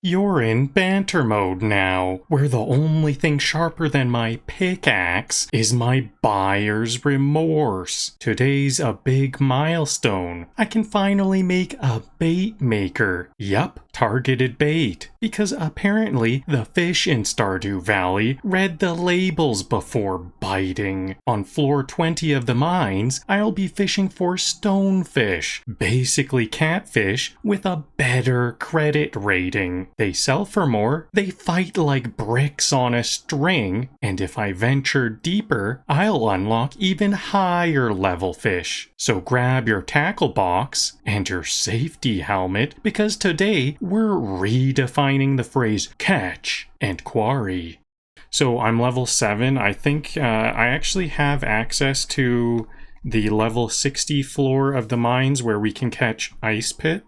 You're in banter mode now, where the only thing sharper than my pickaxe is my buyer's remorse. Today's a big milestone. I can finally make a bait maker. Yup, targeted bait. Because apparently the fish in Stardew Valley read the labels before biting. On floor 20 of the mines, I'll be fishing for stonefish, basically catfish with a better credit rating. They sell for more, they fight like bricks on a string, and if I venture deeper, I'll unlock even higher level fish. So grab your tackle box and your safety helmet, because today we're redefining the phrase catch and quarry. So I'm level 7. I think I actually have access to the level 60 floor of the mines where we can catch ice pip.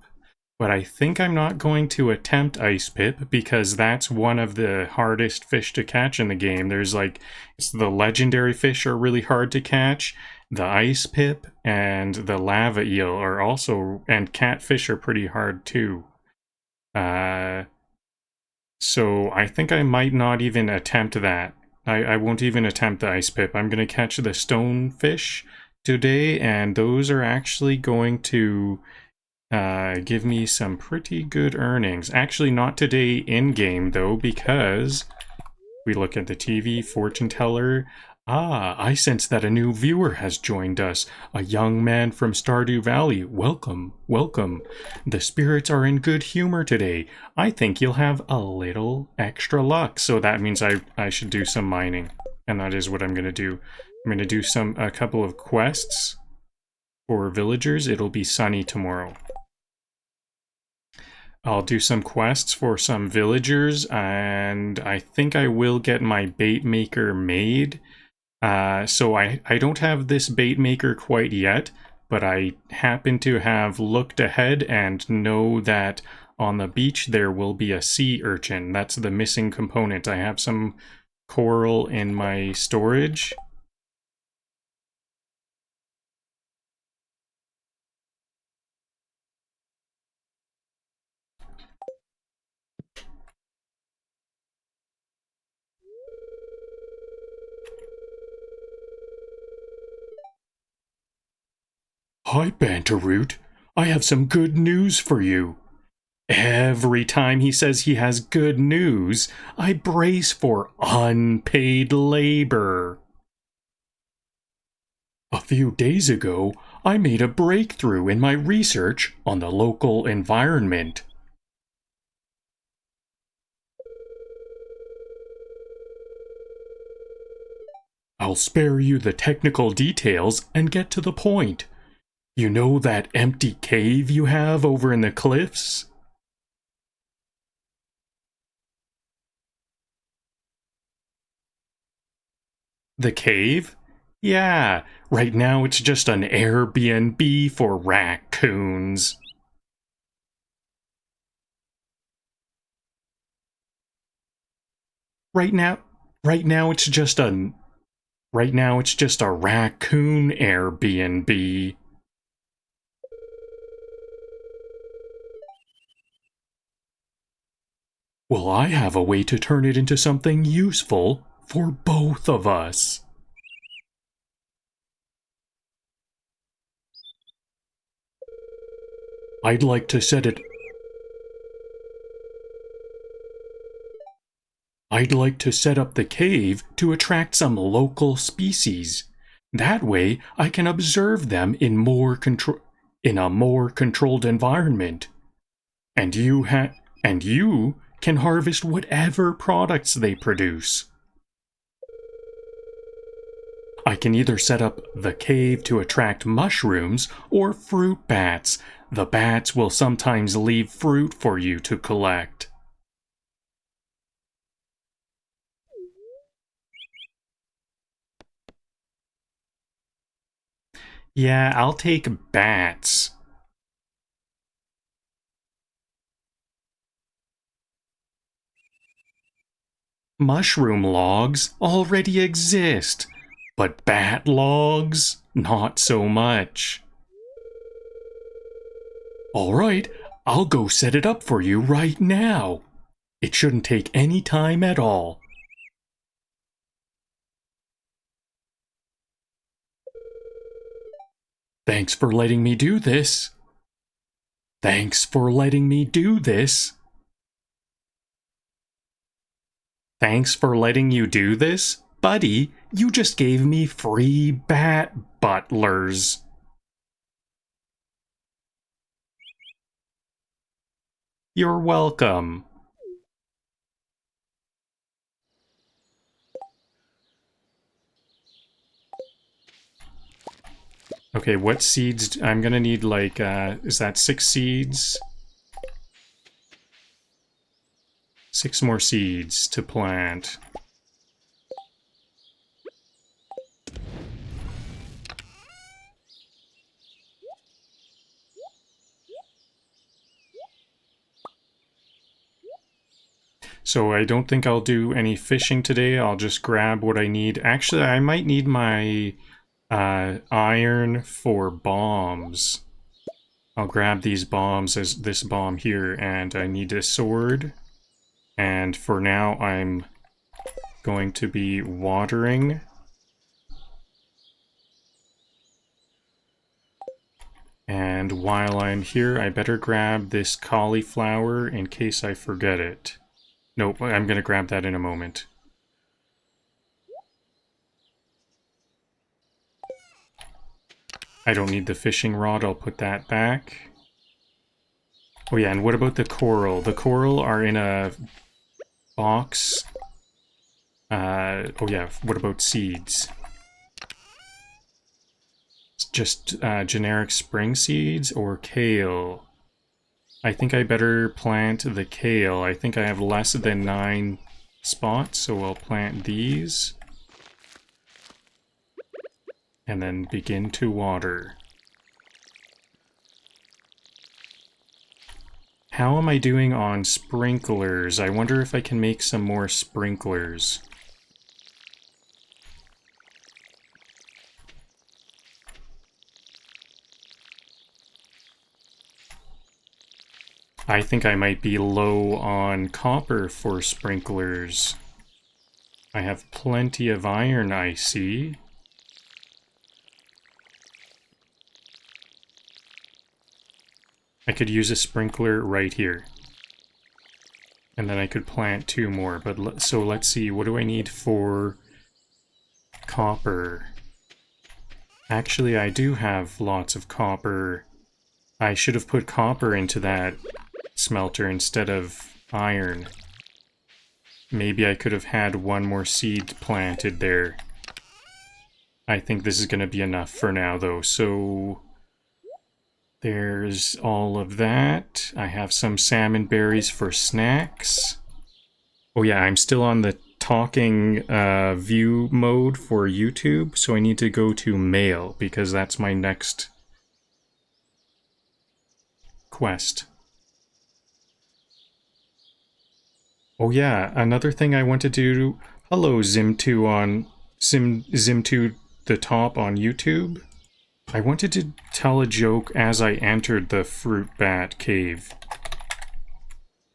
But I think I'm not going to attempt ice pip because that's one of the hardest fish to catch in the game. There's the legendary fish are really hard to catch. The ice pip and the lava eel are also, and catfish are pretty hard too. So I think I might not even attempt that. I won't even attempt the ice pip. I'm going to catch the stonefish today, and those are actually going to give me some pretty good earnings. Actually, not today in-game, though, because we look at the TV, fortune teller. Ah, I sense that a new viewer has joined us. A young man from Stardew Valley. Welcome, welcome. The spirits are in good humor today. I think you'll have a little extra luck. So that means I should do some mining. And that is what I'm going to do. I'm going to do a couple of quests for villagers. It'll be sunny tomorrow. I'll do some quests for some villagers, and I think I will get my bait maker made. So I don't have this bait maker quite yet, but I happen to have looked ahead and know that on the beach there will be a sea urchin. That's the missing component. I have some coral in my storage. Hi, Banterroot. I have some good news for you. Every time he says he has good news, I brace for unpaid labor. A few days ago, I made a breakthrough in my research on the local environment. I'll spare you the technical details and get to the point. You know that empty cave you have over in the cliffs? The cave? Yeah, right now it's just an Airbnb for raccoons. Right now, right now it's just a, right now it's just a raccoon Airbnb. Well, I have a way to turn it into something useful for both of us. I'd like to set it... I'd like to set up the cave to attract some local species. That way, I can observe them in a more controlled environment. And you can harvest whatever products they produce. I can either set up the cave to attract mushrooms or fruit bats. The bats will sometimes leave fruit for you to collect. Yeah, I'll take bats. Mushroom logs already exist, but bat logs, not so much. All right, I'll go set it up for you right now. It shouldn't take any time at all. Thanks for letting me do this. Thanks for letting me do this. Thanks for letting you do this? Buddy, you just gave me free bat butlers. You're welcome. Okay, what seeds? I'm gonna need like, is that 6 seeds? 6 more seeds to plant. So I don't think I'll do any fishing today. I'll just grab what I need. Actually, I might need my iron for bombs. I'll grab these bombs as this bomb here, and I need a sword. And for now, I'm going to be watering. And while I'm here, I better grab this cauliflower in case I forget it. Nope, I'm gonna grab that in a moment. I don't need the fishing rod, I'll put that back. Oh yeah, and what about the coral? The coral are in a box. Oh yeah, what about seeds? Just generic spring seeds or kale? I think I better plant the kale. I think I have less than 9 spots, so I'll plant these. And then begin to water. How am I doing on sprinklers? I wonder if I can make some more sprinklers. I think I might be low on copper for sprinklers. I have plenty of iron, I see. I could use a sprinkler right here. And then I could plant 2 more. But so let's see, what do I need for copper? Actually, I do have lots of copper. I should have put copper into that smelter instead of iron. Maybe I could have had 1 more seed planted there. I think this is going to be enough for now, though. So there's all of that. I have some salmon berries for snacks. Oh yeah, I'm still on the talking view mode for YouTube, so I need to go to mail because that's my next quest. Oh yeah, another thing I want to do. Hello, Zim2 on Zim2 the top on YouTube. I wanted to tell a joke as I entered the fruit bat cave,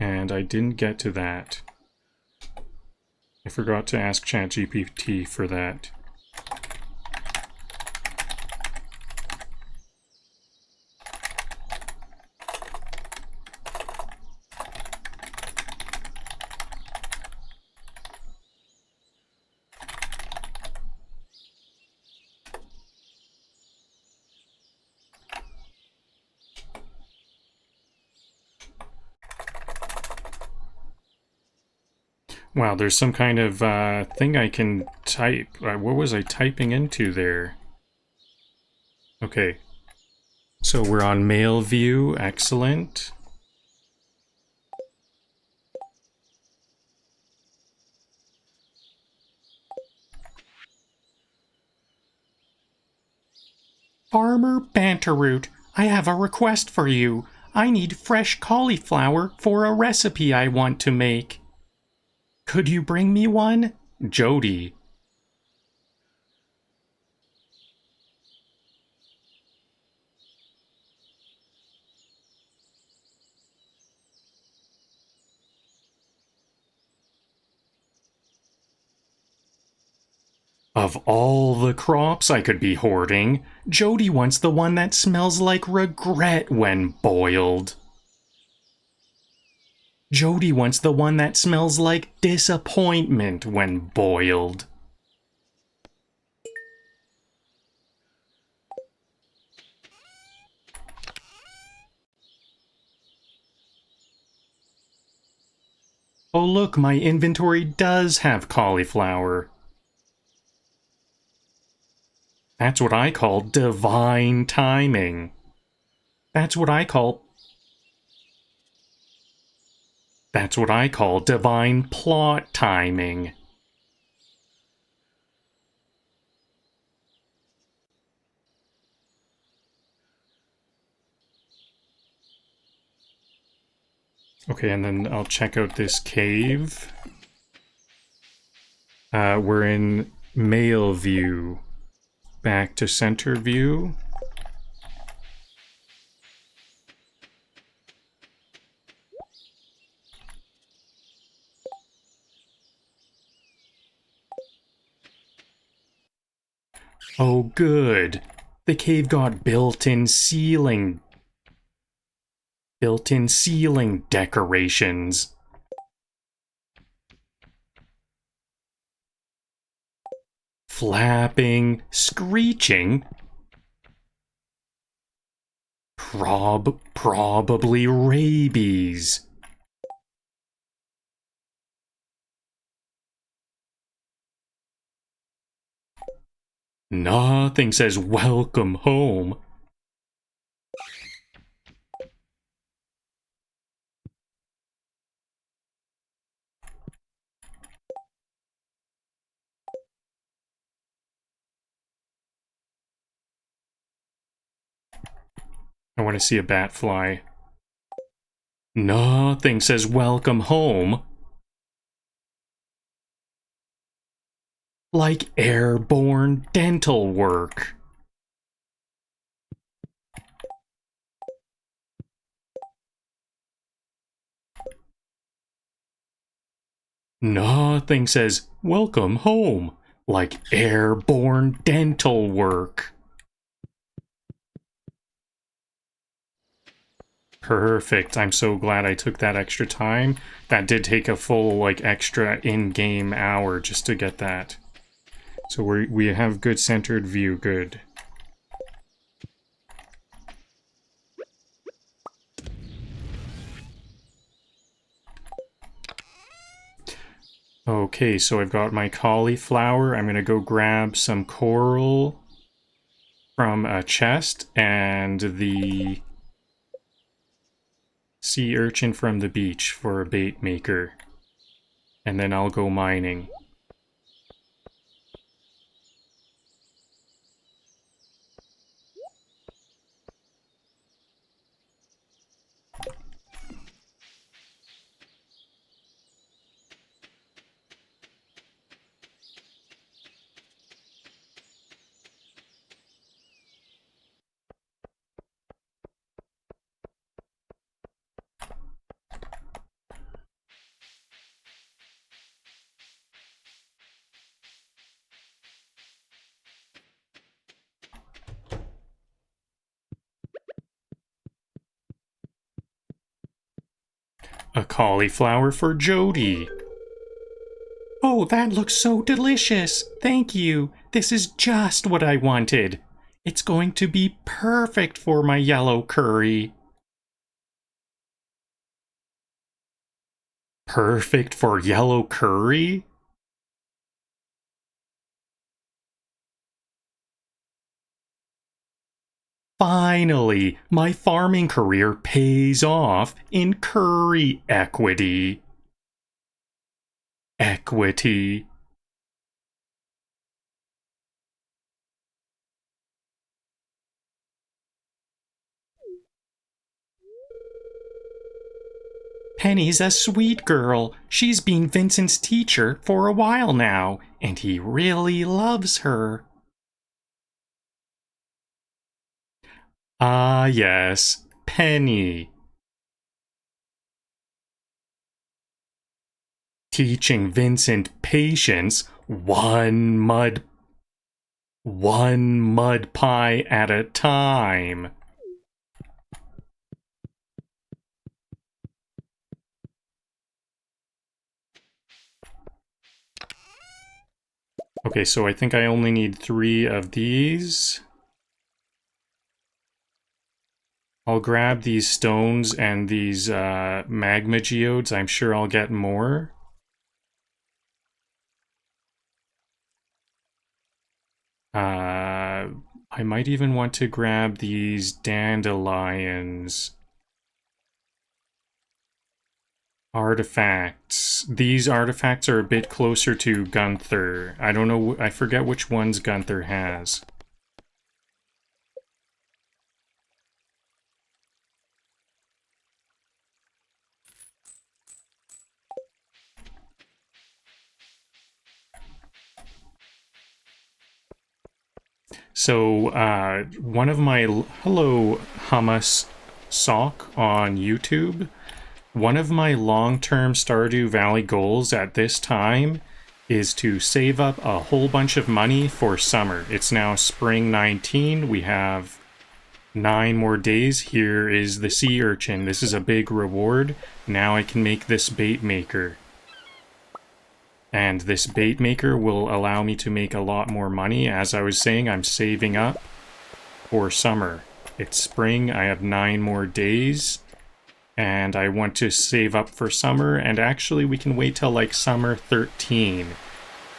and I didn't get to that. I forgot to ask ChatGPT for that. Wow, there's some kind of thing I can type. What was I typing into there? Okay. So we're on mail view. Excellent. Farmer Banterroot, I have a request for you. I need fresh cauliflower for a recipe I want to make. Could you bring me one? Jody. Of all the crops I could be hoarding, Jody wants the one that smells like regret when boiled. Jody wants the one that smells like disappointment when boiled. Oh look, my inventory does have cauliflower. That's what I call divine timing. That's what I call divine plot timing. Okay, and then I'll check out this cave. We're in male view. Back to center view. Oh, good. The cave got built-in ceiling decorations. Flapping, screeching. Probably rabies. Nothing says welcome home. I want to see a bat fly. Nothing says welcome home. Like airborne dental work. Nothing says welcome home. Like airborne dental work. Perfect. I'm so glad I took that extra time. That did take a full, like, extra in-game hour just to get that. So we have good centered view, good. Okay, so I've got my cauliflower. I'm gonna go grab some coral from a chest and the sea urchin from the beach for a bait maker. And then I'll go mining. A cauliflower for Jody. Oh, that looks so delicious. Thank you. This is just what I wanted. It's going to be perfect for my yellow curry. Perfect for yellow curry? Finally, my farming career pays off in curry equity. Equity. Penny's a sweet girl. She's been Vincent's teacher for a while now, and he really loves her. Ah, yes, Penny. Teaching Vincent patience one mud one mud pie at a time. Okay, so I think I only need 3 of these. I'll grab these stones and these magma geodes. I'm sure I'll get more. I might even want to grab these dandelions. Artifacts. These artifacts are a bit closer to Gunther. I don't know, I forget which ones Gunther has. So, one of my... Hello, Hummus Sock on YouTube. One of my long-term Stardew Valley goals at this time is to save up a whole bunch of money for summer. It's now spring 19. We have 9 more days. Here is the sea urchin. This is a big reward. Now I can make this bait maker. And this bait maker will allow me to make a lot more money. As I was saying, I'm saving up for summer. It's spring. I have 9 more days. And I want to save up for summer. And actually, we can wait till like summer 13.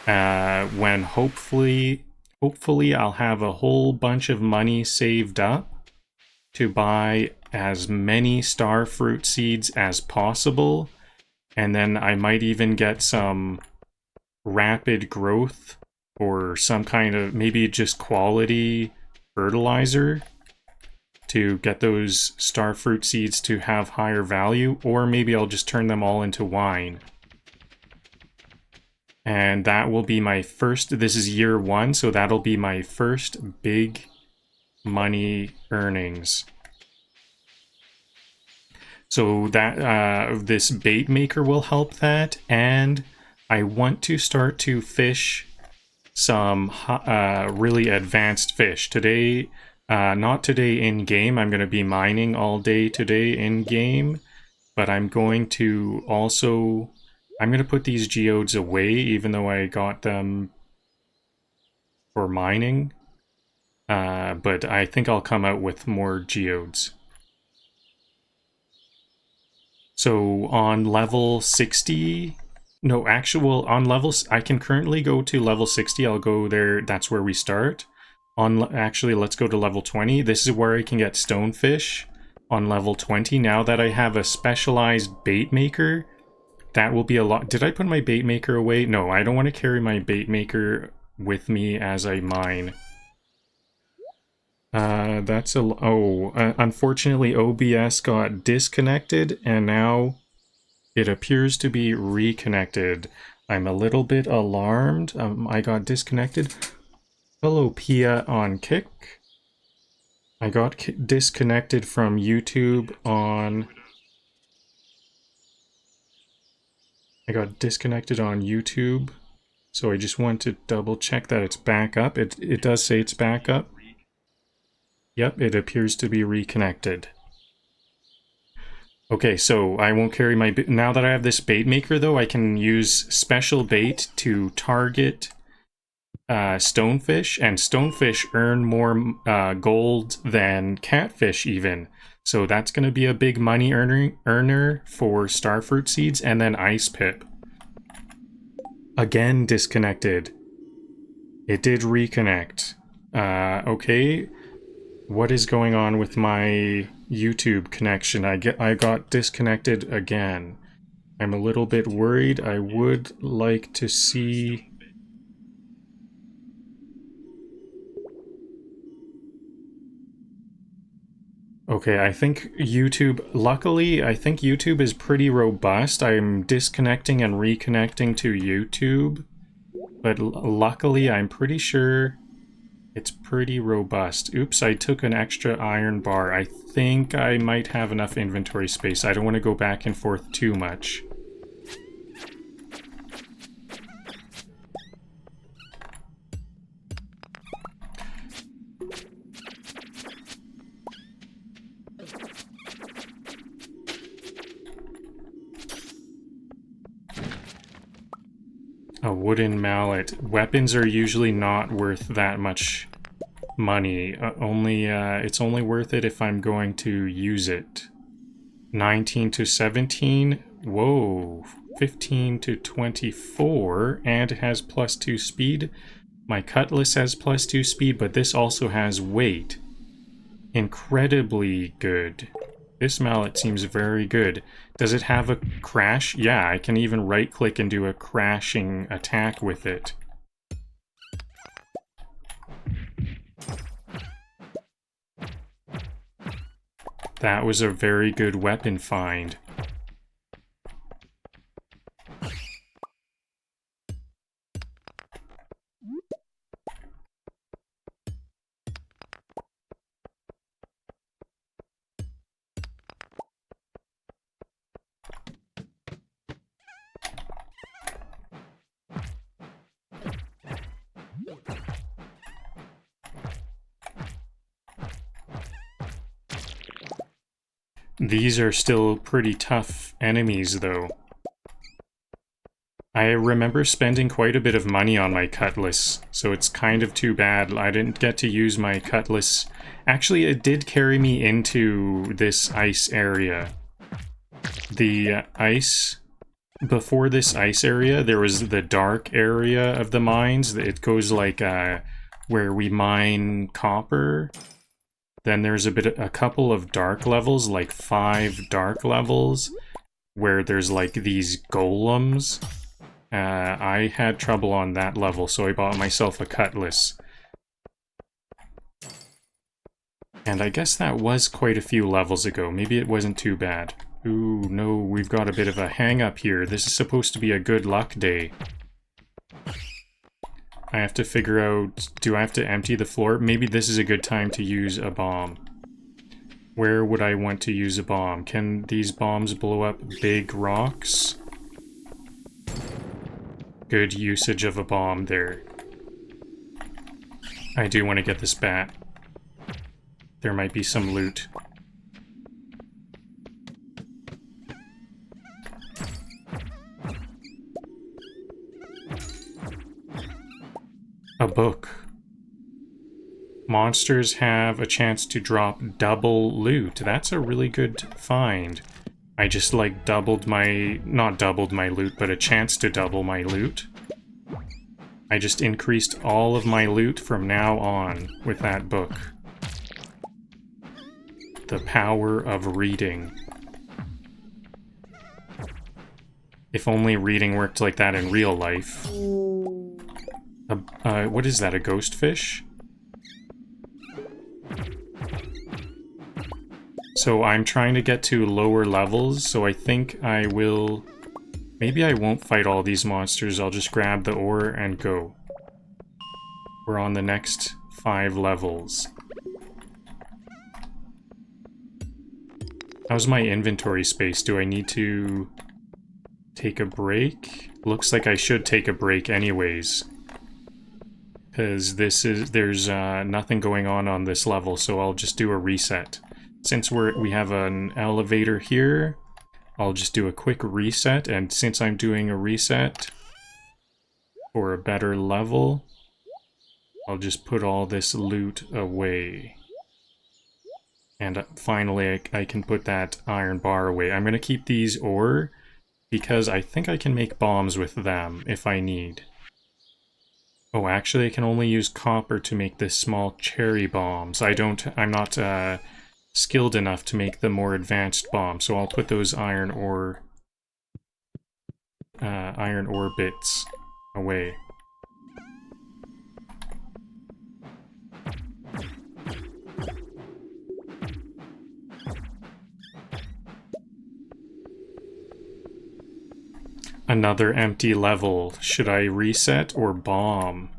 When hopefully I'll have a whole bunch of money saved up to buy as many starfruit seeds as possible. And then I might even get some rapid growth or some kind of maybe just quality fertilizer to get those starfruit seeds to have higher value, or maybe I'll just turn them all into wine. And that will be my first, this is year 1, so that'll be my first big money earnings. So that this bait maker will help that, and I want to start to fish some really advanced fish. Today, not today in-game, I'm going to be mining all day today in-game, but I'm going to also... I'm going to put these geodes away, even though I got them for mining. But I think I'll come out with more geodes. So on level 60... No, on levels... I can currently go to level 60. I'll go there. That's where we start. Actually, let's go to level 20. This is where I can get stonefish on level 20. Now that I have a specialized bait maker... That will be a lot. Did I put my bait maker away? No, I don't want to carry my bait maker with me as I mine. That's a... Oh, unfortunately OBS got disconnected and now it appears to be reconnected. I'm a little bit alarmed. I got disconnected. Hello, Pia on Kick. I got disconnected from YouTube on... I got disconnected on YouTube, so I just want to double check that it's back up. It does say it's back up. Yep, it appears to be reconnected. Okay, so I won't carry my... Now that I have this bait maker, though, I can use special bait to target stonefish, and stonefish earn more gold than catfish even. So that's going to be a big money earner for starfruit seeds, and then ice pip. Again disconnected. It did reconnect. Okay. What is going on with my YouTube connection? I got disconnected again. I'm a little bit worried. I would like to see... Okay, I think YouTube... Luckily, I think YouTube is pretty robust. I'm disconnecting and reconnecting to YouTube. But luckily, I'm pretty sure it's pretty robust. Oops, I took an extra iron bar. I think I might have enough inventory space. I don't want to go back and forth too much. A wooden mallet. Weapons are usually not worth that much money. It's only worth it if I'm going to use it. 19 to 17. Whoa. 15 to 24. And it has +2 speed. My cutlass has +2 speed, but this also has weight. Incredibly good. This mallet seems very good. Does it have a crash? Yeah, I can even right-click and do a crashing attack with it. That was a very good weapon find. These are still pretty tough enemies, though. I remember spending quite a bit of money on my cutlass, so it's kind of too bad I didn't get to use my cutlass. Actually, it did carry me into this ice area. The ice... Before this ice area, there was the dark area of the mines. It goes like where we mine copper. Then there's a couple of dark levels, like 5 dark levels, where there's like these golems. I had trouble on that level, so I bought myself a cutlass. And I guess that was quite a few levels ago. Maybe it wasn't too bad. Ooh, no, we've got a bit of a hang-up here. This is supposed to be a good luck day. I have to figure out, do I have to empty the floor? Maybe this is a good time to use a bomb. Where would I want to use a bomb? Can these bombs blow up big rocks? Good usage of a bomb there. I do want to get this bat. There might be some loot. A book. Monsters have a chance to drop double loot. That's a really good find. I just like doubled my... not doubled my loot, but a chance to double my loot. I just increased all of my loot from now on with that book. The power of reading. If only reading worked like that in real life. What is that, a ghost fish? So I'm trying to get to lower levels, so I think I will... Maybe I won't fight all these monsters, I'll just grab the ore and go. We're on the next 5 levels. How's my inventory space? Do I need to take a break? Looks like I should take a break anyways. Because there's nothing going on this level, so I'll just do a reset. Since we have an elevator here, I'll just do a quick reset, and since I'm doing a reset for a better level, I'll just put all this loot away. And finally, I can put that iron bar away. I'm going to keep these ore, because I think I can make bombs with them if I need. Oh, actually, I can only use copper to make this small cherry bombs. I'm not skilled enough to make the more advanced bombs, so I'll put those iron ore bits away. Another empty level. Should I reset or bomb?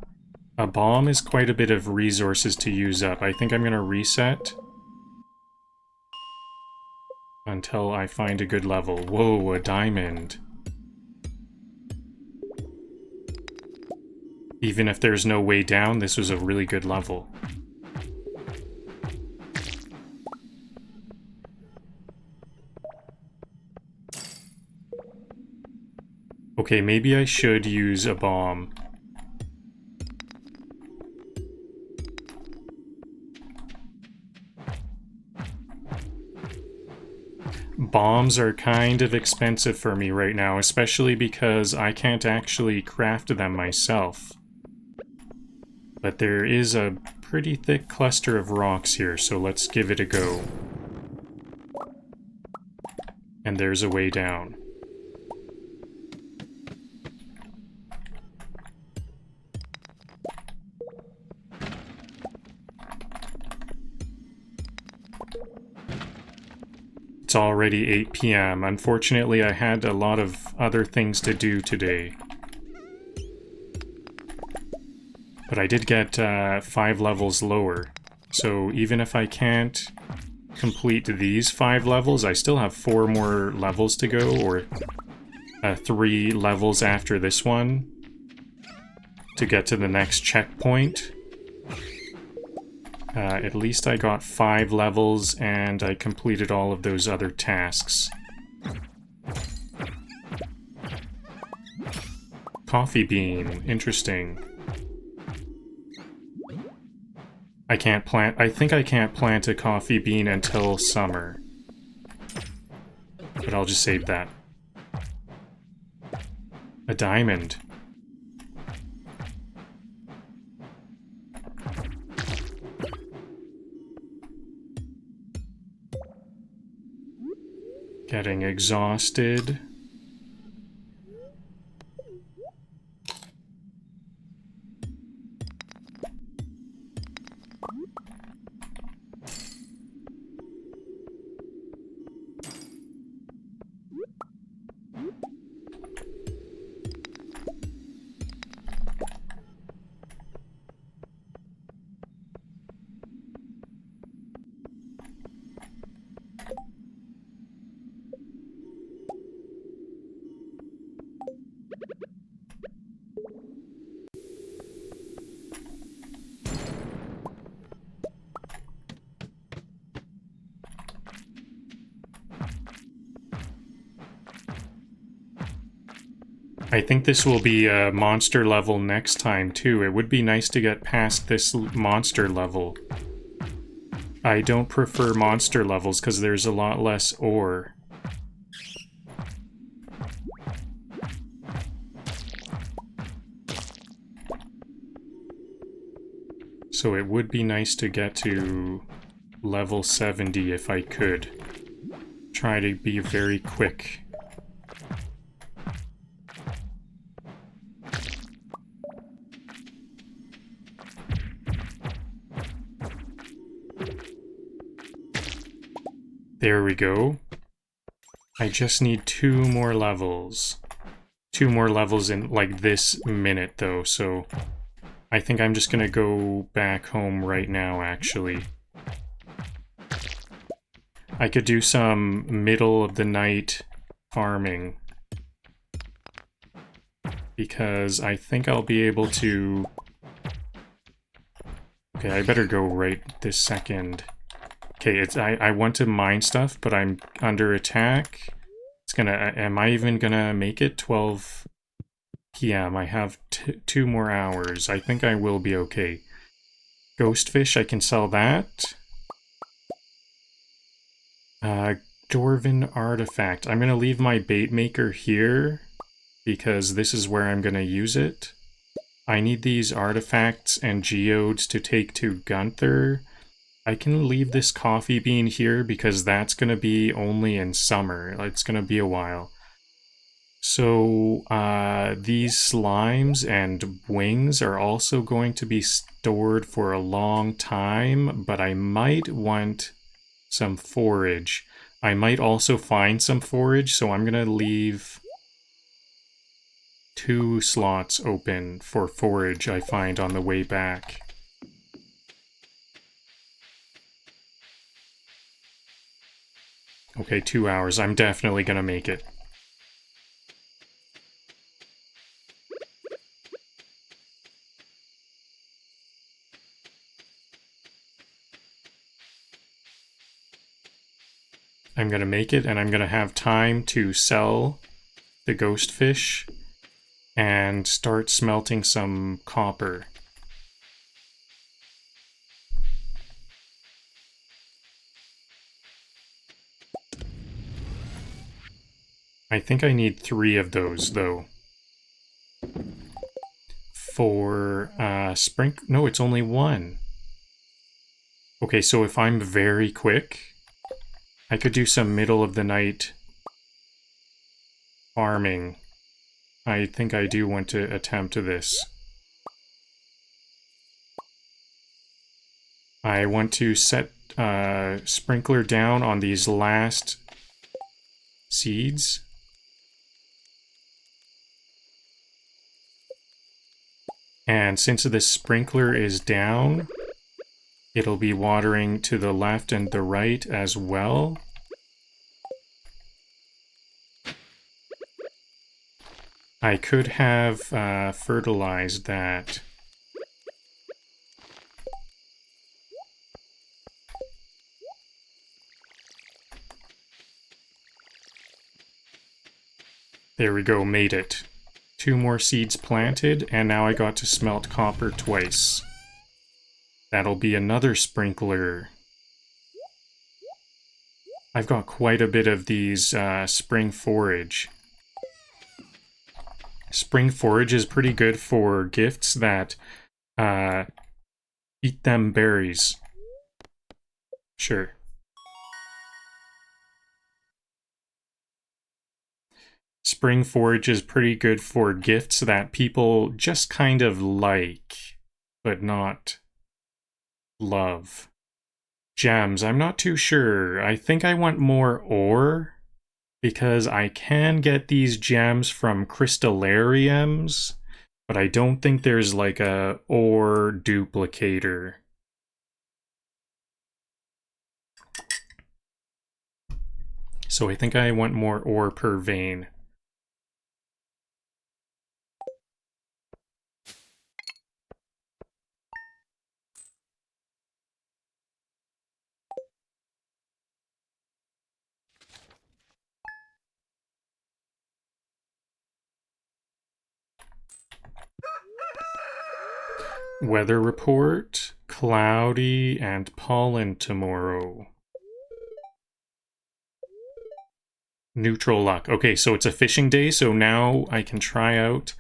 A bomb is quite a bit of resources to use up. I think I'm going to reset until I find a good level. Whoa, a diamond. Even if there's no way down, this was a really good level. Okay, maybe I should use a bomb. Bombs are kind of expensive for me right now, especially because I can't actually craft them myself. But there is a pretty thick cluster of rocks here, so let's give it a go. And there's a way down. It's already 8 p.m. Unfortunately, I had a lot of other things to do today. But I did get 5 levels lower. So even if I can't complete these 5 levels, I still have 4 more levels to go, or 3 levels after this one to get to the next checkpoint. At least I got 5 levels and I completed all of those other tasks. Coffee bean, interesting. I think I can't plant a coffee bean until summer. But I'll just save that. A diamond. Getting exhausted. I think this will be a monster level next time, too. It would be nice to get past this monster level. I don't prefer monster levels because there's a lot less ore. So it would be nice to get to level 70 if I could. Try to be very quick. There we go. I just need 2 more levels. 2 more levels in, like, this minute, though, so I think I'm just gonna go back home right now, actually. I could do some middle-of-the-night farming. Because I think I'll be able to... Okay, I better go right this second. Okay, I want to mine stuff, but I'm under attack. It's gonna... Am I even gonna make it? 12 p.m. I have 2 more hours. I think I will be okay. Ghostfish, I can sell that. Dwarven artifact. I'm gonna leave my bait maker here, because this is where I'm gonna use it. I need these artifacts and geodes to take to Gunther. I can leave this coffee bean here because that's going to be only in summer. It's going to be a while. So these slimes and wings are also going to be stored for a long time, but I might want some forage. I might also find some forage, so I'm going to leave 2 slots open for forage I find on the way back. Okay, 2 hours. I'm definitely gonna make it. I'm gonna make it, and I'm gonna have time to sell the ghost fish and start smelting some copper. I think I need 3 of those, though. For, no, it's only 1. Okay, so if I'm very quick, I could do some middle of the night farming. I think I do want to attempt this. I want to set sprinkler down on these last seeds. And since this sprinkler is down, it'll be watering to the left and the right as well. I could have fertilized that. There we go, made it. 2 more seeds planted, and now I got to smelt copper twice. That'll be another sprinkler. I've got quite a bit of these spring forage. Spring forage is pretty good for gifts that eat them berries. Sure. Spring forage is pretty good for gifts that people just kind of like, but not love. Gems, I'm not too sure. I think I want more ore, because I can get these gems from crystallariums, but I don't think there's like a ore duplicator. So I think I want more ore per vein. Weather report, cloudy and pollen tomorrow. Neutral luck. Okay, so it's a fishing day, so now I can try out.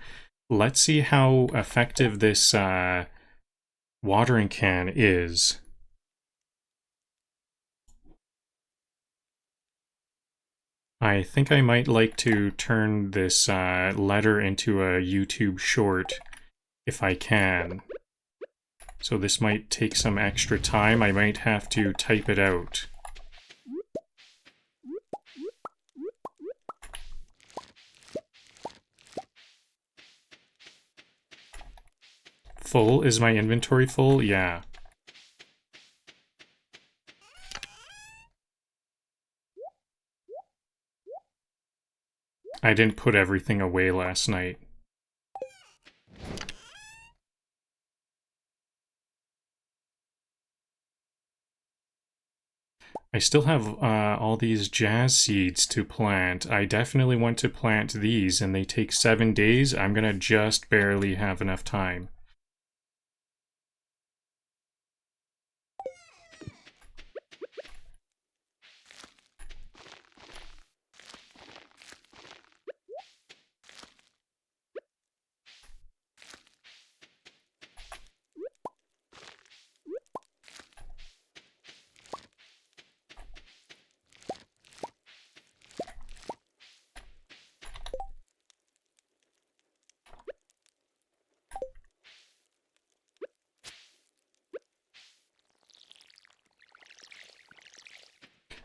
Let's see how effective this watering can is. I think I might like to turn this letter into a YouTube short, if I can. So this might take some extra time. I might have to type it out. Full? Is my inventory full? Yeah. I didn't put everything away last night. I still have all these jazz seeds to plant. I definitely want to plant these, and they take 7 days. I'm gonna just barely have enough time.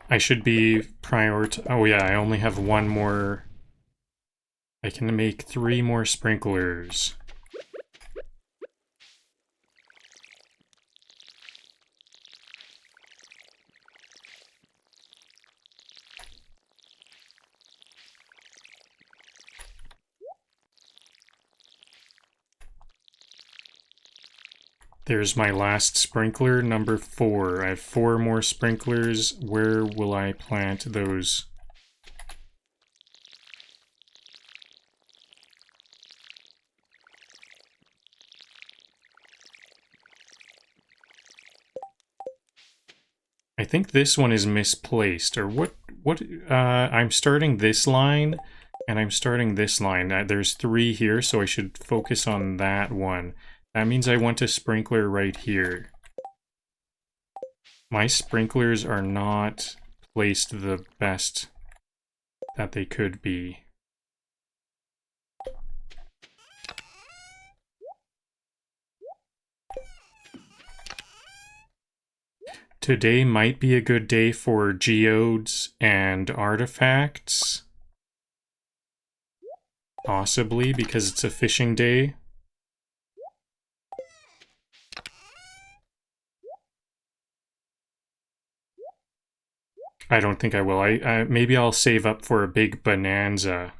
I should be oh yeah, I only have 1 more. I can make 3 more sprinklers. There's my last sprinkler, number 4. I have 4 more sprinklers. Where will I plant those? think this one is misplaced, or what, I'm starting this line, and I'm starting this line. There's 3 here, so I should focus on that one. That means I want a sprinkler right here. My sprinklers are not placed the best that they could be. Today might be a good day for geodes and artifacts. Possibly, because it's a fishing day. I don't think I will. Maybe I'll save up for a big bonanza.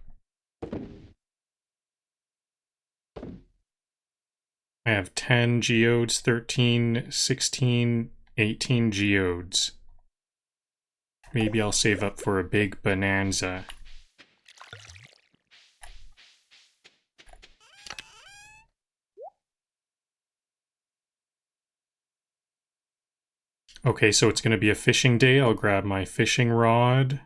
I have 10 geodes, 13, 16, 18 geodes. Maybe I'll save up for a big bonanza. Okay, so it's going to be a fishing day. I'll grab my fishing rod.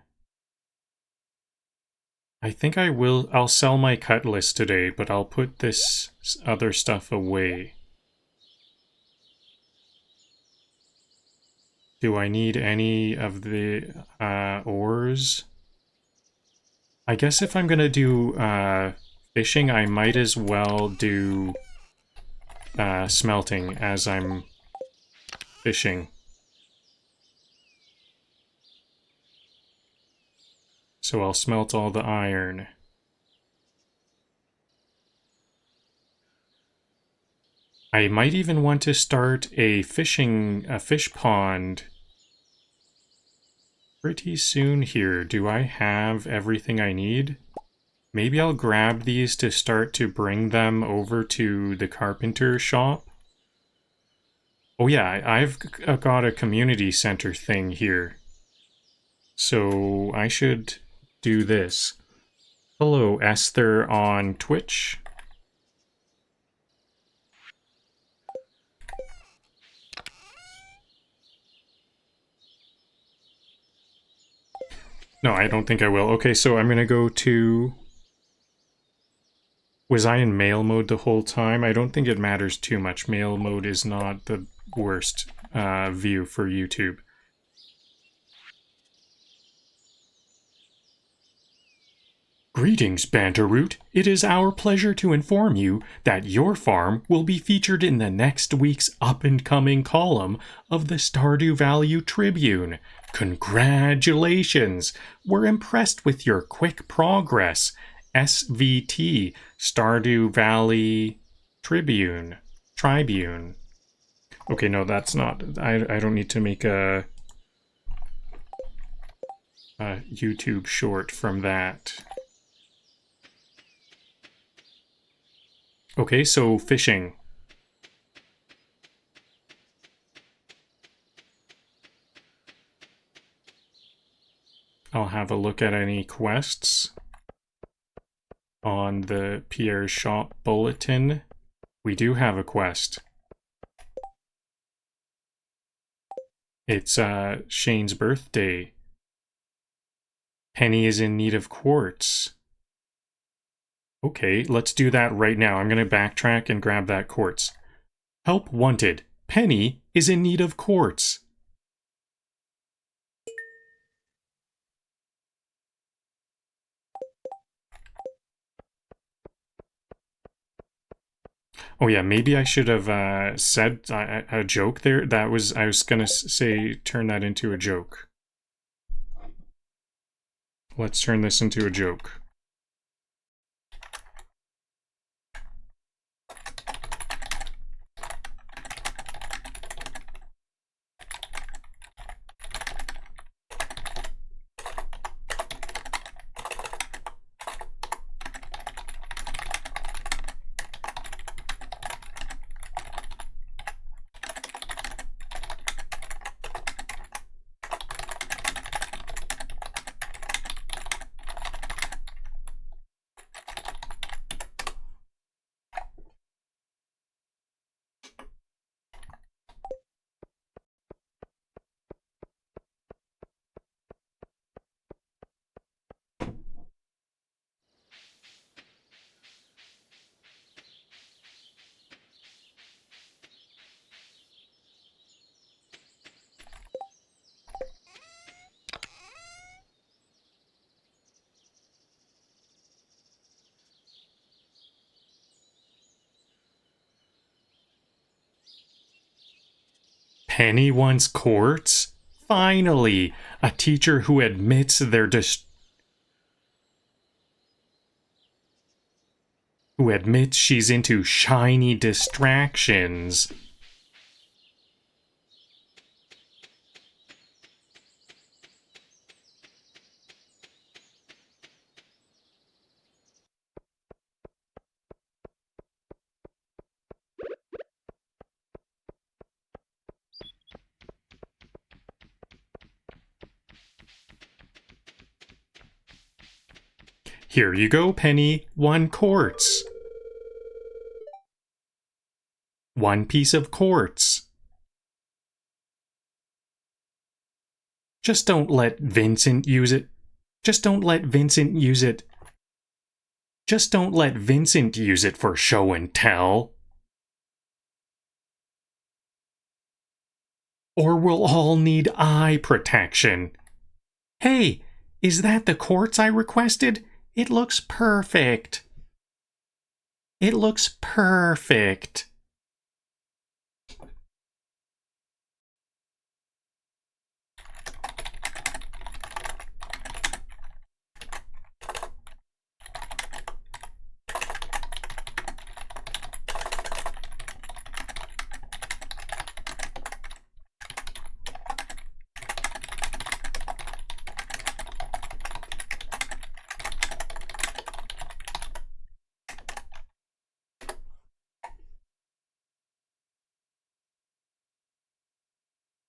I think I'll sell my cutlass today, but I'll put this other stuff away. Do I need any of the ores? I guess if I'm going to do fishing, I might as well do smelting as I'm fishing. So I'll smelt all the iron. I might even want to start a fish pond pretty soon here. Do I have everything I need? Maybe I'll grab these to start to bring them over to the carpenter shop. Oh yeah, I've got a community center thing here. So I should do this. Hello, Esther on Twitch. No, I don't think I will. Okay, so I'm gonna go to... Was I in mail mode the whole time? I don't think it matters too much. Mail mode is not the worst view for YouTube. Greetings, Banterroot. It is our pleasure to inform you that your farm will be featured in the next week's up-and-coming column of the Stardew Valley Tribune. Congratulations! We're impressed with your quick progress. SVT, Stardew Valley Tribune. Okay, no, that's not... I don't need to make a YouTube short from that. Okay, so fishing. I'll have a look at any quests on the Pierre's Shop bulletin. We do have a quest. It's Shane's birthday. Penny is in need of quartz. Okay, let's do that right now. I'm going to backtrack and grab that quartz. Help wanted. Penny is in need of quartz. Oh yeah, maybe I should have said a joke there. I was going to say turn that into a joke. Let's turn this into a joke. Penny wants quartz? Finally, a teacher who admits who admits she's into shiny distractions. Here you go, Penny. 1 quartz. 1 piece of quartz. Just don't let Vincent use it. Just don't let Vincent use it. Just don't let Vincent use it for show and tell. Or we'll all need eye protection. Hey, is that the quartz I requested? It looks perfect. It looks perfect.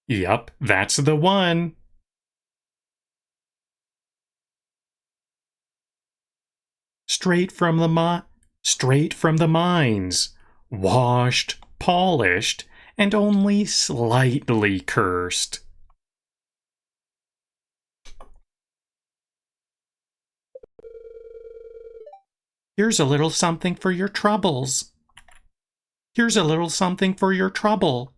Yup, that's the one. Straight from the mines. Washed, polished, and only slightly cursed. Here's a little something for your troubles. Here's a little something for your trouble.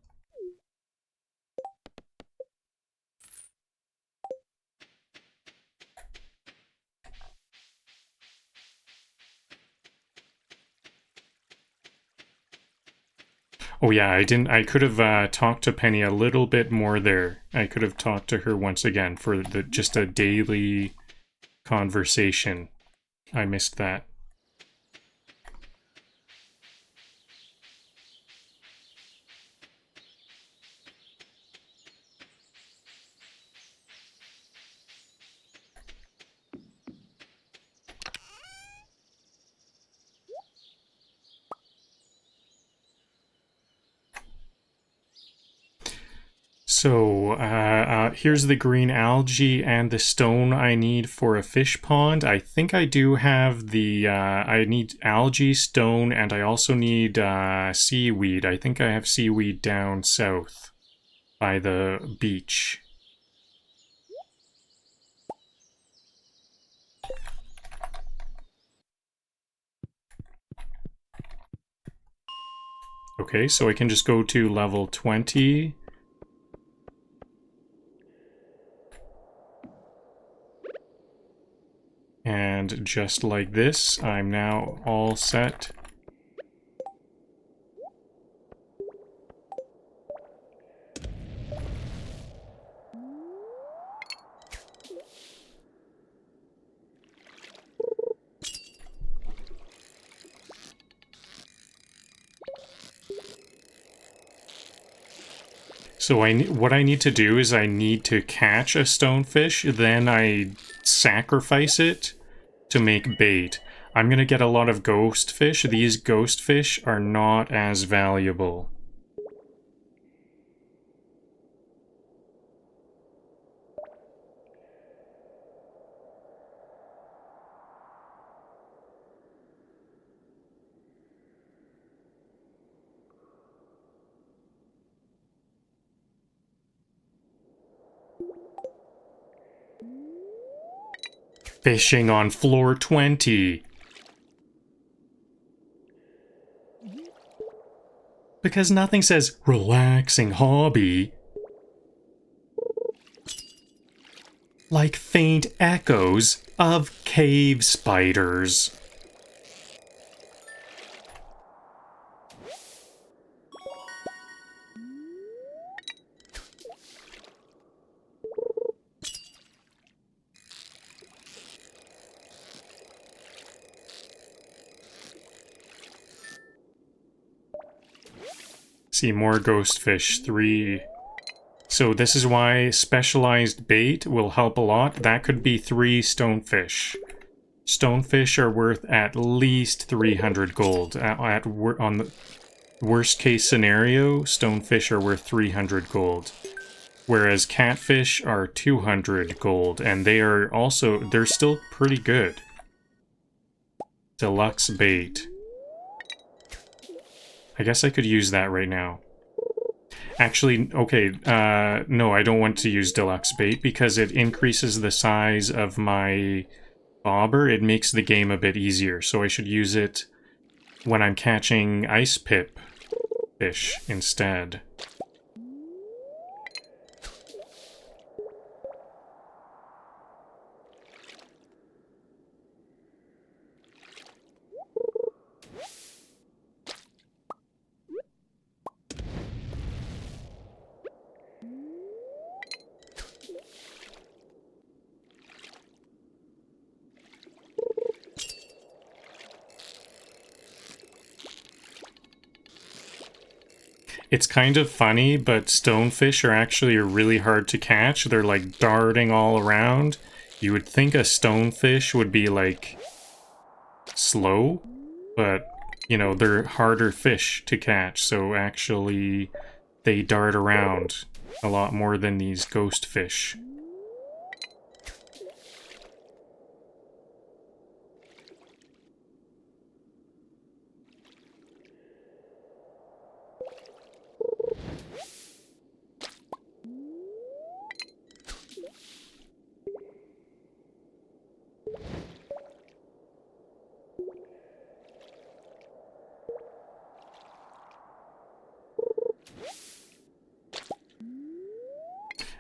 Oh yeah, I could have talked to Penny a little bit more there. I could have talked to her once again for just a daily conversation. I missed that. So, here's the green algae and the stone I need for a fish pond. I think I do have the, I need algae, stone, and I also need seaweed. I think I have seaweed down south by the beach. Okay, so I can just go to level 20. And just like this, I'm now all set. So what I need to do is I need to catch a stonefish, then I sacrifice it to make bait. I'm gonna get a lot of ghost fish. These ghost fish are not as valuable. Fishing on floor 20. Because nothing says relaxing hobby like faint echoes of cave spiders. see, more ghost fish, 3. So this is why specialized bait will help a lot. That could be 3 stonefish. Stonefish are worth at least 300 gold. On the worst case scenario, stonefish are worth 300 gold. Whereas catfish are 200 gold, and they're still pretty good. Deluxe bait. I guess I could use that right now. Actually, okay, no, I don't want to use deluxe bait because it increases the size of my bobber. It makes the game a bit easier, so I should use it when I'm catching ice pip fish instead. It's kind of funny, but stonefish are actually really hard to catch. They're like darting all around. You would think a stonefish would be like slow, but you know, they're harder fish to catch, so actually they dart around a lot more than these ghost fish.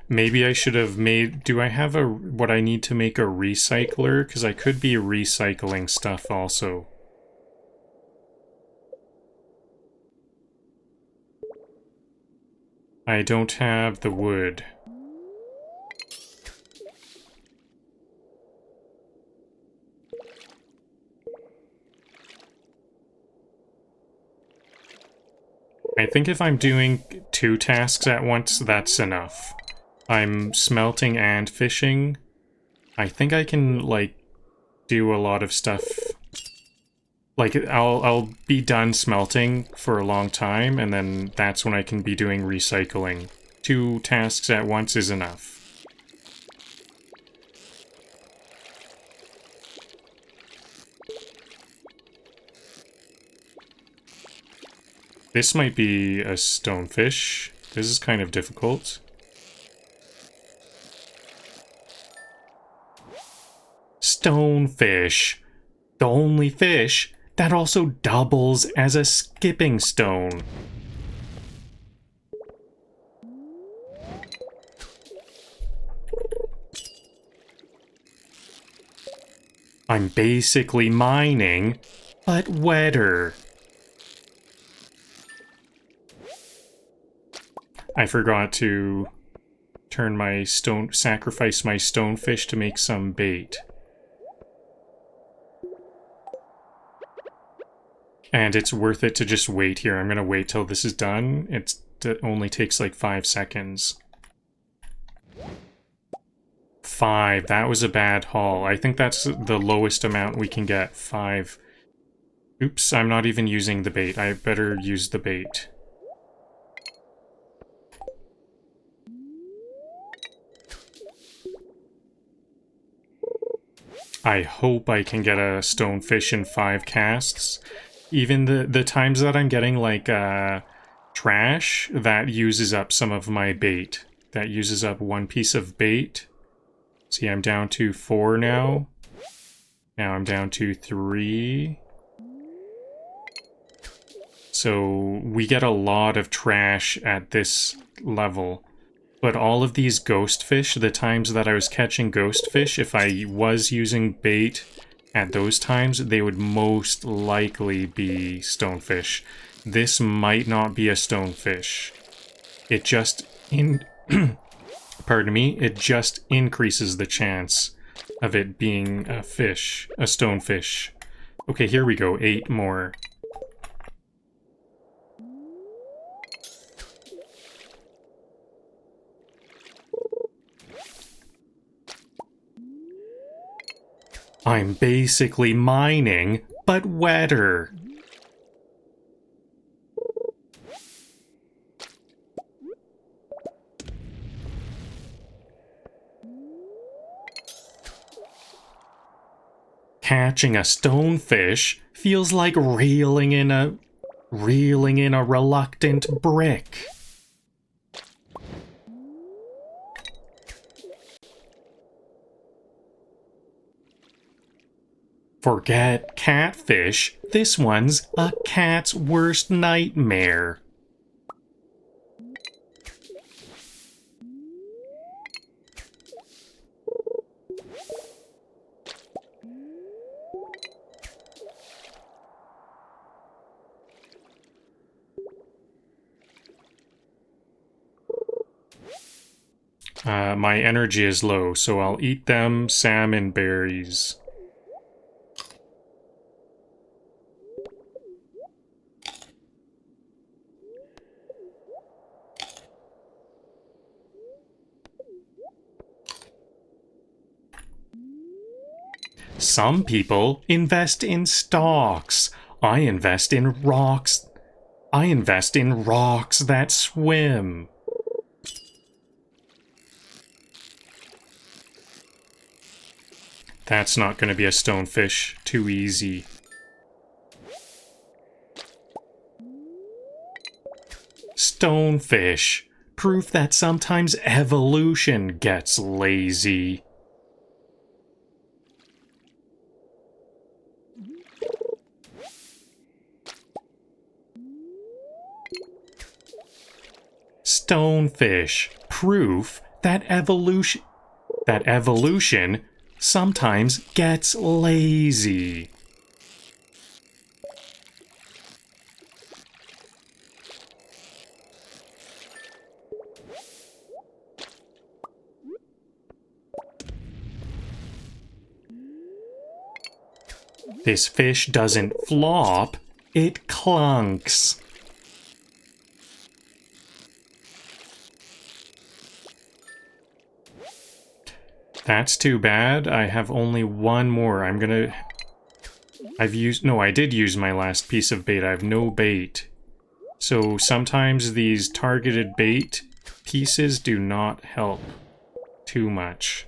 Maybe I should have made... Do I have what I need to make a recycler? Because I could be recycling stuff also. I don't have the wood. I think if I'm doing 2 tasks at once, that's enough. I'm smelting and fishing. I think I can, like, do a lot of stuff. Like, I'll be done smelting for a long time, and then that's when I can be doing recycling. 2 tasks at once is enough. This might be a stonefish. This is kind of difficult. Stonefish. The only fish that also doubles as a skipping stone. I'm basically mining, but wetter. I forgot to sacrifice my stonefish to make some bait. And it's worth it to just wait here. I'm gonna wait till this is done. It only takes like 5 seconds. 5. That was a bad haul. I think that's the lowest amount we can get. 5. Oops, I'm not even using the bait. I better use the bait. I hope I can get a stonefish in 5 casts. Even the times that I'm getting, like, trash, that uses up some of my bait. That uses up 1 piece of bait. See, I'm down to 4 now. Now I'm down to 3. So we get a lot of trash at this level. But all of these ghost fish, the times that I was catching ghost fish, if I was using bait at those times, they would most likely be stonefish. This might not be a stonefish. It just pardon me, it just increases the chance of it being a fish, a stonefish. Okay, here we go, 8 more. I'm basically mining, but wetter. Catching a stonefish feels like reeling in a reluctant brick. Forget catfish, this one's a cat's worst nightmare. My energy is low, so I'll eat them salmon berries. Some people invest in stocks. I invest in rocks. I invest in rocks that swim. That's not going to be a stonefish. Too easy. Stonefish. Proof that sometimes evolution gets lazy. Stonefish. Proof that evolution sometimes gets lazy. This fish doesn't flop, it clunks. That's too bad. I have only one more. I did use my last piece of bait. I have no bait. So sometimes these targeted bait pieces do not help too much.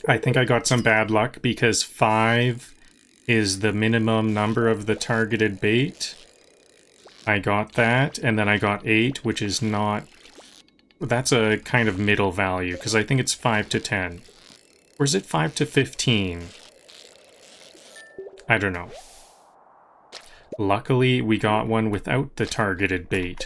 I think I got some bad luck because 5 is the minimum number of the targeted bait. I got that, and then I got 8, which is not... That's a kind of middle value, because I think it's 5 to 10. Or is it 5 to 15? I don't know. Luckily, we got one without the targeted bait.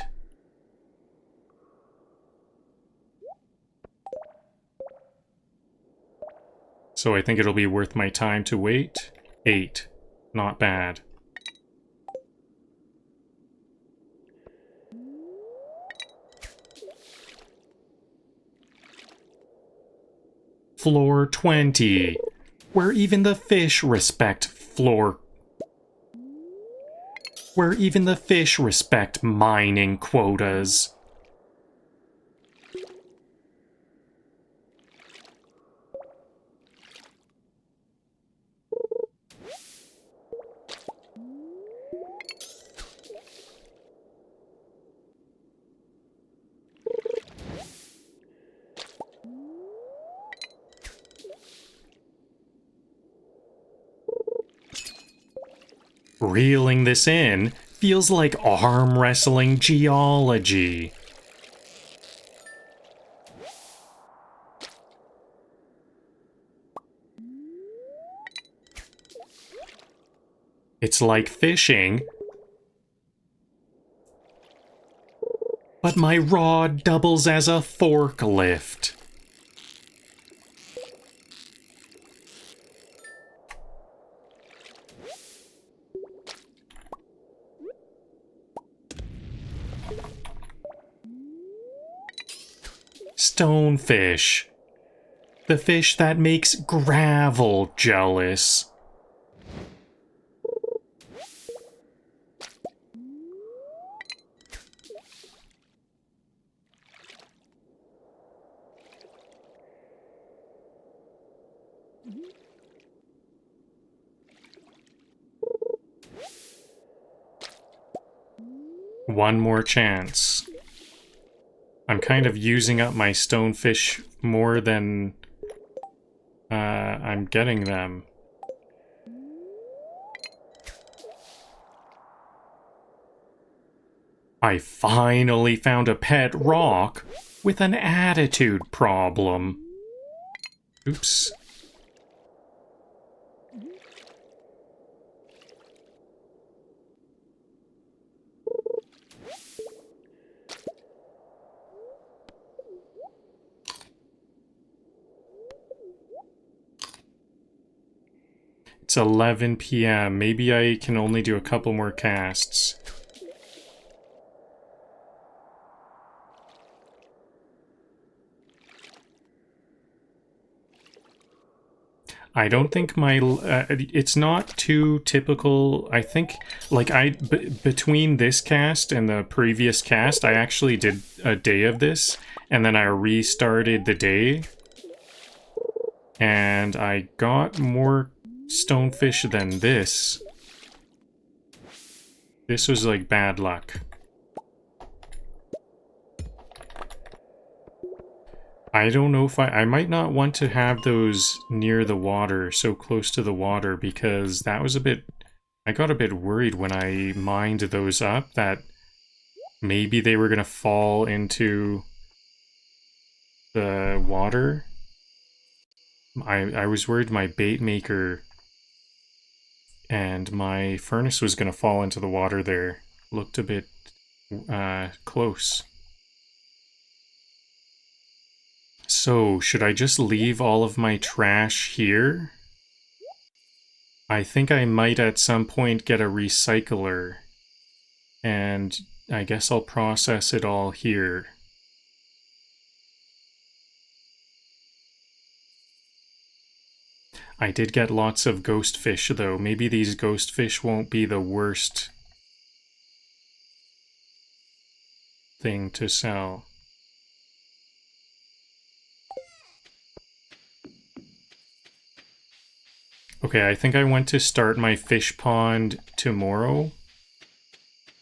So I think it'll be worth my time to wait. 8. Not bad. Floor 20. Where even the fish respect mining quotas. Reeling this in feels like arm wrestling geology. It's like fishing, but my rod doubles as a forklift. Stonefish. The fish that makes gravel jealous. One more chance. I'm kind of using up my stonefish more than I'm getting them. I finally found a pet rock with an attitude problem. Oops. It's 11 p.m. Maybe I can only do a couple more casts. I don't think my... it's not too typical. I think, like, between this cast and the previous cast, I actually did a day of this, and then I restarted the day. And I got more stonefish than this. This was, like, bad luck. I don't know if I might not want to have those near the water, so close to the water, because that was a bit... I got a bit worried when I mined those up that maybe they were going to fall into the water. I was worried my bait maker and my furnace was going to fall into the water there. Looked a bit close. So, should I just leave all of my trash here? I think I might at some point get a recycler. And I guess I'll process it all here. I did get lots of ghost fish, though. Maybe these ghost fish won't be the worst thing to sell. Okay, I think I want to start my fish pond tomorrow.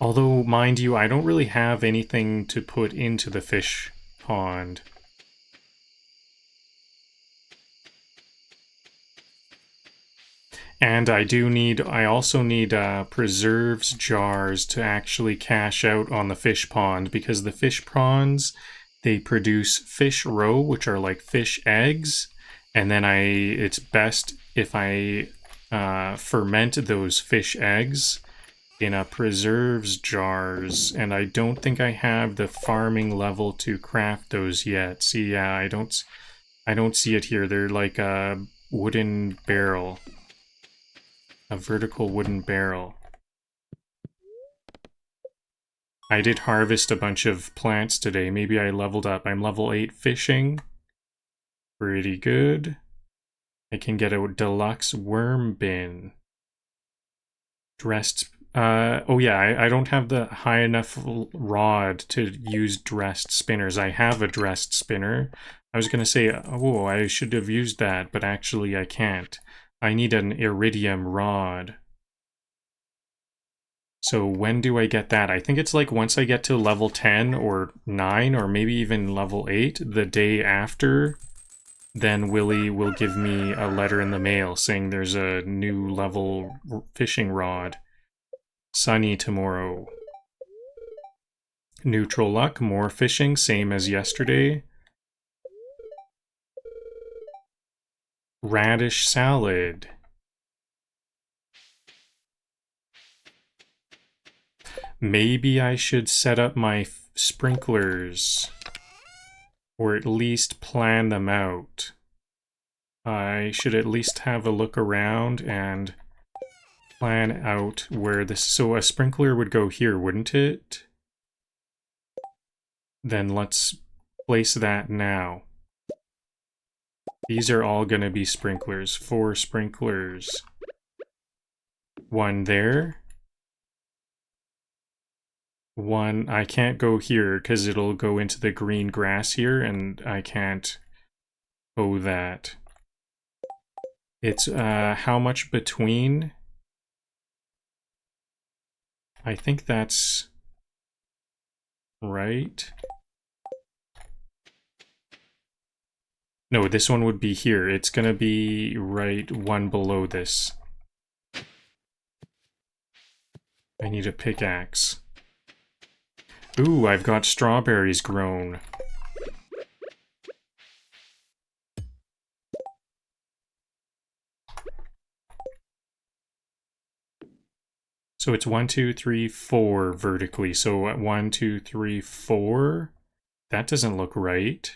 Although, mind you, I don't really have anything to put into the fish pond. And I also need preserves jars to actually cash out on the fish pond, because the fish ponds, they produce fish roe, which are like fish eggs, and then it's best if I ferment those fish eggs in a preserves jars, and I don't think I have the farming level to craft those yet. See, yeah, I don't see it here. They're like a wooden barrel. A vertical wooden barrel. I did harvest a bunch of plants today. Maybe I leveled up. I'm level 8 fishing. Pretty good. I can get a deluxe worm bin. Dressed... oh yeah, I don't have the high enough rod to use dressed spinners. I have a dressed spinner. I was gonna say, oh, I should have used that, but actually I can't. I need an iridium rod. So when do I get that? I think it's like once I get to level 10 or 9 or maybe even level 8, the day after, then Willy will give me a letter in the mail saying there's a new level fishing rod. Sunny tomorrow. Neutral luck, more fishing, same as yesterday. Radish salad. Maybe I should set up my sprinklers. Or at least plan them out. I should at least have a look around and plan out where this... So a sprinkler would go here, wouldn't it? Then let's place that now. These are all going to be sprinklers. 4 sprinklers. 1 there. 1... I can't go here because it'll go into the green grass here, and I can't go that. It's how much between? I think that's right? No, this one would be here. It's gonna be right one below this. I need a pickaxe. Ooh, I've got strawberries grown. So it's 1, 2, 3, 4 vertically. So 1, 2, 3, 4. That doesn't look right.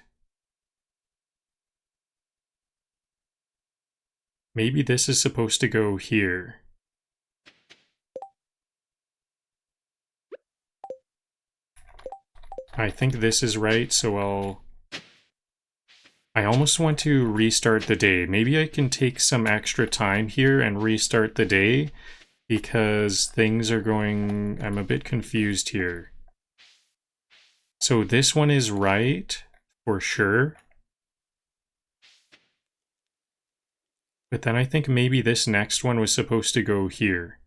Maybe this is supposed to go here. I think this is right, so I almost want to restart the day. Maybe I can take some extra time here and restart the day, because things are going... I'm a bit confused here. So this one is right, for sure. But then I think maybe this next one was supposed to go here.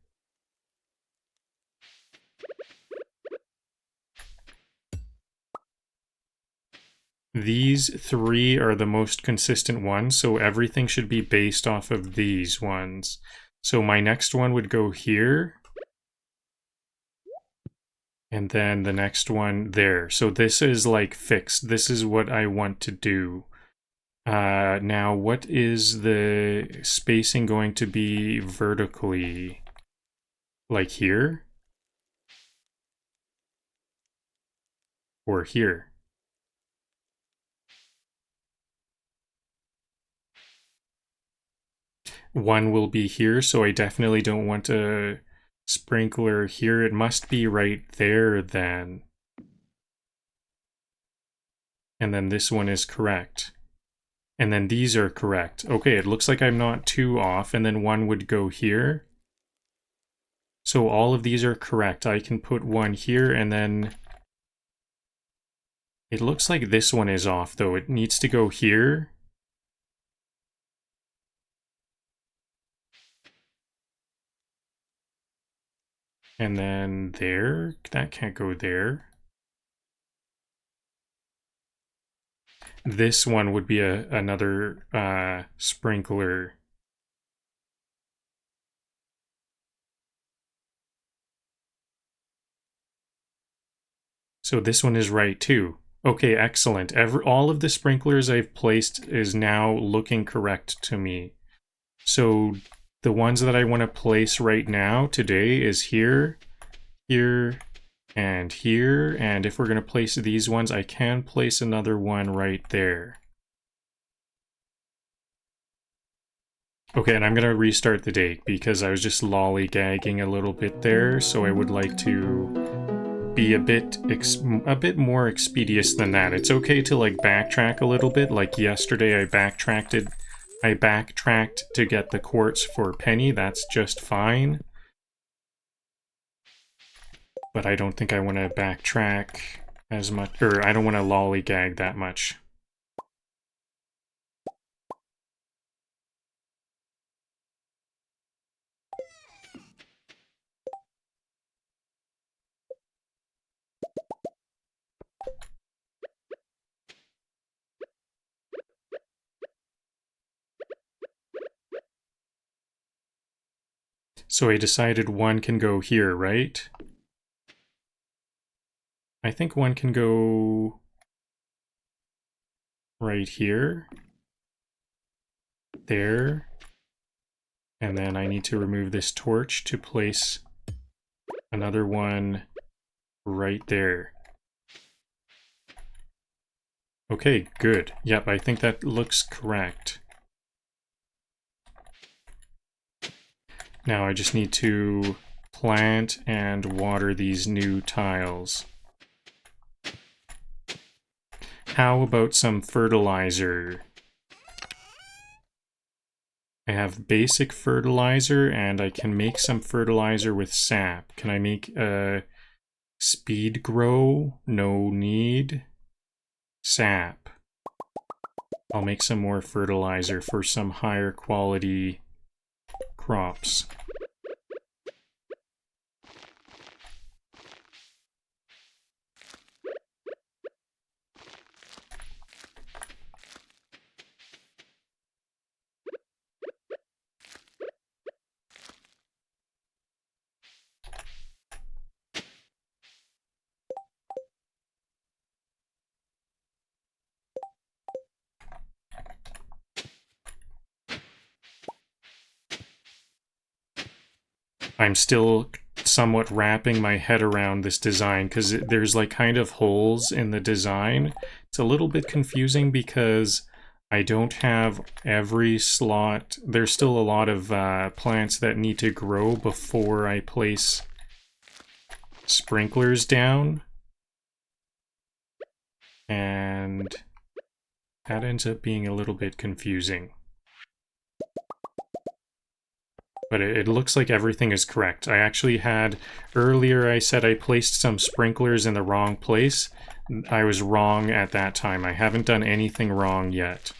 These three are the most consistent ones, so everything should be based off of these ones. So my next one would go here. And then the next one there. So this is like fixed. This is what I want to do. Now, what is the spacing going to be vertically? Like here? Or here? One will be here, so I definitely don't want a sprinkler here. It must be right there then. And then this one is correct. And then these are correct. Okay, it looks like I'm not too off, and then one would go here. So all of these are correct. I can put one here, and then... It looks like this one is off, though. It needs to go here. And then there. That can't go there. This one would be another sprinkler. So this one is right too. Okay, excellent. All of the sprinklers I've placed is now looking correct to me. So the ones that I want to place right now today is here, here, and here. And if we're going to place these ones, I can place another one right there. Okay, and I'm going to restart the day because I was just lollygagging a little bit there, so I would like to be a bit more expeditious than that. It's okay to like backtrack a little bit. Like yesterday I backtracked to get the quartz for Penny. That's just fine. But I don't think I want to backtrack as much, or I don't want to lollygag that much. So I decided one can go here, right? I think one can go right here, there, and then I need to remove this torch to place another one right there. Okay, good. Yep, I think that looks correct. Now I just need to plant and water these new tiles. How about some fertilizer? I have basic fertilizer, and I can make some fertilizer with sap. Can I make a speed grow? No need. Sap. I'll make some more fertilizer for some higher quality crops. I'm still somewhat wrapping my head around this design because there's like kind of holes in the design. It's a little bit confusing because I don't have every slot. There's still a lot of plants that need to grow before I place sprinklers down. And that ends up being a little bit confusing. But it looks like everything is correct. I actually had, earlier I said I placed some sprinklers in the wrong place. I was wrong at that time. I haven't done anything wrong yet.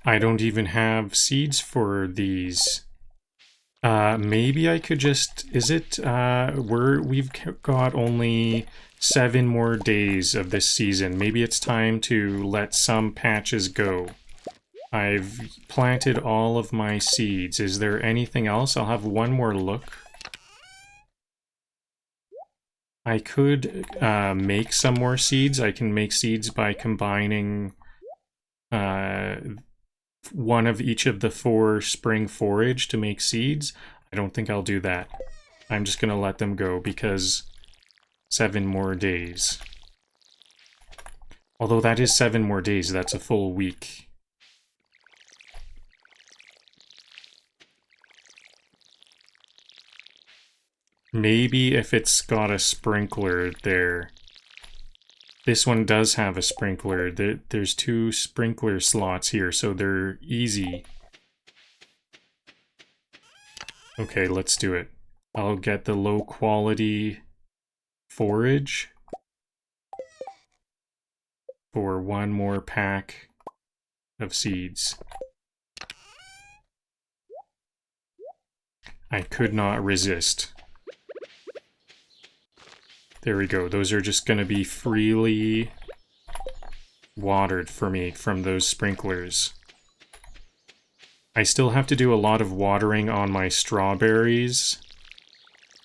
I don't even have seeds for these. Maybe I could just, is it, we've got only 7 more days of this season. Maybe it's time to let some patches go. I've planted all of my seeds. Is there anything else? I'll have one more look. I could make some more seeds. I can make seeds by combining one of each of the 4 spring forage to make seeds. I don't think I'll do that. I'm just gonna let them go because 7 more days. Although that is 7 more days, that's a full week. Maybe if it's got a sprinkler there. This one does have a sprinkler. There's 2 sprinkler slots here, so they're easy. Okay, let's do it. I'll get the low quality forage for 1 more pack of seeds. I could not resist. There we go. Those are just going to be freely watered for me from those sprinklers. I still have to do a lot of watering on my strawberries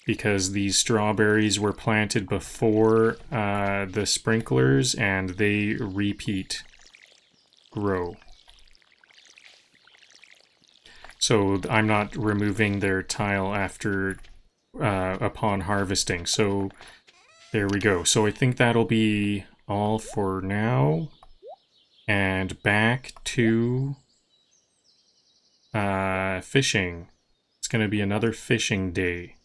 because these strawberries were planted before the sprinklers and they repeat grow. So I'm not removing their tile after upon harvesting. So there we go. So I think that'll be all for now. And back to fishing. It's going to be another fishing day.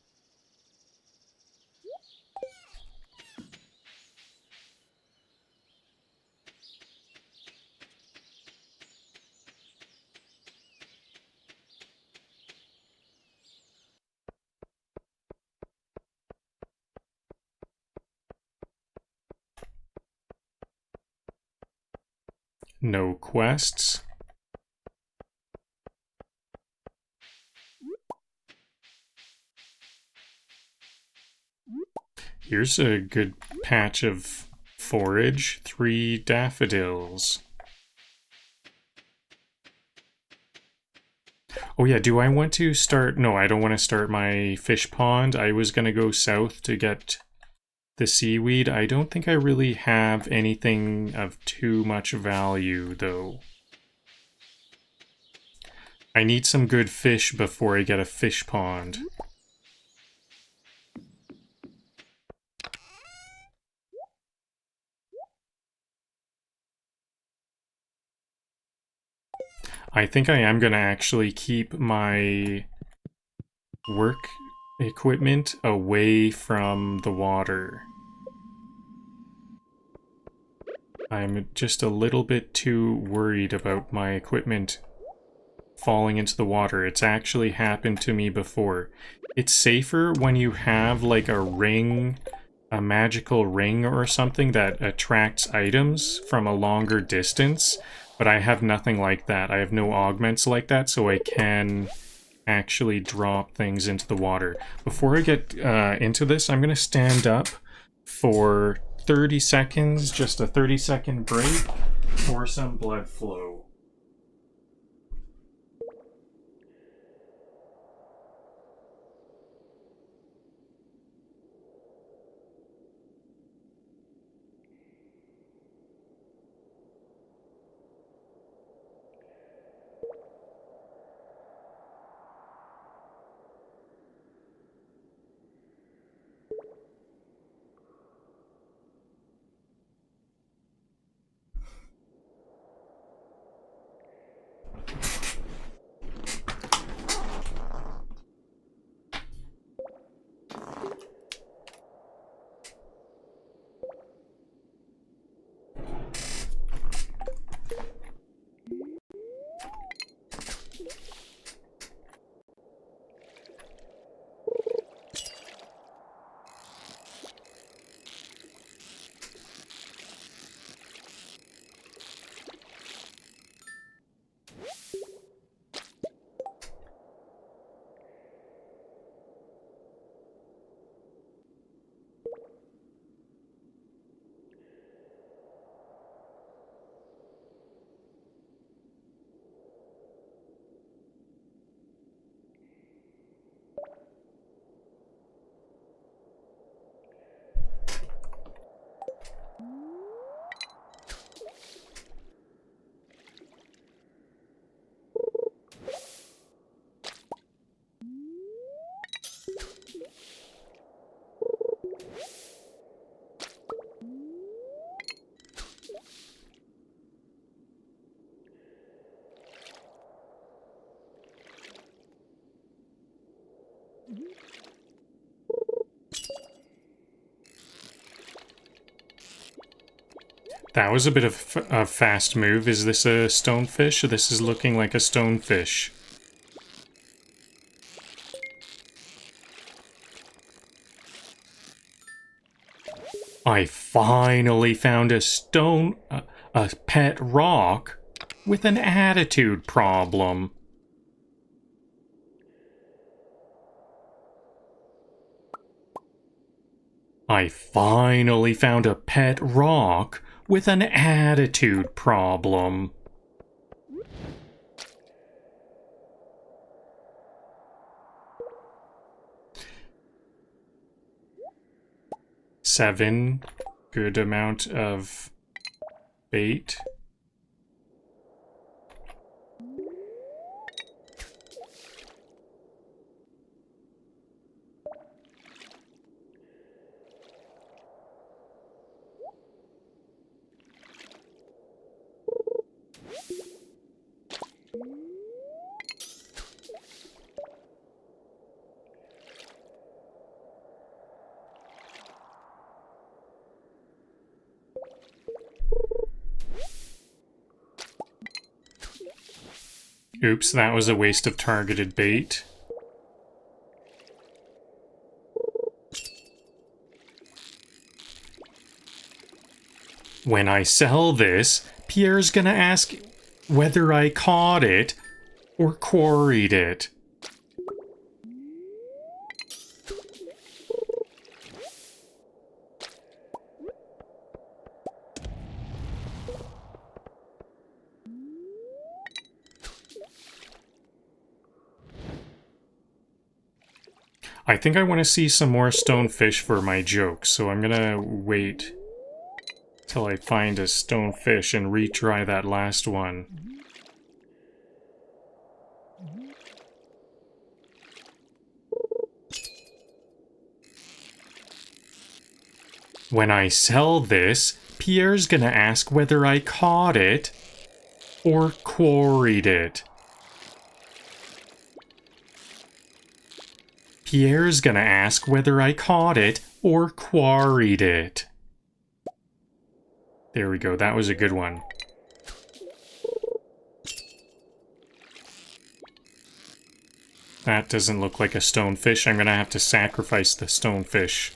No quests. Here's a good patch of forage. 3 daffodils. Oh yeah, do I want to start... No, I don't want to start my fish pond. I was going to go south to get the seaweed. I don't think I really have anything of too much value, though. I need some good fish before I get a fish pond. I think I am going to actually keep my work equipment away from the water. I'm just a little bit too worried about my equipment falling into the water. It's actually happened to me before. It's safer when you have like a ring, a magical ring or something that attracts items from a longer distance, but I have nothing like that. I have no augments like that, so I can actually drop things into the water. Before I get into this, I'm going to stand up for 30 seconds, just a 30-second break for some blood flow. That was a bit of a fast move. Is this a stonefish? This is looking like a stonefish. I finally found a pet rock with an attitude problem. I finally found a pet rock with an attitude problem. Seven, good amount of bait. Oops, that was a waste of targeted bait. When I sell this, Pierre's gonna ask whether I caught it or quarried it. I think I want to see some more stonefish for my joke, so I'm gonna wait till I find a stonefish and retry that last one. When I sell this, Pierre's gonna ask whether I caught it or quarried it. Pierre's gonna ask whether I caught it or quarried it. There we go, that was a good one. That doesn't look like a stonefish. I'm gonna have to sacrifice the stonefish.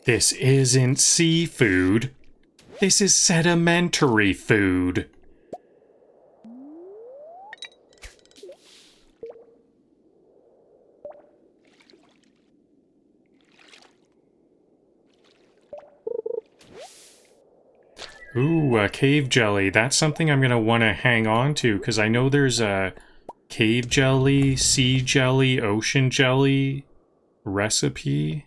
This isn't seafood. This is sedimentary food. Ooh, a cave jelly. That's something I'm gonna want to hang on to, because I know there's a cave jelly, sea jelly, ocean jelly recipe.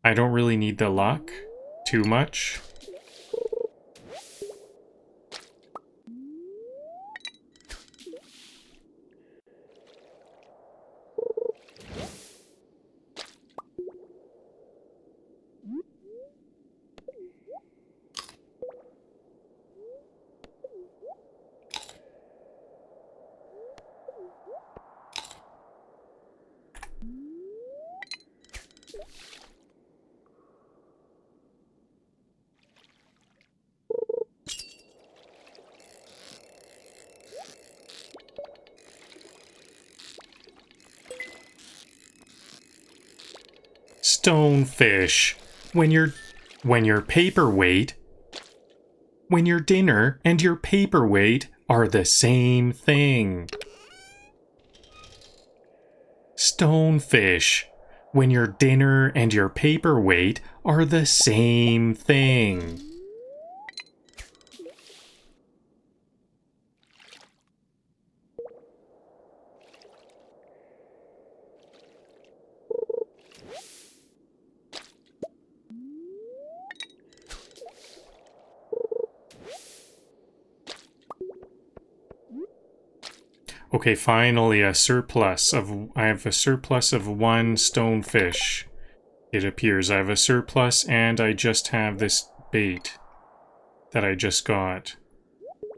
I don't really need the luck too much. Stonefish. When your paperweight, when your dinner and your paperweight are the same thing. Stonefish. When your dinner and your paperweight are the same thing. Okay, finally a surplus of... I have a surplus of 1 stonefish. It appears I have a surplus and I just have this bait that I just got.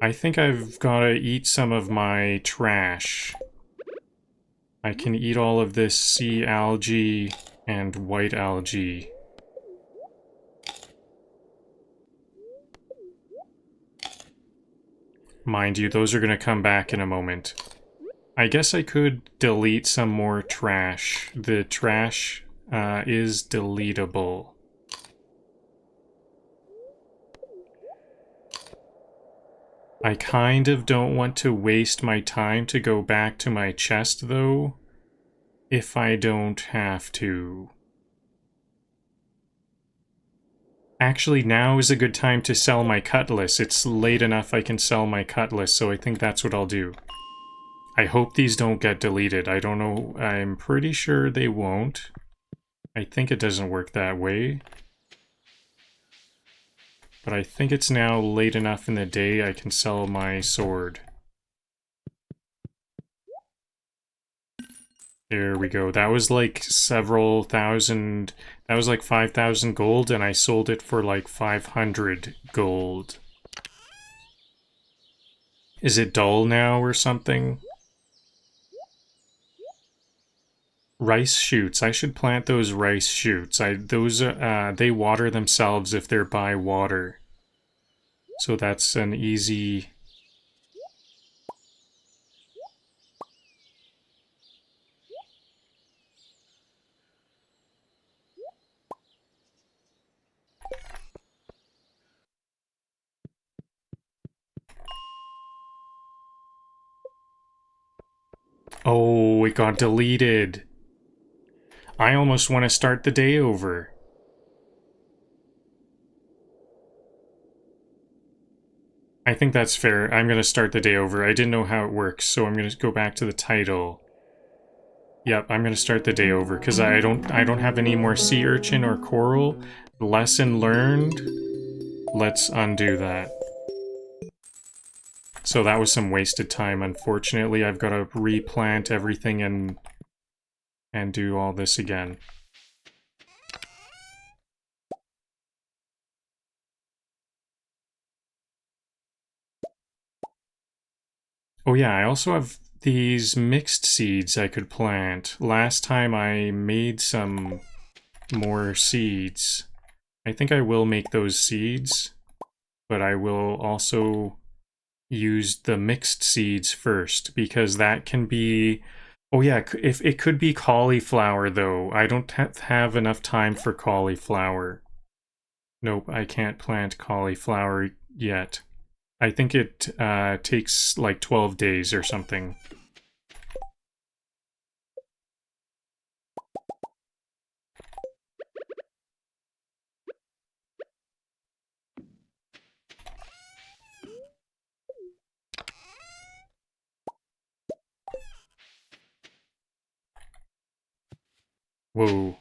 I think I've gotta eat some of my trash. I can eat all of this sea algae and white algae. Mind you, those are gonna come back in a moment. I guess I could delete some more trash. The trash is deletable. I kind of don't want to waste my time to go back to my chest, though, if I don't have to. Actually, now is a good time to sell my cutlass. It's late enough I can sell my cutlass, so I think that's what I'll do. I hope these don't get deleted. I don't know. I'm pretty sure they won't. I think it doesn't work that way. But I think it's now late enough in the day I can sell my sword. There we go. That was like several thousand... That was like 5,000 gold, and I sold it for like 500 gold. Is it dull now or something? Rice shoots. I should plant those rice shoots. They water themselves if they're by water. So that's an easy... Oh, it got deleted. I almost want to start the day over. I think that's fair. I'm going to start the day over. I didn't know how it works, so I'm going to go back to the title. Yep, I'm going to start the day over, because I don't have any more sea urchin or coral. Lesson learned. Let's undo that. So that was some wasted time, unfortunately. I've got to replant everything and do all this again. Oh yeah, I also have these mixed seeds I could plant. Last time I made some more seeds. I think I will make those seeds, but I will also use the mixed seeds first, because that can be... Oh yeah, if it could be cauliflower, though. I don't have enough time for cauliflower. Nope, I can't plant cauliflower yet. I think it takes like 12 days or something. Whoa.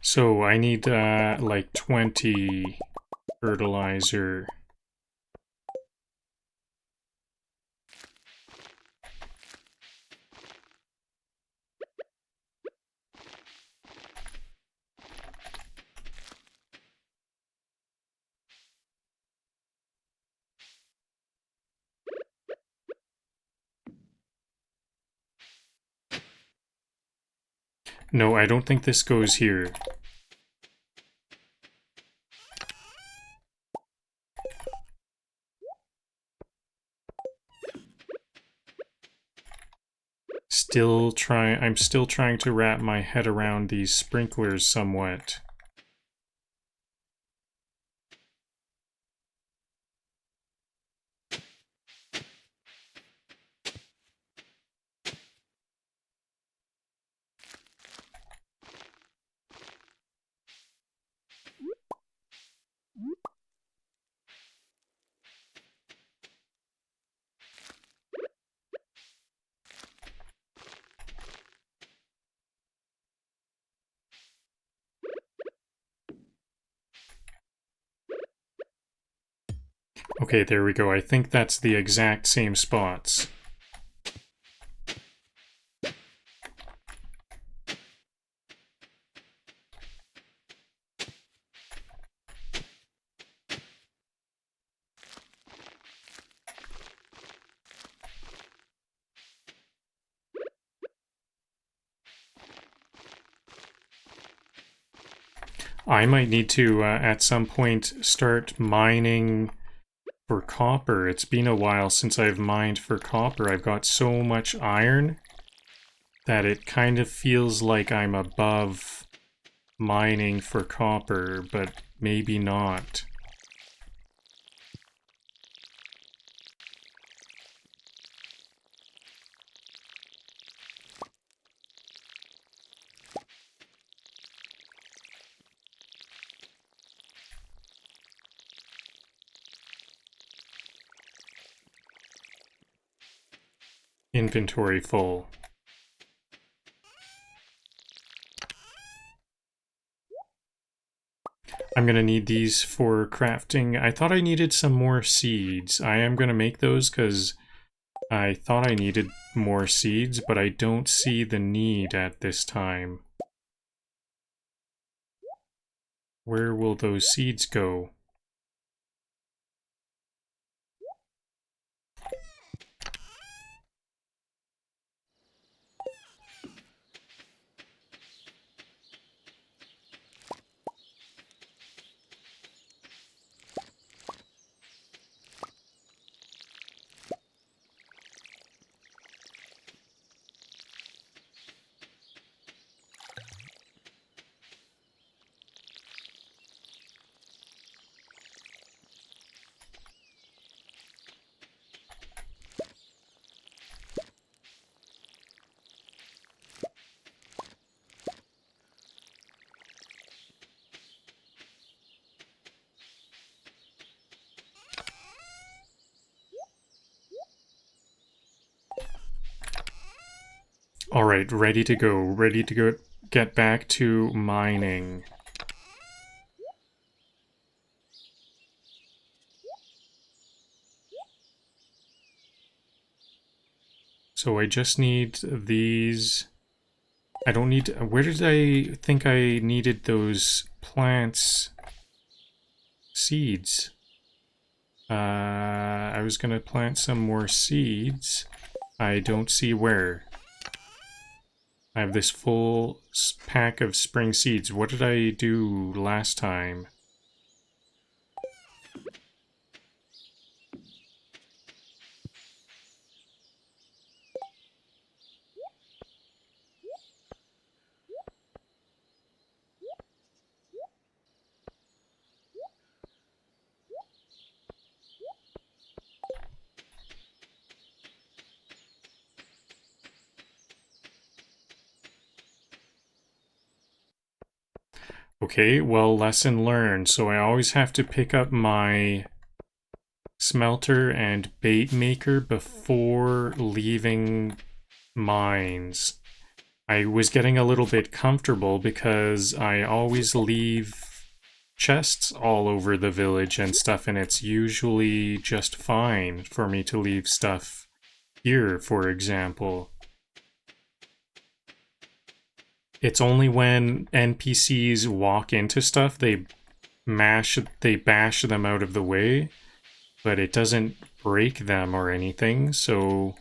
So I need like 20 fertilizer. No, I don't think this goes here. I'm still trying to wrap my head around these sprinklers somewhat. Okay, there we go. I think that's the exact same spots. I might need to, at some point, start mining for copper. It's been a while since I've mined for copper. I've got so much iron that it kind of feels like I'm above mining for copper, but maybe not. Inventory full. I'm gonna need these for crafting. I thought I needed some more seeds. I am gonna make those because I thought I needed more seeds, but I don't see the need at this time. Where will those seeds go? Alright, ready to go. Ready to go get back to mining. So I just need these. I don't need... Where did I think I needed those plants? Seeds. I was gonna plant some more seeds. I don't see where. I have this full pack of spring seeds. What did I do last time? Okay, well, lesson learned. So I always have to pick up my smelter and bait maker before leaving mines. I was getting a little bit comfortable because I always leave chests all over the village and stuff, and it's usually just fine for me to leave stuff here, for example. It's only when NPCs walk into stuff, they bash them out of the way, but it doesn't break them or anything, so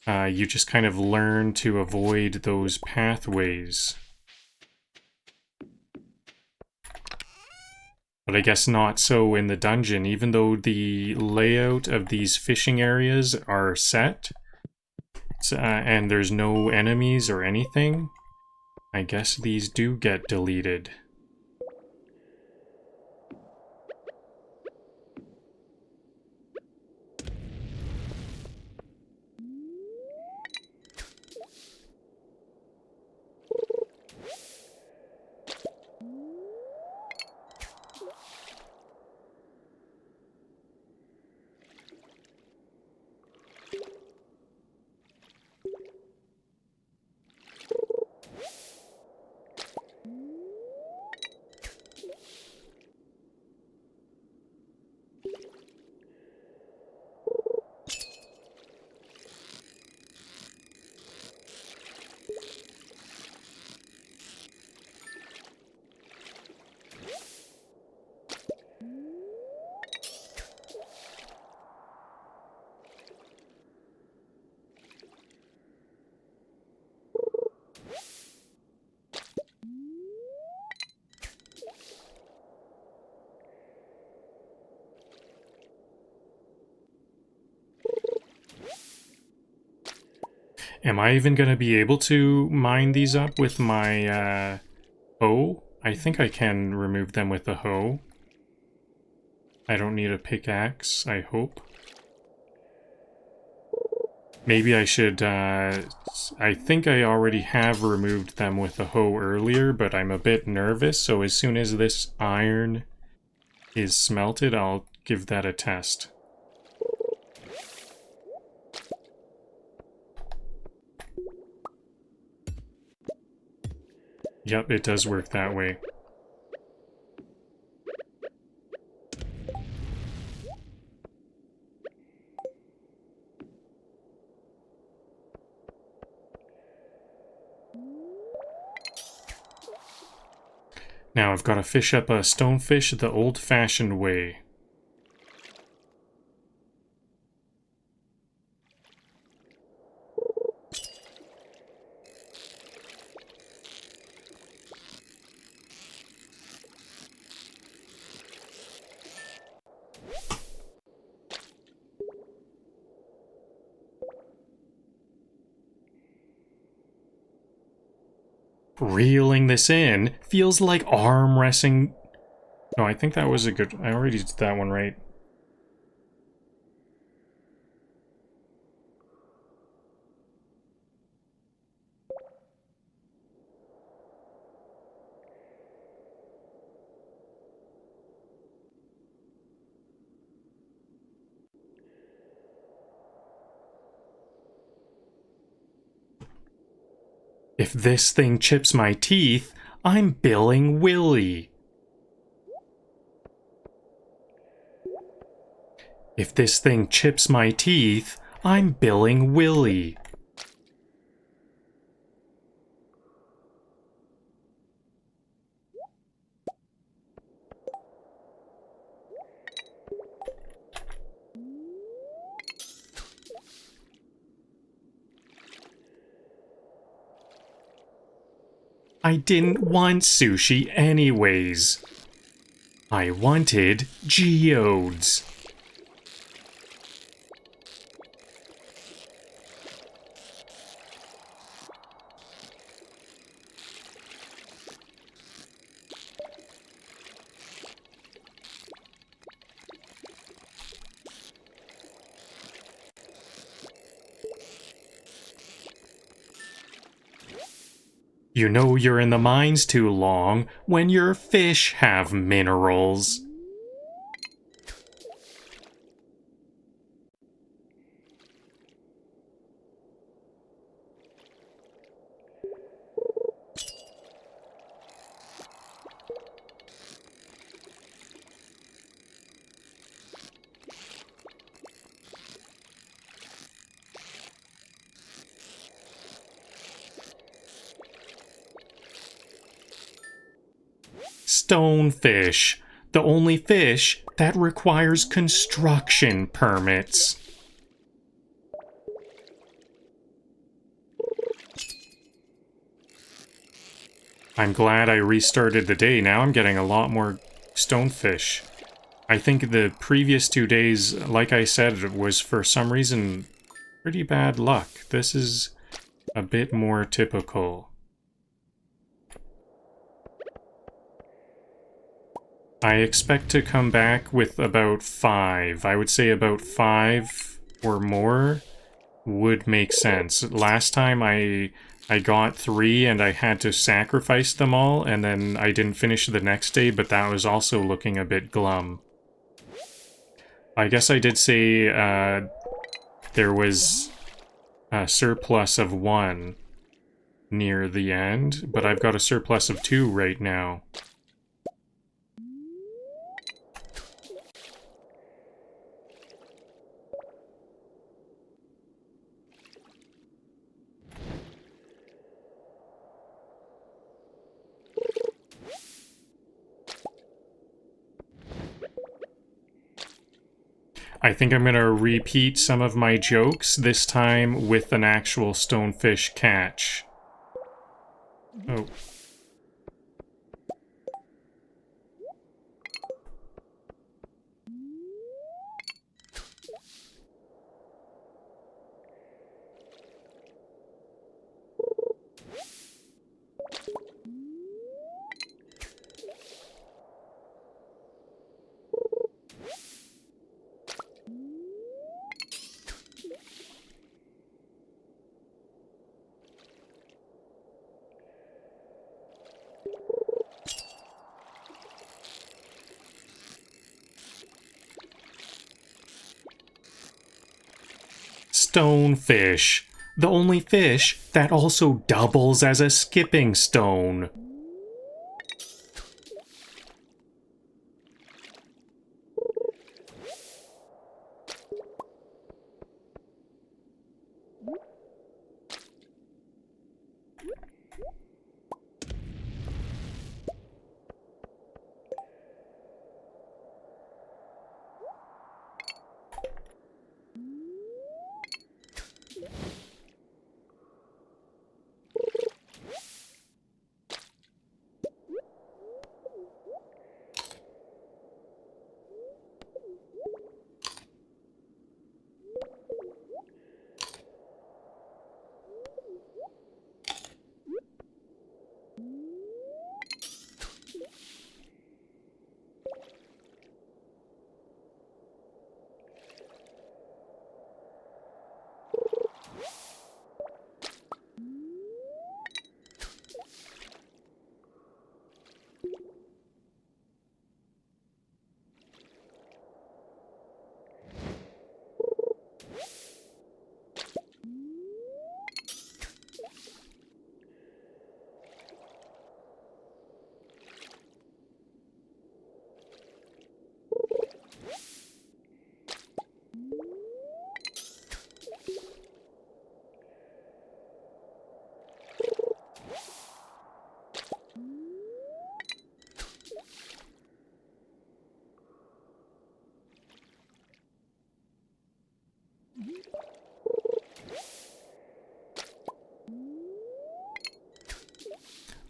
you just kind of learn to avoid those pathways. But I guess not so in the dungeon, even though the layout of these fishing areas are set, and there's no enemies or anything, I guess these do get deleted. Am I even going to be able to mine these up with my hoe? I think I can remove them with a hoe. I don't need a pickaxe, I hope. Maybe I should, I think I already have removed them with a hoe earlier, but I'm a bit nervous, so as soon as this iron is smelted, I'll give that a test. Yep, it does work that way. Now I've got to fish up a stonefish the old-fashioned way. Reeling this in feels like arm wrestling. Oh, I think that was a good... I already did that one right. If this thing chips my teeth, I'm billing Willy. If this thing chips my teeth, I'm billing Willy. I didn't want sushi anyways. I wanted geodes. You know you're in the mines too long when your fish have minerals. Stonefish, the only fish that requires construction permits. I'm glad I restarted the day. Now I'm getting a lot more stonefish. I think the previous 2 days, like I said, was for some reason pretty bad luck. This is a bit more typical. I expect to come back with about 5. I would say about 5 or more would make sense. Last time I got 3 and I had to sacrifice them all, and then I didn't finish the next day, but that was also looking a bit glum. I guess I did say there was a surplus of 1 near the end, but I've got a surplus of 2 right now. I think I'm gonna repeat some of my jokes, this time with an actual stonefish catch. Oh. Stonefish. The only fish that also doubles as a skipping stone.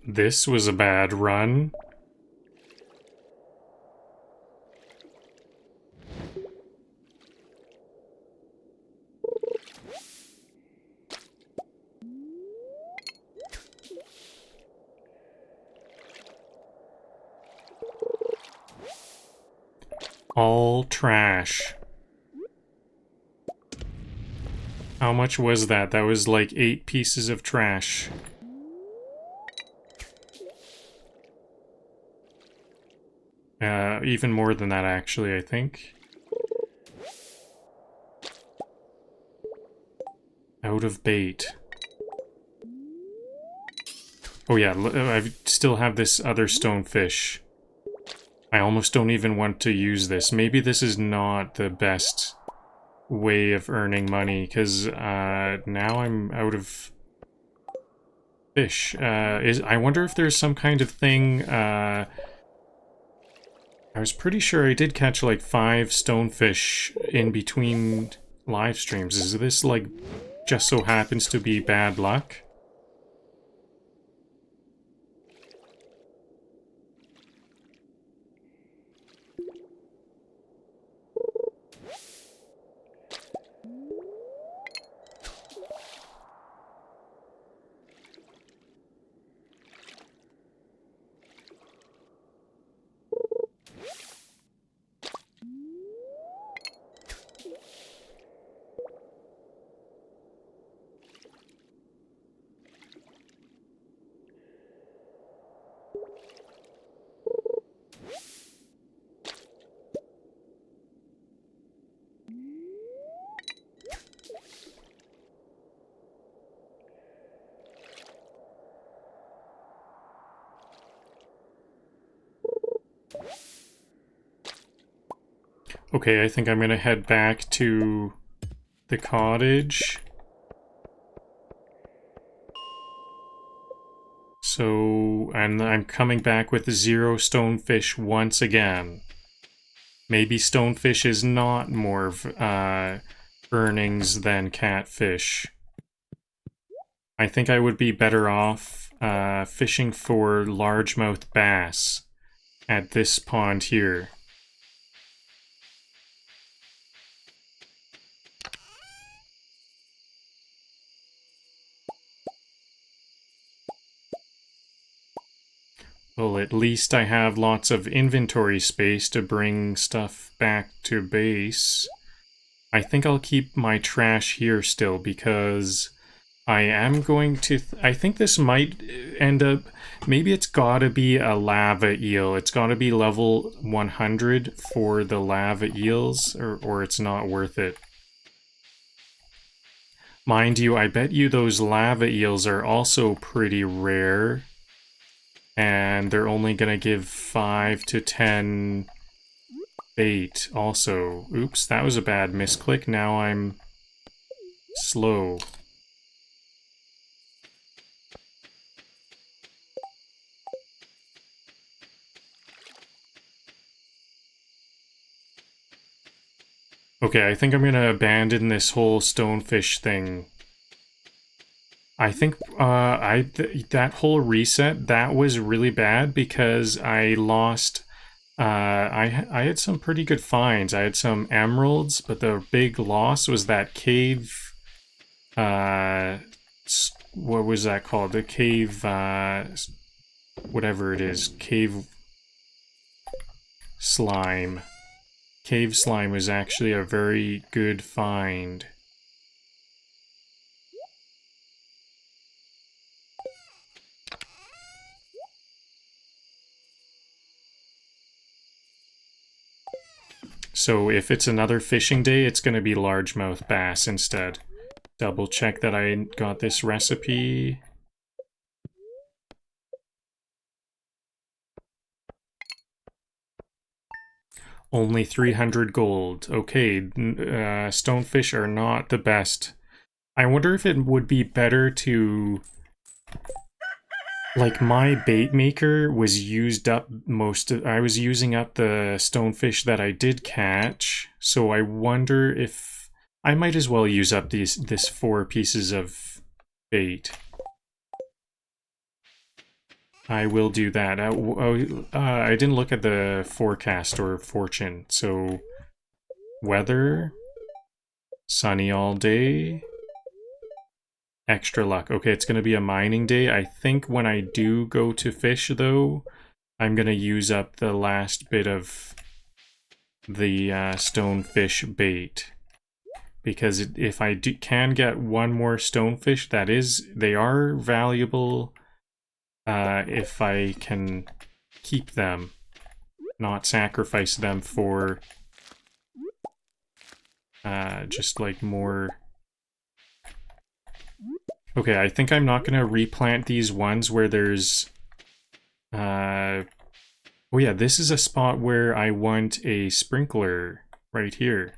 This was a bad run. All trash. How much was that? That was like 8 pieces of trash. Even more than that, actually, I think. Out of bait. Oh yeah, I still have this other stonefish. I almost don't even want to use this. Maybe this is not the best way of earning money, because now I'm out of fish. I wonder if there's some kind of thing... I was pretty sure I did catch like 5 stonefish in between live streams. Is this like just so happens to be bad luck? Okay, I think I'm gonna head back to the cottage. So, and I'm coming back with 0 stonefish once again. Maybe stonefish is not more earnings than catfish. I think I would be better off fishing for largemouth bass at this pond here. Well, at least I have lots of inventory space to bring stuff back to base. I think I'll keep my trash here still because I am going to... I think this might end up... Maybe it's gotta be a lava eel. It's gotta be level 100 for the lava eels, or it's not worth it. Mind you, I bet you those lava eels are also pretty rare. And they're only gonna give 5 to 10 bait also. Oops, that was a bad misclick. Now I'm slow. Okay, I think I'm gonna abandon this whole stonefish thing. I think that whole reset, that was really bad because I lost... I had some pretty good finds. I had some emeralds, but the big loss was that cave... what was that called? The cave... whatever it is. Cave... slime. Cave slime was actually a very good find. So if it's another fishing day, it's going to be largemouth bass instead. Double check that I got this recipe. Only 300 gold. Okay, stonefish are not the best. I wonder if it would be better to... Like, my bait maker was used up I was using up the stonefish that I did catch, so I wonder if... I might as well use up this 4 pieces of bait. I will do that. I didn't look at the forecast or fortune, so... Weather... Sunny all day... Extra luck. Okay, it's going to be a mining day. I think when I do go to fish, though, I'm going to use up the last bit of the stonefish bait. Because if I can get one more stonefish, they are valuable if I can keep them, not sacrifice them for just like more... Okay, I think I'm not going to replant these ones where there's... Oh yeah, this is a spot where I want a sprinkler right here.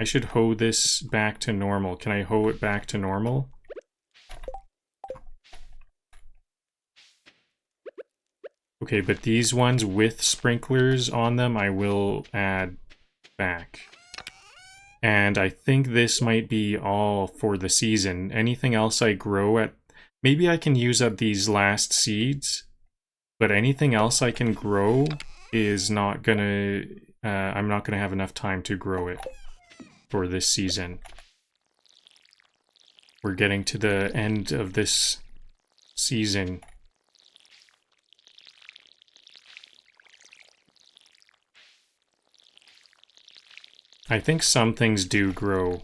I should hoe this back to normal. Can I hoe it back to normal? Okay, but these ones with sprinklers on them, I will add back. And I think this might be all for the season. Anything else I grow at... Maybe I can use up these last seeds, but anything else I can grow is not gonna... I'm not gonna have enough time to grow it for this season. We're getting to the end of this season. I think some things do grow.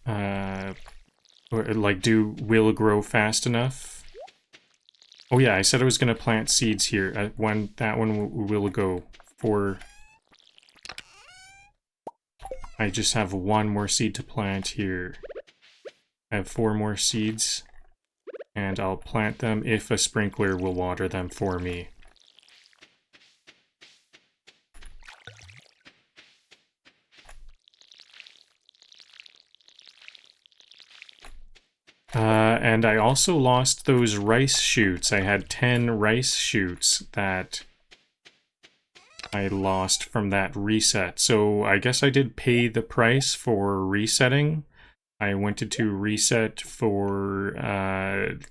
Or like will grow fast enough. Oh yeah, I said I was gonna plant seeds here. That one will go for... I just have 1 more seed to plant here. I have 4 more seeds. And I'll plant them if a sprinkler will water them for me. And I also lost those rice shoots. I had 10 rice shoots that I lost from that reset. So I guess I did pay the price for resetting. I wanted to reset for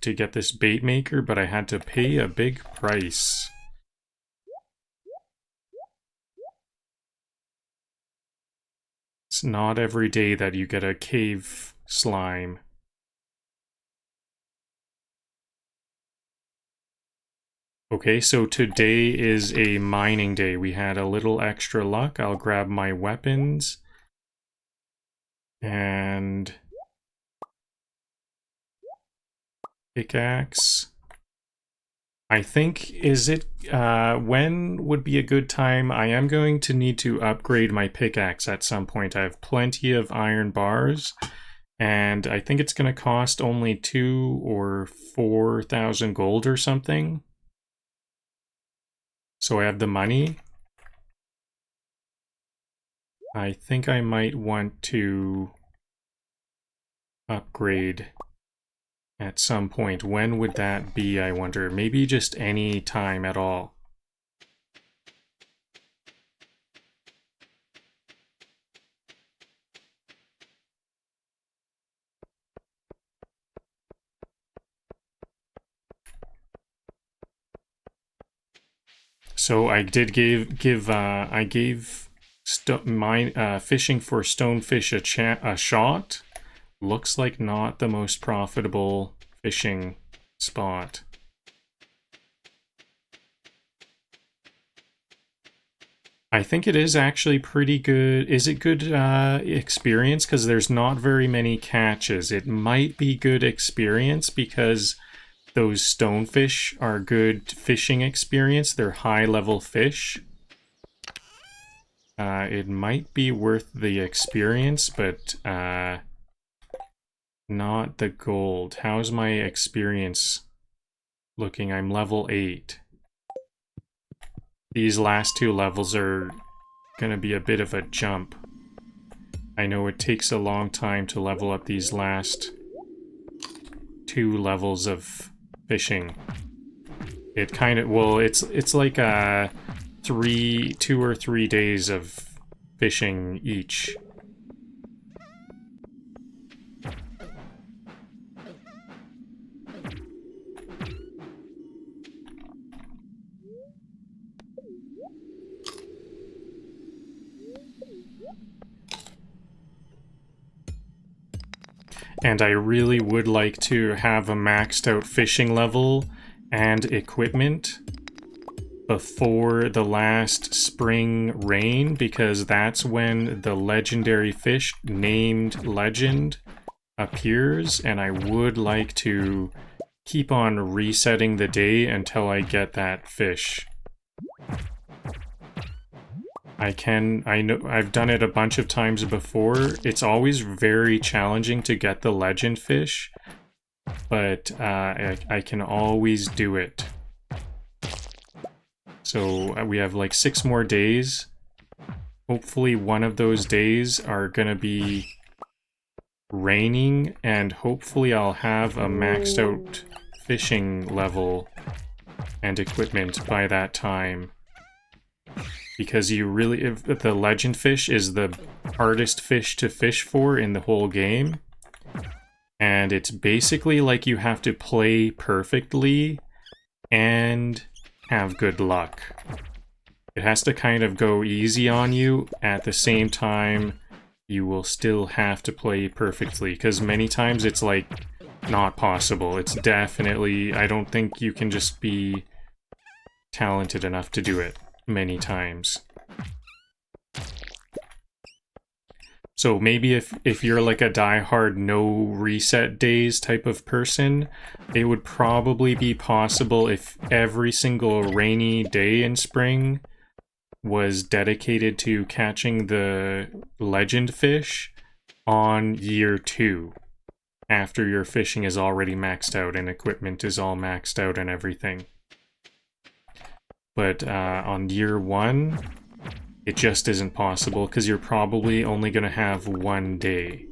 to get this bait maker, but I had to pay a big price. It's not every day that you get a cave slime. Okay, so today is a mining day. We had a little extra luck. I'll grab my weapons. And pickaxe. I think, when would be a good time? I am going to need to upgrade my pickaxe at some point. I have plenty of iron bars, and I think it's going to cost only 2,000 or 4,000 gold or something. So I have the money. I think I might want to upgrade at some point. When would that be, I wonder? Maybe just any time at all. So I did gave fishing for stonefish a shot. Looks like not the most profitable fishing spot. I think it is actually pretty good. Is it good experience? Because there's not very many catches. It might be good experience because those stonefish are good fishing experience. They're high-level fish. It might be worth the experience, but not the gold. How's my experience looking? I'm level 8. These last 2 levels are gonna be a bit of a jump. I know it takes a long time to level up these last 2 levels of fishing. It kind of, well, it's like 2 or 3 days of fishing each. And I really would like to have a maxed out fishing level and equipment before the last spring rain, because that's when the legendary fish named Legend appears, and I would like to keep on resetting the day until I get that fish. I know I've done it a bunch of times before. It's always very challenging to get the legend fish, but I can always do it. So we have like 6 more days. Hopefully one of those days are gonna be raining, and hopefully I'll have a maxed out fishing level and equipment by that time. Because you really, if the legend fish is the hardest fish to fish for in the whole game. And it's basically like you have to play perfectly and have good luck. It has to kind of go easy on you. At the same time, you will still have to play perfectly, because many times it's like not possible. It's definitely, I don't think you can just be talented enough to do it many times. So maybe if you're like a diehard no reset days type of person, it would probably be possible if every single rainy day in spring was dedicated to catching the legend fish on year 2. after your fishing is already maxed out and equipment is all maxed out and everything. But on year 1, it just isn't possible because you're probably only going to have 1 day.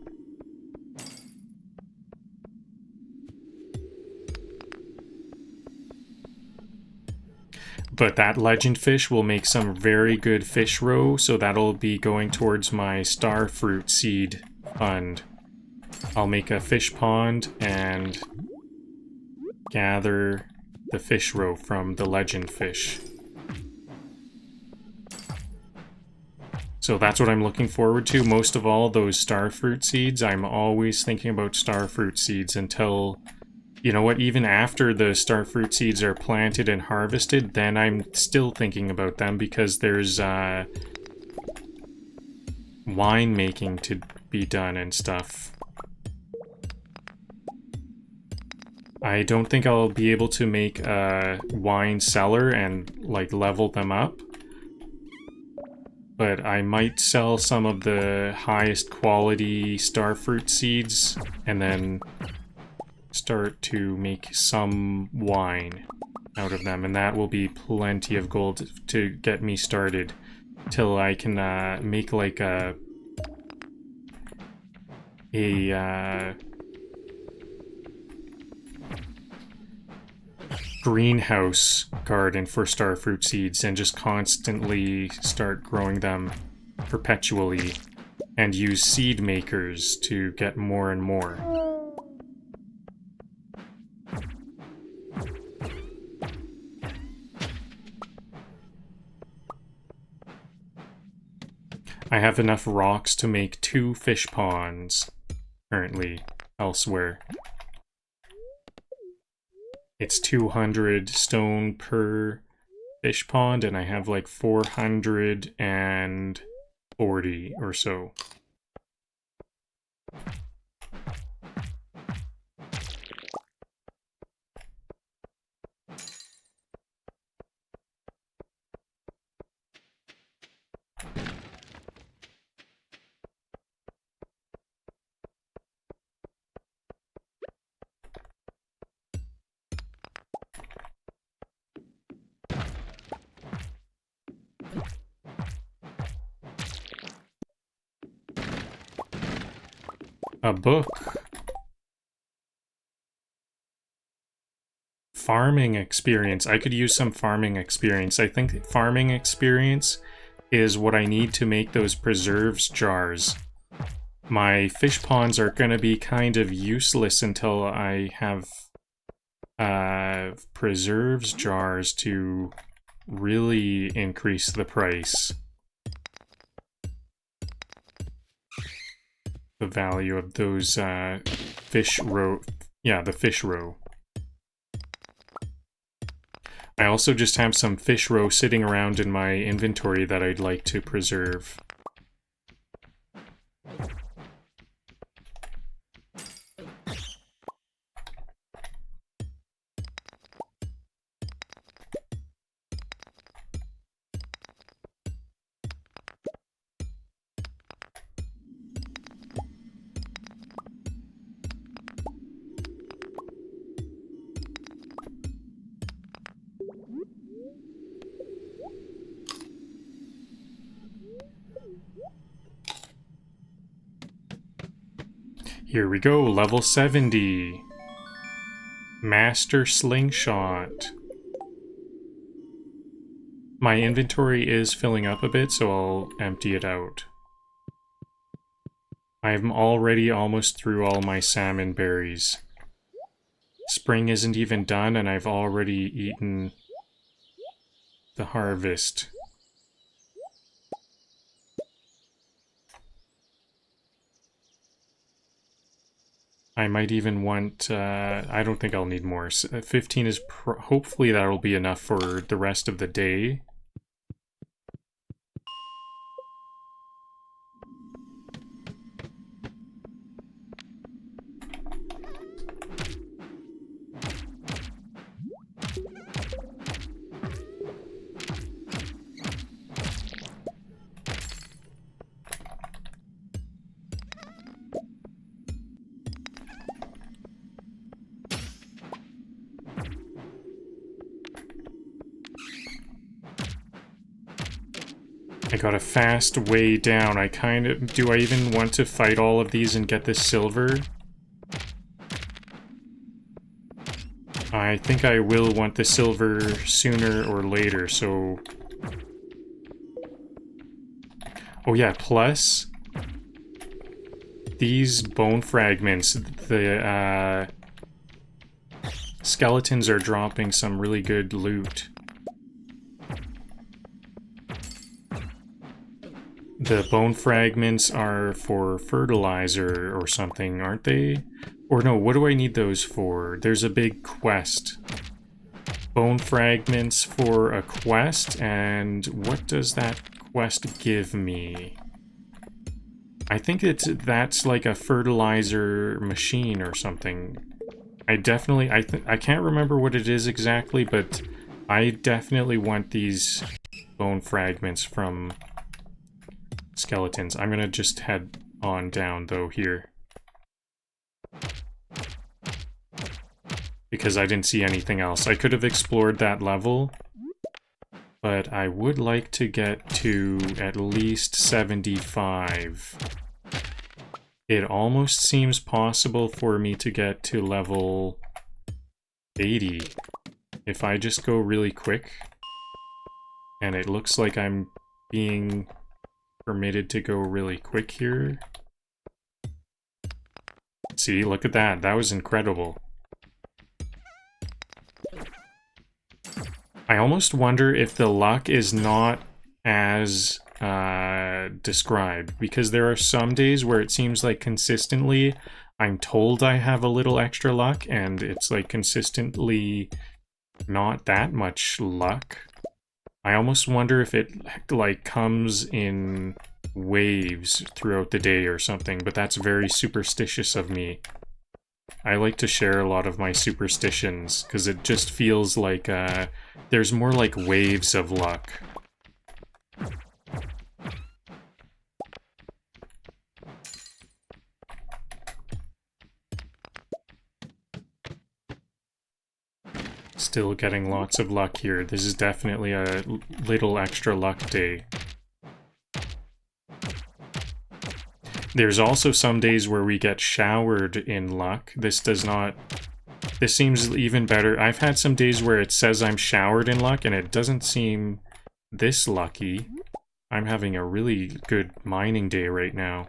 But that legend fish will make some very good fish roe, so that'll be going towards my starfruit seed fund. I'll make a fish pond and gather the fish roe from the legend fish. So that's what I'm looking forward to. Most of all, those starfruit seeds. I'm always thinking about starfruit seeds until... You know what, even after the starfruit seeds are planted and harvested, then I'm still thinking about them because there's wine making to be done and stuff. I don't think I'll be able to make a wine cellar and, like, level them up. But I might sell some of the highest quality starfruit seeds and then start to make some wine out of them, and that will be plenty of gold to get me started till I can make like a greenhouse garden for starfruit seeds and just constantly start growing them perpetually and use seed makers to get more and more. I have enough rocks to make 2 fish ponds, currently, elsewhere. It's 200 stone per fish pond, and I have like 440 or so. A book. Farming experience. I could use some farming experience. I think farming experience is what I need to make those preserves jars. My fish ponds are going to be kind of useless until I have preserves jars to really increase the price. The value of those fish roe. Yeah, the fish roe. I also just have some fish roe sitting around in my inventory that I'd like to preserve. Here we go, level 70. Master Slingshot. My inventory is filling up a bit, so I'll empty it out. I'm already almost through all my salmon berries. Spring isn't even done, and I've already eaten the harvest. I might even want, I don't think I'll need more. 15 is, hopefully that'll be enough for the rest of the day. I got a fast way down. I kind of... Do I even want to fight all of these and get this silver? I think I will want the silver sooner or later, so... Oh yeah, plus... These bone fragments, the skeletons are dropping some really good loot. The bone fragments are for fertilizer or something, aren't they? Or no, what do I need those for? There's a big quest. Bone fragments for a quest, and what does that quest give me? I think that's like a fertilizer machine or something. I can't remember what it is exactly, but I definitely want these bone fragments from skeletons. I'm gonna just head on down though here, because I didn't see anything else. I could have explored that level, but I would like to get to at least 75. It almost seems possible for me to get to level 80 if I just go really quick. And it looks like I'm being permitted to go really quick here. See, look at that. That was incredible. I almost wonder if the luck is not as described, because there are some days where it seems like consistently I'm told I have a little extra luck, and it's like consistently not that much luck. I almost wonder if it like comes in waves throughout the day or something, but that's very superstitious of me. I like to share a lot of my superstitions, because it just feels like there's more like waves of luck. Still getting lots of luck here. This is definitely a little extra luck day. There's also some days where we get showered in luck. This seems even better. I've had some days where it says I'm showered in luck, and it doesn't seem this lucky. I'm having a really good mining day right now.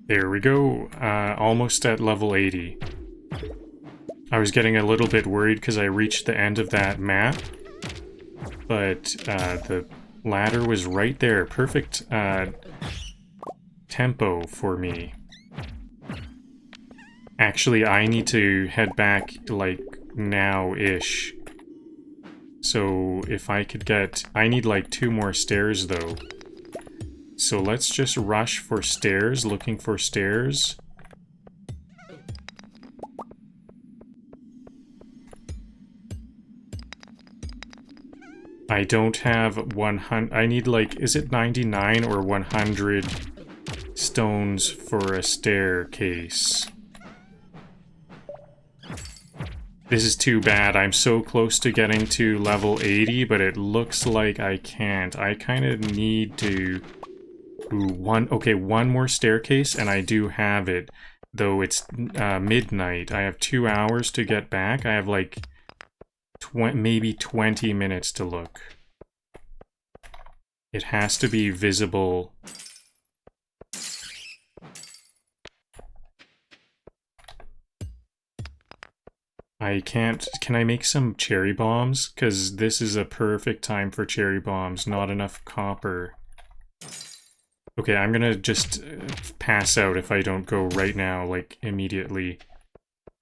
There we go, almost at level 80. I was getting a little bit worried because I reached the end of that map, but the ladder was right there. Perfect tempo for me. Actually, I need to head back, like, now-ish. So if I could get... I need, like, 2 more stairs, though. So let's just rush for stairs, looking for stairs. I don't have 100... I need, like, is it 99 or 100 stones for a staircase? This is too bad. I'm so close to getting to level 80, but it looks like I can't. I kind of need to... Ooh, one more staircase, and I do have it. Though it's midnight. I have 2 hours to get back. I have, like, maybe 20 minutes to look. It has to be visible. I can't... Can I make some cherry bombs? Because this is a perfect time for cherry bombs. Not enough copper. Okay, I'm gonna just pass out if I don't go right now, like, immediately.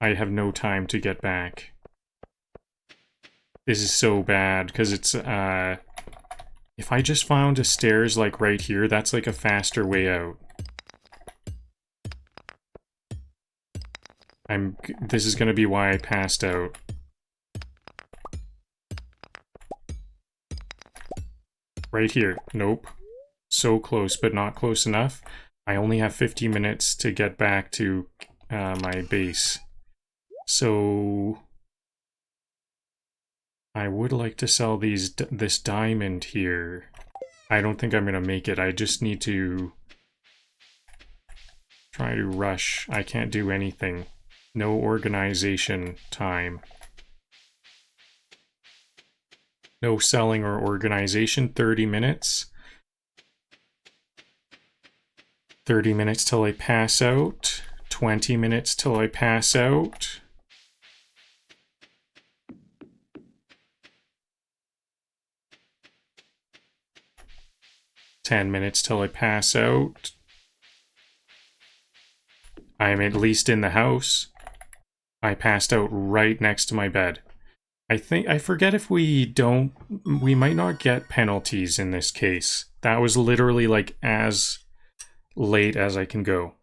I have no time to get back. This is so bad, because it's, if I just found a stairs, like, right here, that's, like, a faster way out. This is gonna be why I passed out. Right here. Nope. So close, but not close enough. I only have 50 minutes to get back to my base. So I would like to sell this diamond here. I don't think I'm gonna make it. I just need to try to rush. I can't do anything. No organization time. No selling or organization. 30 minutes. 30 minutes till I pass out. 20 minutes till I pass out. $10 till I pass out. I'm at least in the house. I passed out right next to my bed. I forget if we might not get penalties in this case. That was literally like as late as I can go.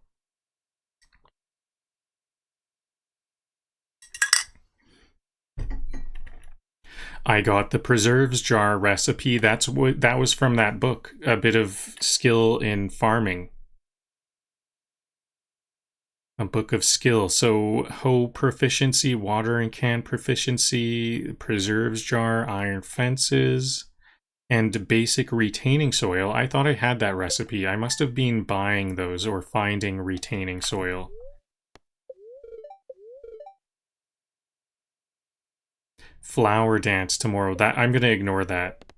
I got the preserves jar recipe. That was from that book. A bit of skill in farming. A book of skill. So hoe proficiency, watering can proficiency, preserves jar, iron fences, and basic retaining soil. I thought I had that recipe. I must have been buying those or finding retaining soil. Flower dance tomorrow. That I'm gonna ignore that.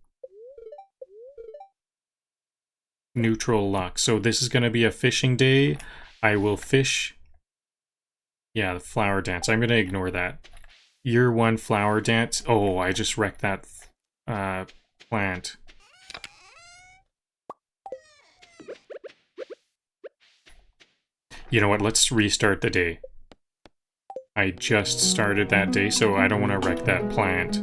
Neutral luck. So this is gonna be a fishing day. I will fish. Yeah, the flower dance. I'm gonna ignore that. Year 1 flower dance. Oh, I just wrecked that plant. You know what? Let's restart the day. I just started that day, so I don't want to wreck that plant.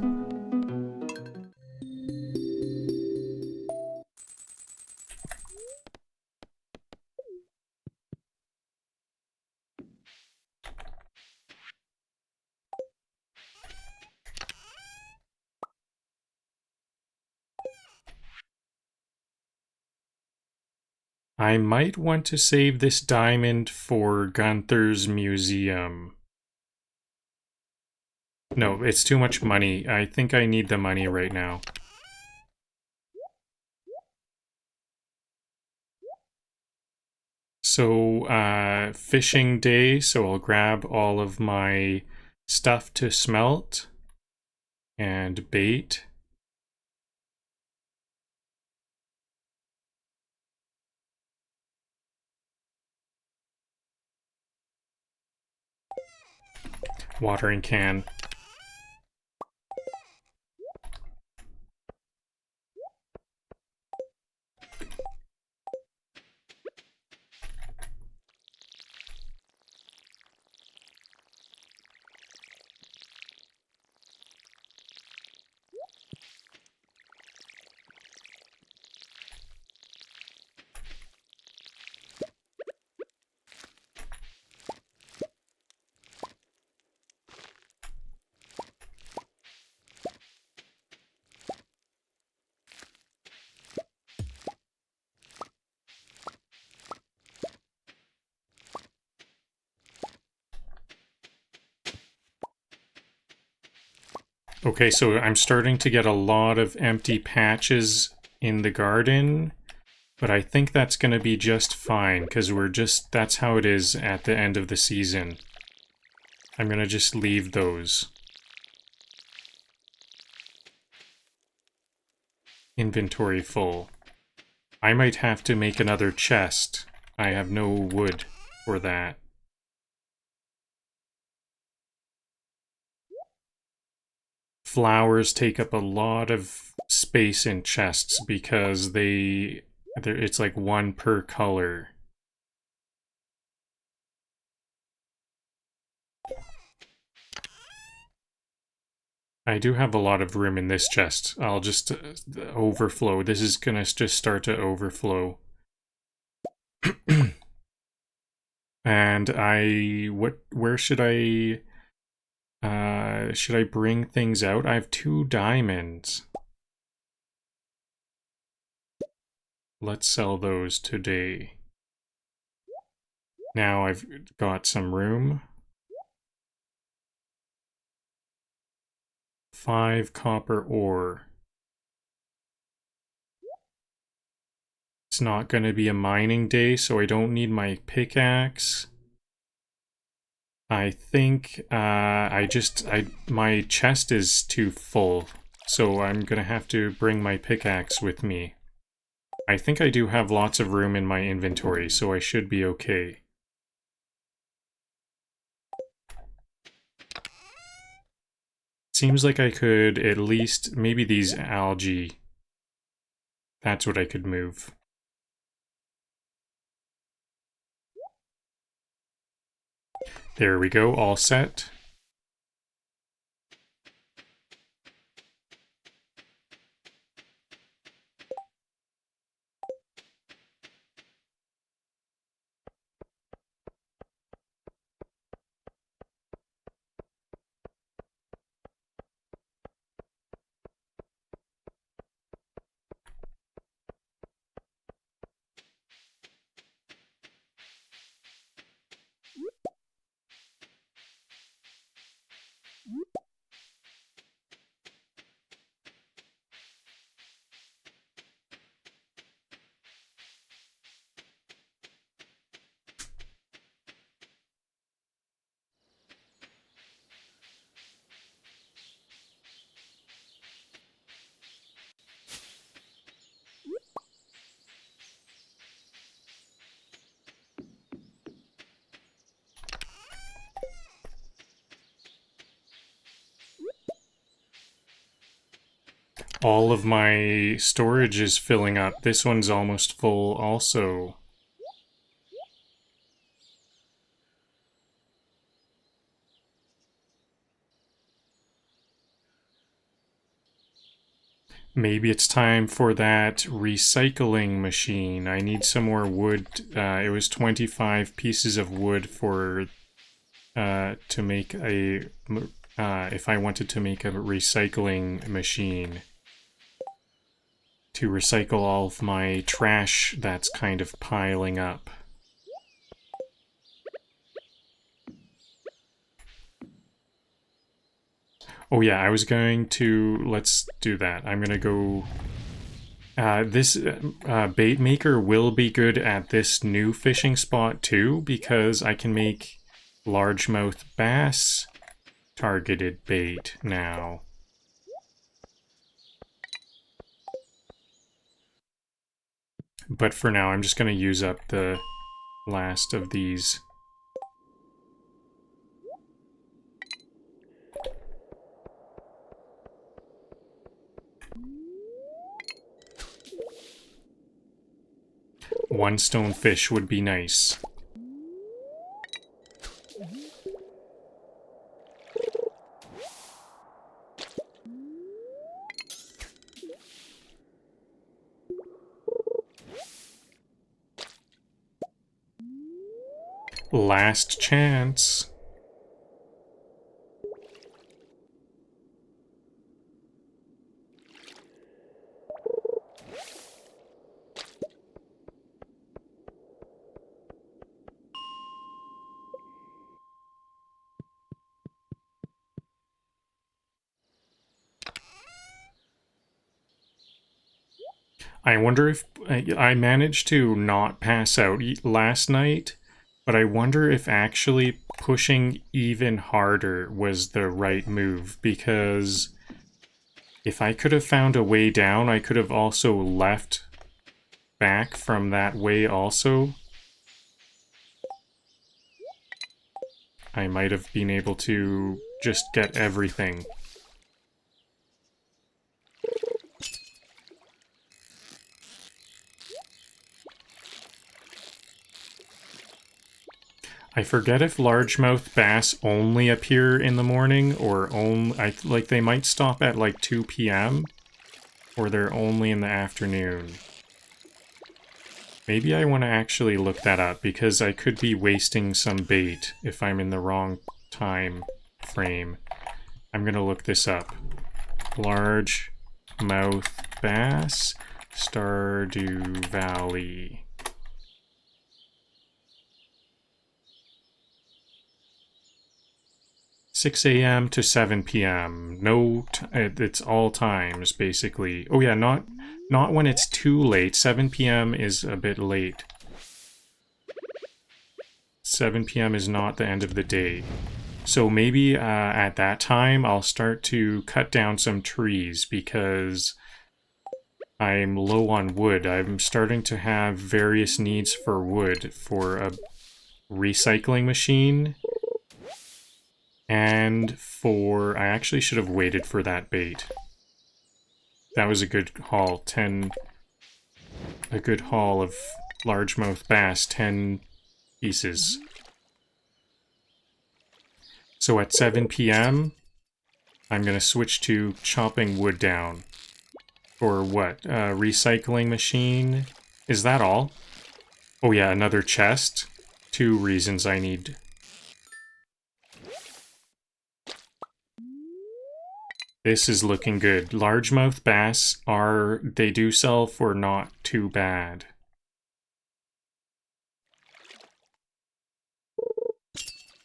I might want to save this diamond for Gunther's museum. No, it's too much money. I think I need the money right now. So, fishing day, so I'll grab all of my stuff to smelt and bait. Watering can. Okay, so I'm starting to get a lot of empty patches in the garden, but I think that's going to be just fine, because that's how it is at the end of the season. I'm going to just leave those. Inventory full. I might have to make another chest. I have no wood for that. Flowers take up a lot of space in chests because they It's like one per color. I do have a lot of room in this chest. I'll just overflow. This is gonna just start to overflow. And where should I bring things out? I have 2 diamonds. Let's sell those today. Now I've got some room. 5 copper ore. It's not going to be a mining day, so I don't need my pickaxe. I think my chest is too full, so I'm going to have to bring my pickaxe with me. I think I do have lots of room in my inventory, so I should be okay. Seems like I could at least, maybe these algae, that's what I could move. There we go, all set. All of my storage is filling up. This one's almost full also. Maybe it's time for that recycling machine. I need some more wood. It was 25 pieces of wood for to make a if I wanted to make a recycling machine to recycle all of my trash that's kind of piling up. Oh yeah, I was going to... Let's do that. I'm gonna go... this bait maker will be good at this new fishing spot too, because I can make largemouth bass targeted bait now. But for now, I'm just gonna use up the last of these. One stonefish would be nice. Last chance. I wonder if I managed to not pass out last night, but I wonder if actually pushing even harder was the right move, because if I could have found a way down, I could have also left back from that way also. I might have been able to just get everything. I forget if largemouth bass only appear in the morning or only, like they might stop at like 2 p.m. or they're only in the afternoon. Maybe I want to actually look that up because I could be wasting some bait if I'm in the wrong time frame. I'm gonna look this up. Largemouth bass, Stardew Valley. $6 a.m. to 7 p.m. No, it's all times basically. Oh yeah, not when it's too late. 7 p.m. is a bit late. 7 p.m. is not the end of the day. So maybe at that time I'll start to cut down some trees because I'm low on wood. I'm starting to have various needs for wood for a recycling machine. And for... I actually should have waited for that bait. That was a good haul. A good haul of largemouth bass. 10 pieces. So at 7 p.m., I'm going to switch to chopping wood down. For what? Recycling machine? Is that all? Oh yeah, another chest. 2 reasons I need... This is looking good. Largemouth bass they do sell for not too bad.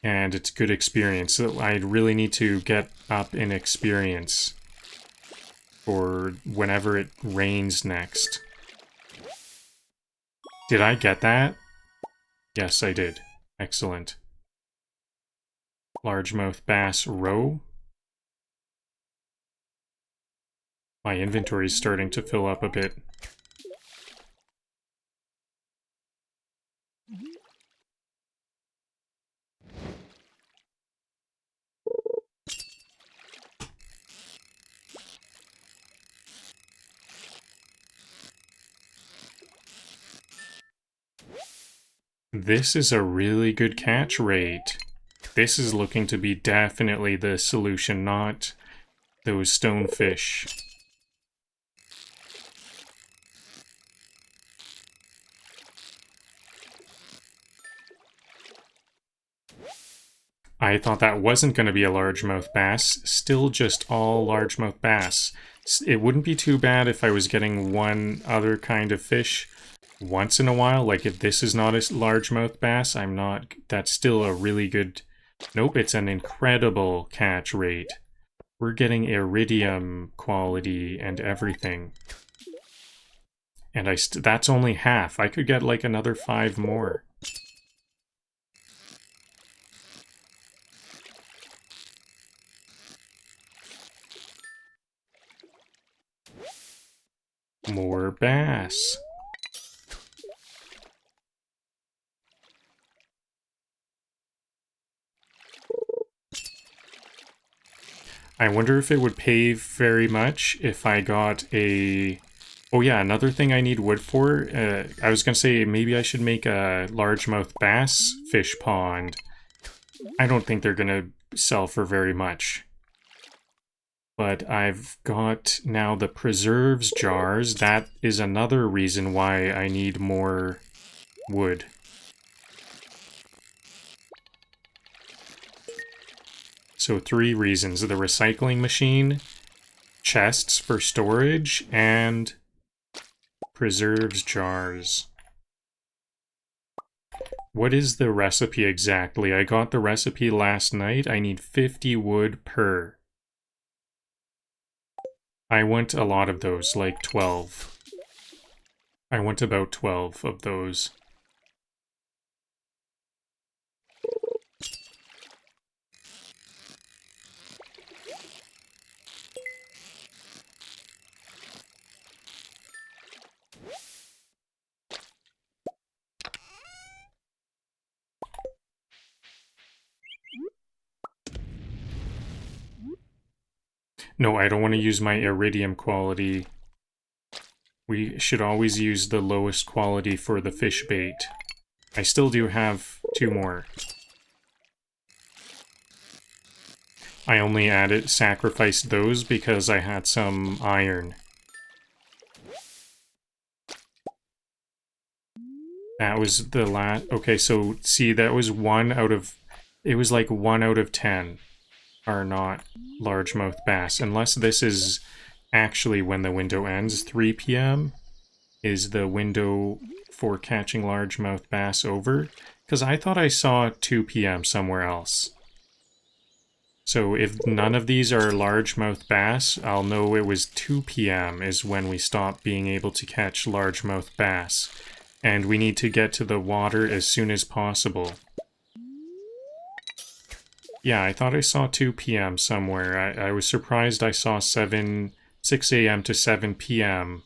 And it's good experience. So I really need to get up in experience for whenever it rains next. Did I get that? Yes, I did. Excellent. Largemouth bass roe. My inventory is starting to fill up a bit. This is a really good catch rate. This is looking to be definitely the solution, not those stonefish. I thought that wasn't going to be a largemouth bass. Still just all largemouth bass. It wouldn't be too bad if I was getting one other kind of fish once in a while. Like if this is not a largemouth bass, I'm not... That's still a really good... Nope, it's an incredible catch rate. We're getting iridium quality and everything. And that's only half. I could get like another 5 more. More bass. I wonder if it would pay very much if I got a... Oh yeah, another thing I need wood for. I was gonna say maybe I should make a largemouth bass fish pond. I don't think they're gonna sell for very much. But I've got now the preserves jars. That is another reason why I need more wood. So 3 reasons. The recycling machine, chests for storage, and preserves jars. What is the recipe exactly? I got the recipe last night. I need 50 wood per. I want a lot of those, like 12. I want about 12 of those. No, I don't want to use my iridium quality. We should always use the lowest quality for the fish bait. I still do have 2 more. I only sacrificed those because I had some iron. That was the last... Okay, so see, that was 1 out of... It was like 1 out of 10 are not largemouth bass. Unless this is actually when the window ends. 3 p.m. is the window for catching largemouth bass over. Because I thought I saw 2 p.m. somewhere else. So if none of these are largemouth bass, I'll know it was 2 p.m. is when we stop being able to catch largemouth bass. And we need to get to the water as soon as possible. Yeah, I thought I saw 2 p.m. somewhere. I was surprised I saw 6 a.m. to 7 p.m.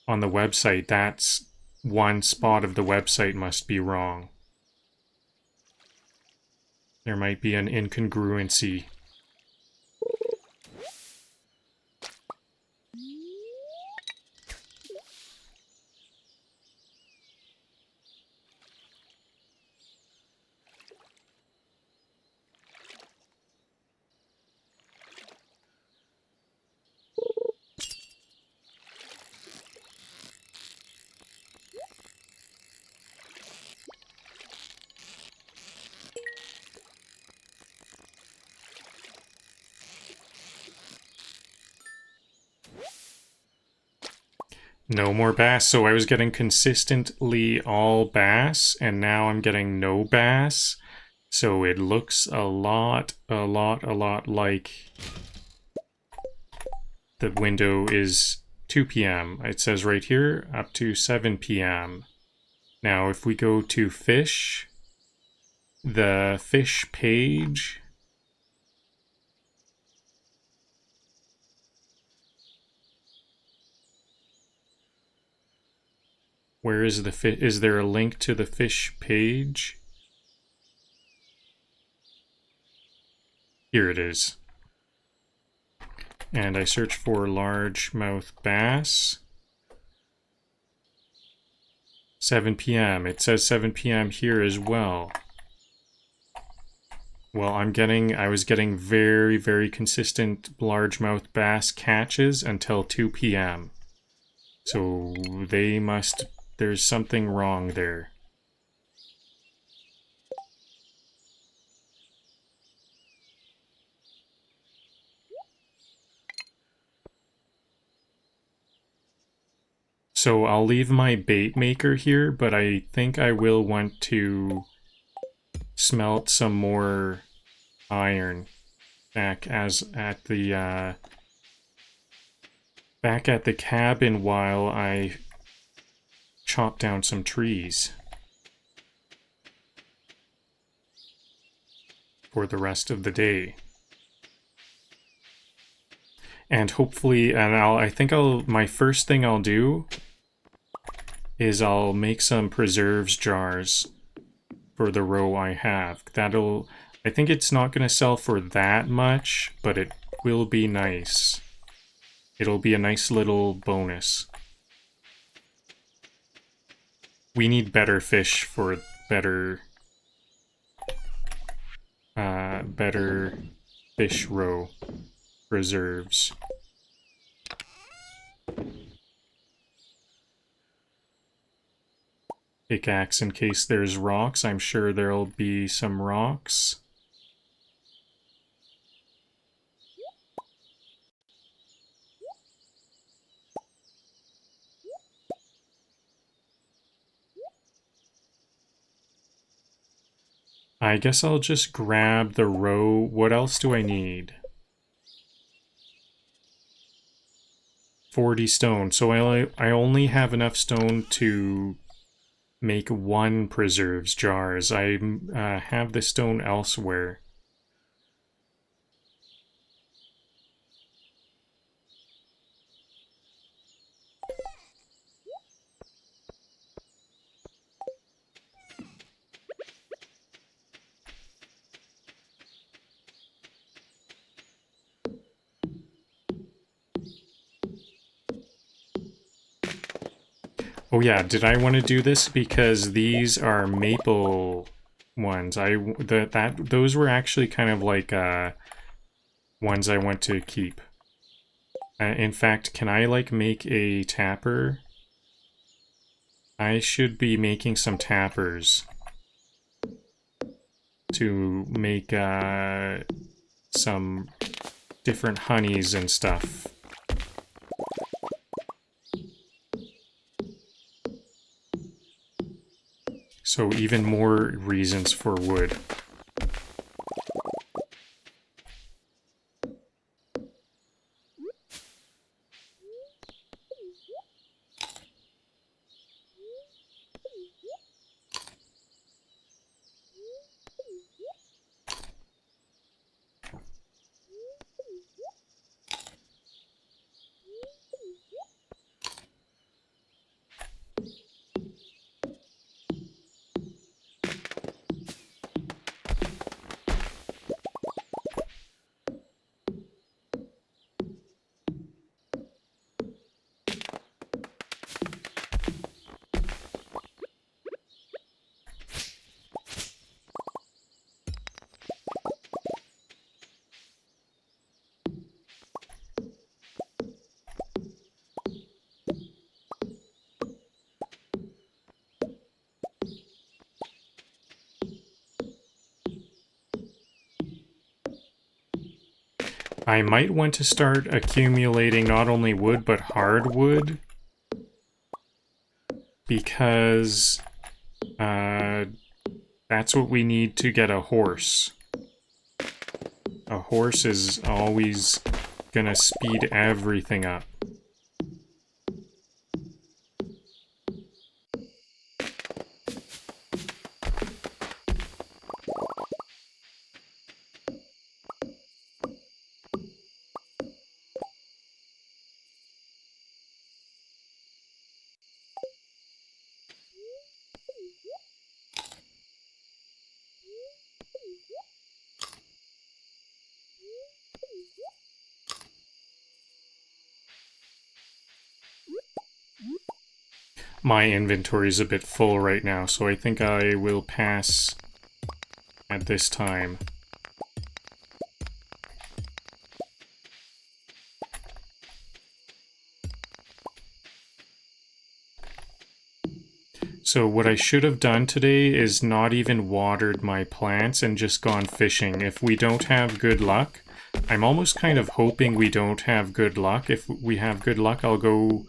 on the website. That's one spot of the website must be wrong. There might be an incongruency. No more bass. So I was getting consistently all bass, and now I'm getting no bass. So it looks a lot like the window is 2 p.m. It says right here, up to 7 p.m. Now, if we go to fish, the fish page... Where is the fish? Is there a link to the fish page? Here it is. And I search for largemouth bass. 7 p.m. It says 7 p.m. here as well. Well, I was getting very consistent largemouth bass catches until 2 p.m. So there's something wrong there. So I'll leave my bait maker here, but I think I will want to smelt some more iron back at the cabin while I chop down some trees for the rest of the day. And hopefully, I think my first thing I'll do is I'll make some preserves jars for the row I have. I think it's not going to sell for that much, but it will be nice. It'll be a nice little bonus. We need better fish for better fish row preserves. Pickaxe in case there's rocks. I'm sure there'll be some rocks. I guess I'll just grab the row. What else do I need? 40 stone. So I only have enough stone to make 1 preserves jars. I have the stone elsewhere. Oh yeah, did I want to do this because these are maple ones? Those were actually kind of like ones I want to keep. In fact, can I, like, make a tapper? I should be making some tappers to make, some different honeys and stuff. So even more reasons for wood. I might want to start accumulating not only wood, but hardwood. Because that's what we need to get a horse. A horse is always gonna speed everything up. My inventory is a bit full right now, so I think I will pass at this time. So what I should have done today is not even watered my plants and just gone fishing. If we don't have good luck, I'm almost kind of hoping we don't have good luck. If we have good luck, I'll go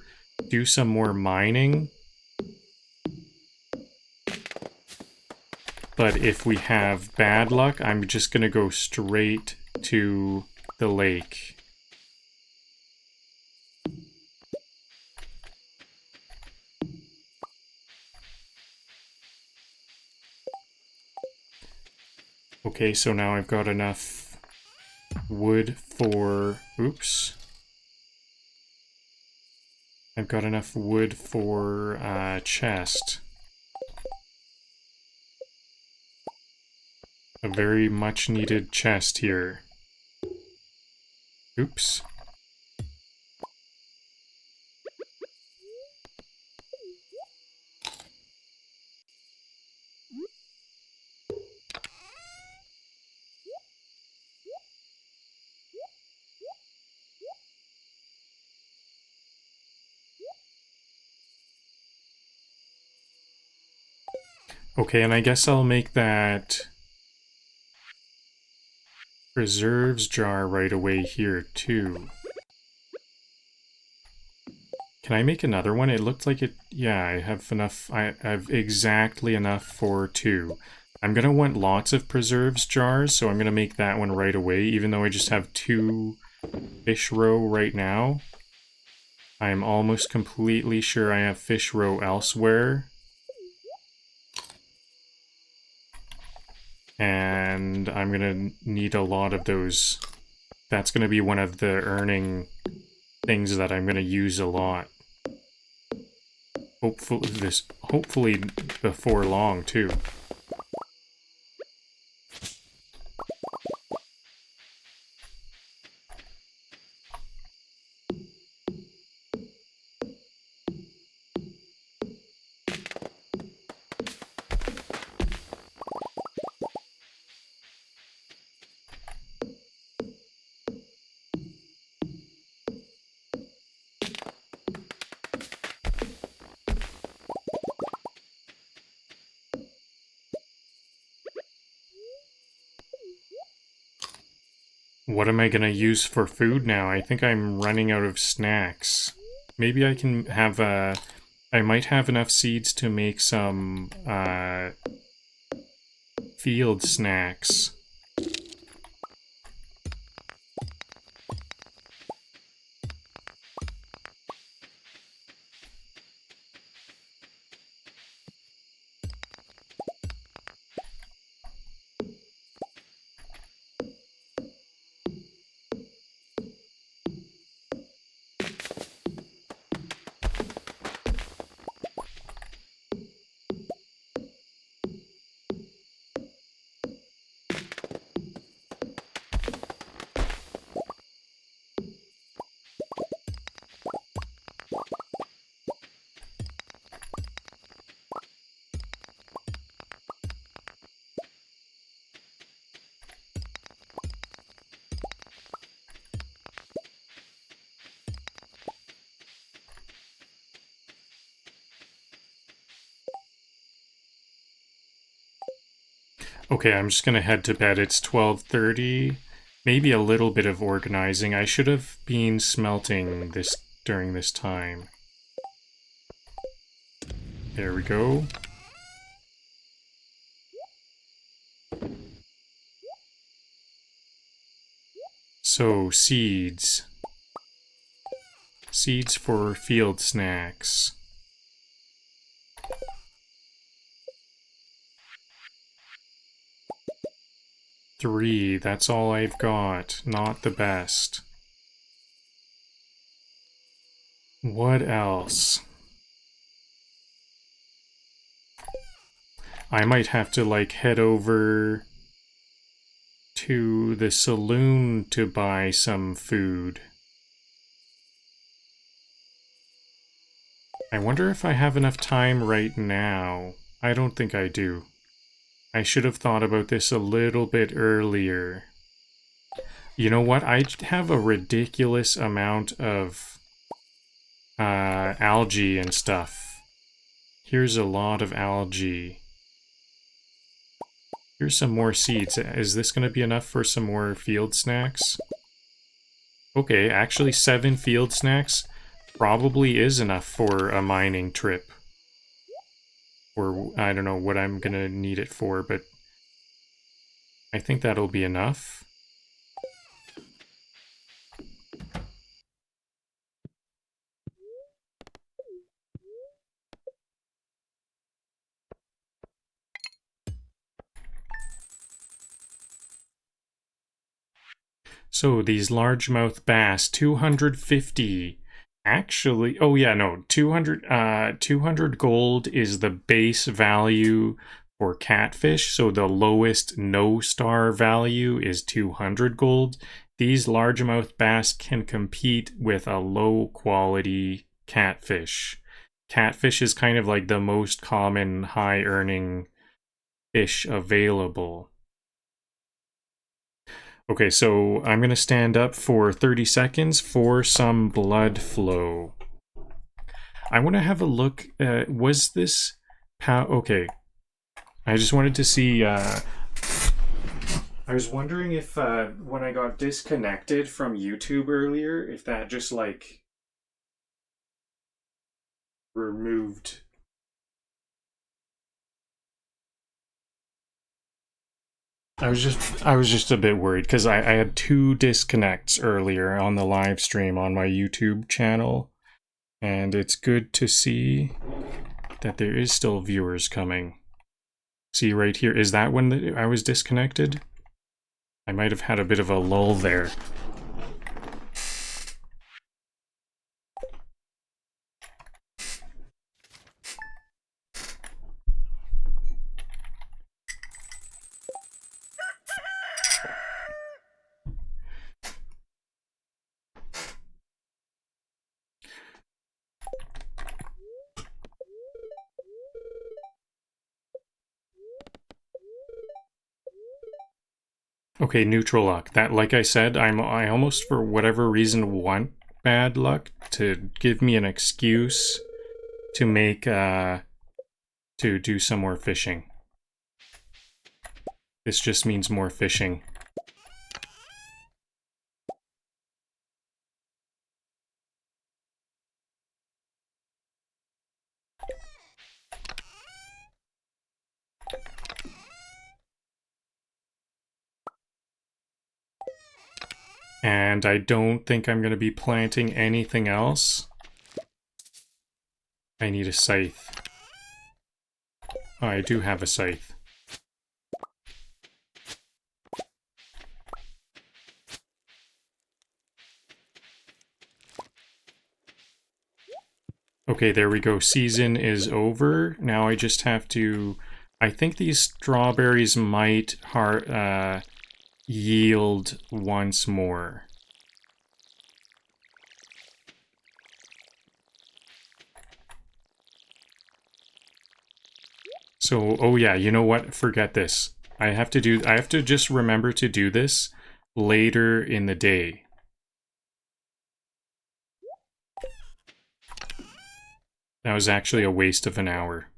do some more mining. But if we have bad luck, I'm just gonna go straight to the lake. Okay, so now I've got enough wood for... Oops. I've got enough wood for a chest. A very much needed chest here. Oops. Okay, and I guess I'll make that preserves jar right away here, too. Can I make another one? It looked like it... Yeah, I have enough... I have exactly enough for 2. I'm gonna want lots of preserves jars, so I'm gonna make that one right away, even though I just have 2 fish roe right now. I'm almost completely sure I have fish roe elsewhere. And I'm gonna need a lot of those. That's gonna be one of the earning things that I'm gonna use a lot. Hopefully before long, too. What am I gonna use for food now? I think I'm running out of snacks. Maybe I can have a... I might have enough seeds to make some, field snacks. Okay, I'm just gonna head to bed. It's 12:30. Maybe a little bit of organizing. I should have been smelting this during this time. There we go. So, seeds. Seeds for field snacks. Three, that's all I've got. Not the best. What else? I might have to, like, head over to the saloon to buy some food. I wonder if I have enough time right now. I don't think I do. I should have thought about this a little bit earlier. You know what? I have a ridiculous amount of algae and stuff. Here's a lot of algae. Here's some more seeds. Is this going to be enough for some more field snacks? Okay, actually 7 field snacks probably is enough for a mining trip. Or I don't know what I'm going to need it for, but I think that'll be enough. So these largemouth bass, 250. Actually, oh yeah, no, 200 gold is the base value for catfish. So the lowest no star value is 200 gold. These largemouth bass can compete with a low quality catfish. Catfish is kind of like the most common high earning fish available. Okay, so I'm going to stand up for 30 seconds for some blood flow. I want to have a look. Was this... Okay. I just wanted to see... I was wondering if when I got disconnected from YouTube earlier, if that just, like, removed... I was just a bit worried because I had 2 disconnects earlier on the live stream on my YouTube channel, and it's good to see that there is still viewers coming. See right here, is that when I was disconnected? I might have had a bit of a lull there. Okay, neutral luck. That, like I said, I almost, for whatever reason, want bad luck to give me an excuse to make, to do some more fishing. This just means more fishing. And I don't think I'm going to be planting anything else. I need a scythe. Oh, I do have a scythe. Okay, there we go. Season is over. Now I just have to... I think these strawberries might yield once more. So, oh yeah, you know what? Forget this. I have to just remember to do this later in the day. That was actually a waste of an hour.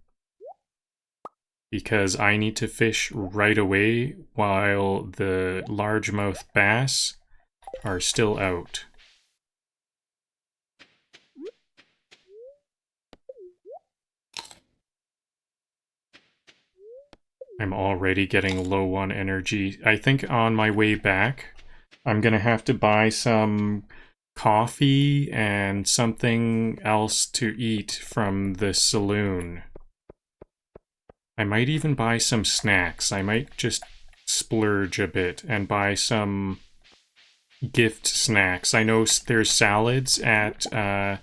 Because I need to fish right away while the largemouth bass are still out. I'm already getting low on energy. I think on my way back, I'm gonna have to buy some coffee and something else to eat from the saloon. I might even buy some snacks. I might just splurge a bit and buy some gift snacks. I know there's salads at the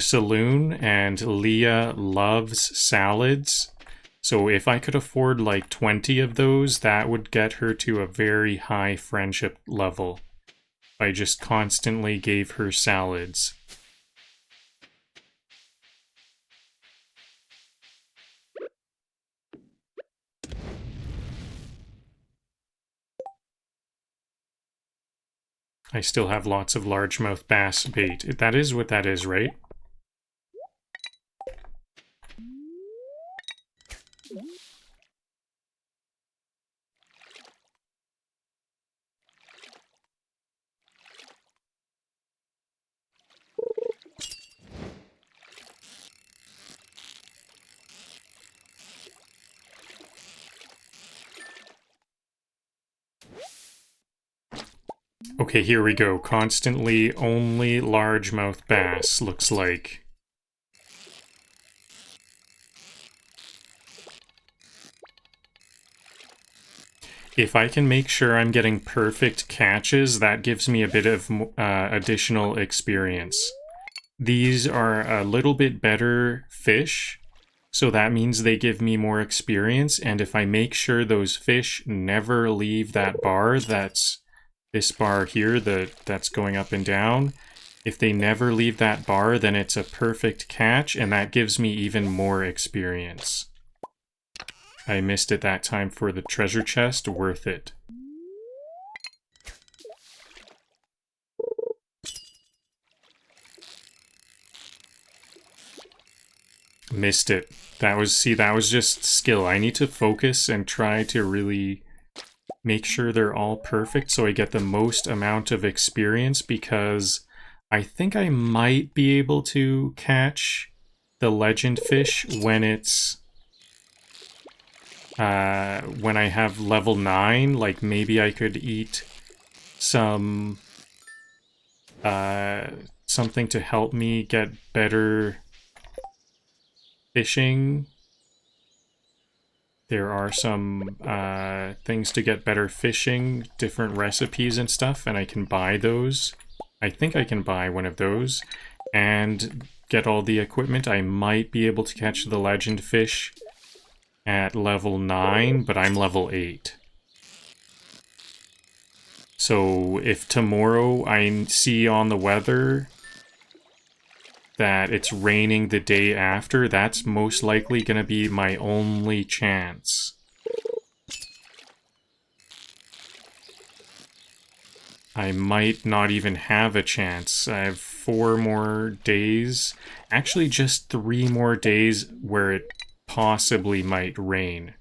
saloon, and Leah loves salads. So if I could afford like 20 of those, that would get her to a very high friendship level. I just constantly gave her salads. I still have lots of largemouth bass bait. That is what that is, right? Okay, here we go. Constantly only largemouth bass, looks like. If I can make sure I'm getting perfect catches, that gives me a bit of additional experience. These are a little bit better fish, so that means they give me more experience, and if I make sure those fish never leave that bar, that's this bar here that's going up and down, if they never leave that bar, then it's a perfect catch, and that gives me even more experience. I missed it that time for the treasure chest, worth it. Missed it. That was just skill. I need to focus and try to really make sure they're all perfect so I get the most amount of experience, because I think I might be able to catch the legend fish when it's when I have level 9. Like maybe I could eat some something to help me get better fishing. There are some things to get better fishing, different recipes and stuff, and I can buy those. I think I can buy one of those and get all the equipment. I might be able to catch the legend fish at level 9, but I'm level 8. So if tomorrow I see on the weather that it's raining the day after, that's most likely going to be my only chance. I might not even have a chance. I have 4 more days. Actually, just 3 more days where it possibly might rain.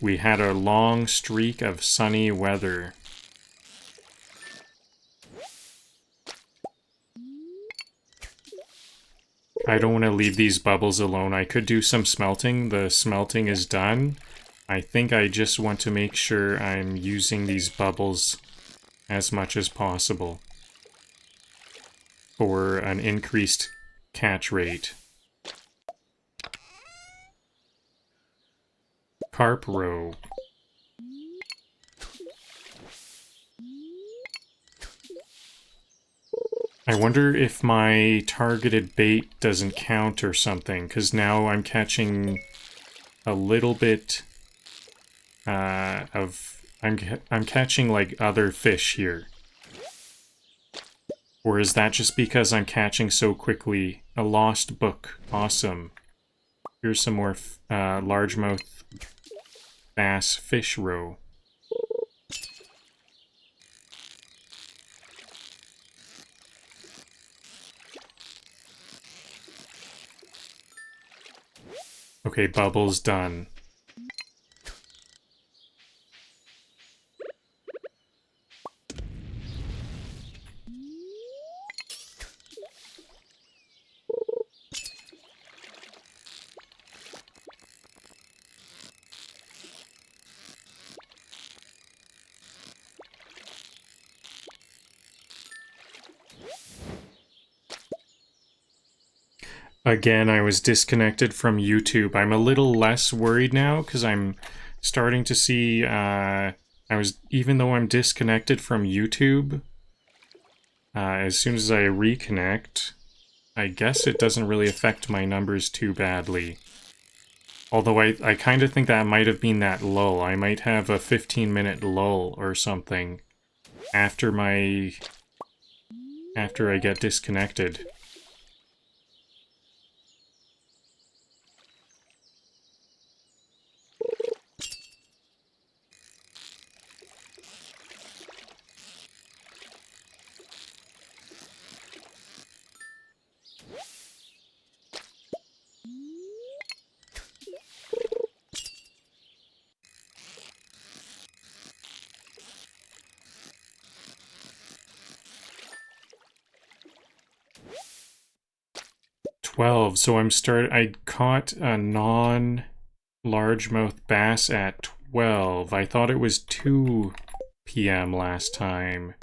We had a long streak of sunny weather. I don't want to leave these bubbles alone. I could do some smelting. The smelting is done. I think I just want to make sure I'm using these bubbles as much as possible for an increased catch rate. Carp roe. I wonder if my targeted bait doesn't count or something, because now I'm catching a little bit I'm catching like other fish here. Or is that just because I'm catching so quickly? A lost book. Awesome. Here's some more largemouth bass fish roe. Okay, bubbles done. Again, I was disconnected from YouTube. I'm a little less worried now because I'm starting to see, even though I'm disconnected from YouTube, as soon as I reconnect, I guess it doesn't really affect my numbers too badly. Although I kind of think that might have been that lull. I might have a 15-minute lull or something after I get disconnected. So I caught a non-largemouth bass at 12. I thought it was 2 p.m. last time.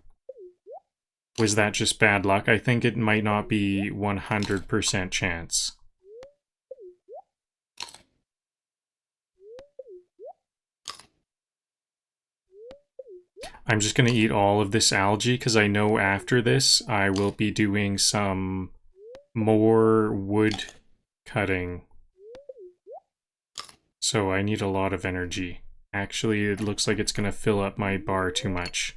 Was that just bad luck? I think it might not be 100% chance. I'm just gonna eat all of this algae because I know after this I will be doing some more wood cutting. So I need a lot of energy. Actually, it looks like it's gonna fill up my bar too much.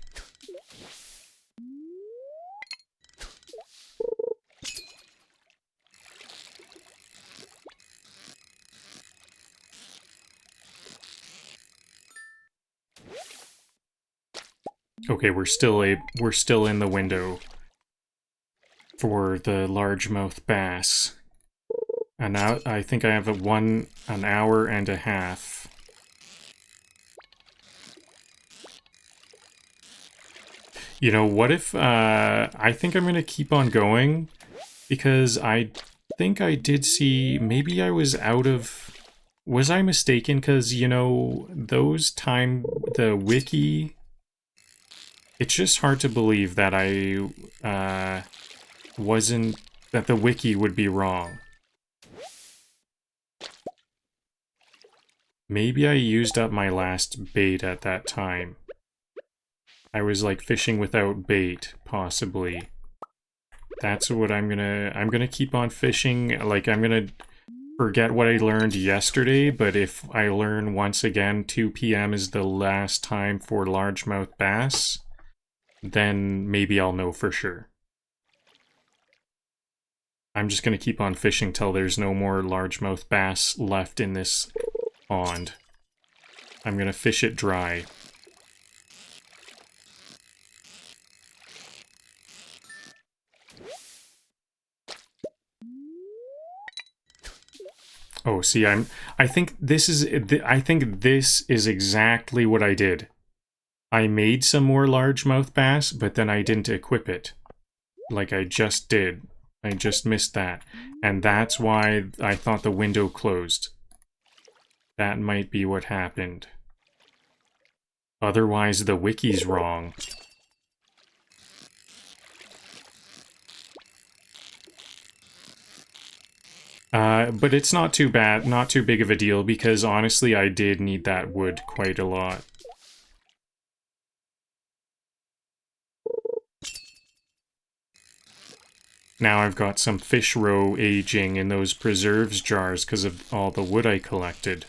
Okay, we're still in the window for the largemouth bass. And now I think I have an hour and a half. You know, what if I think I'm gonna keep on going because I think I did see maybe I was out of. Was I mistaken? Because, you know, the wiki, it's just hard to believe that that the wiki would be wrong. Maybe I used up my last bait at that time. I was like fishing without bait, possibly. That's what I'm gonna keep on fishing. Like, I'm gonna forget what I learned yesterday, but if I learn once again 2 p.m. is the last time for largemouth bass, then maybe I'll know for sure. I'm just gonna keep on fishing till there's no more largemouth bass left in this pond. I'm gonna fish it dry. Oh, see, I think this is exactly what I did. I made some more largemouth bass, but then I didn't equip it. Like I just did. I just missed that. And that's why I thought the window closed. That might be what happened. Otherwise, the wiki's wrong. But it's not too bad, not too big of a deal, because honestly, I did need that wood quite a lot. Now I've got some fish roe aging in those preserves jars because of all the wood I collected.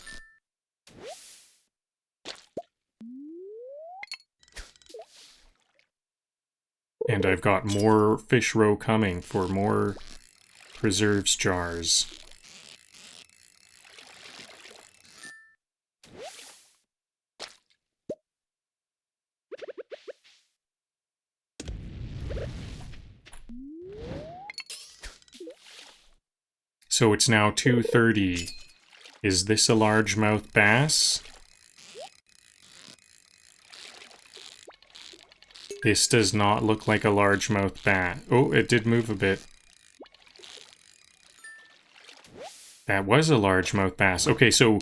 And I've got more fish roe coming for more preserves jars. So it's now 2:30. Is this a largemouth bass? This does not look like a largemouth bass. Oh, it did move a bit. That was a largemouth bass. Okay, so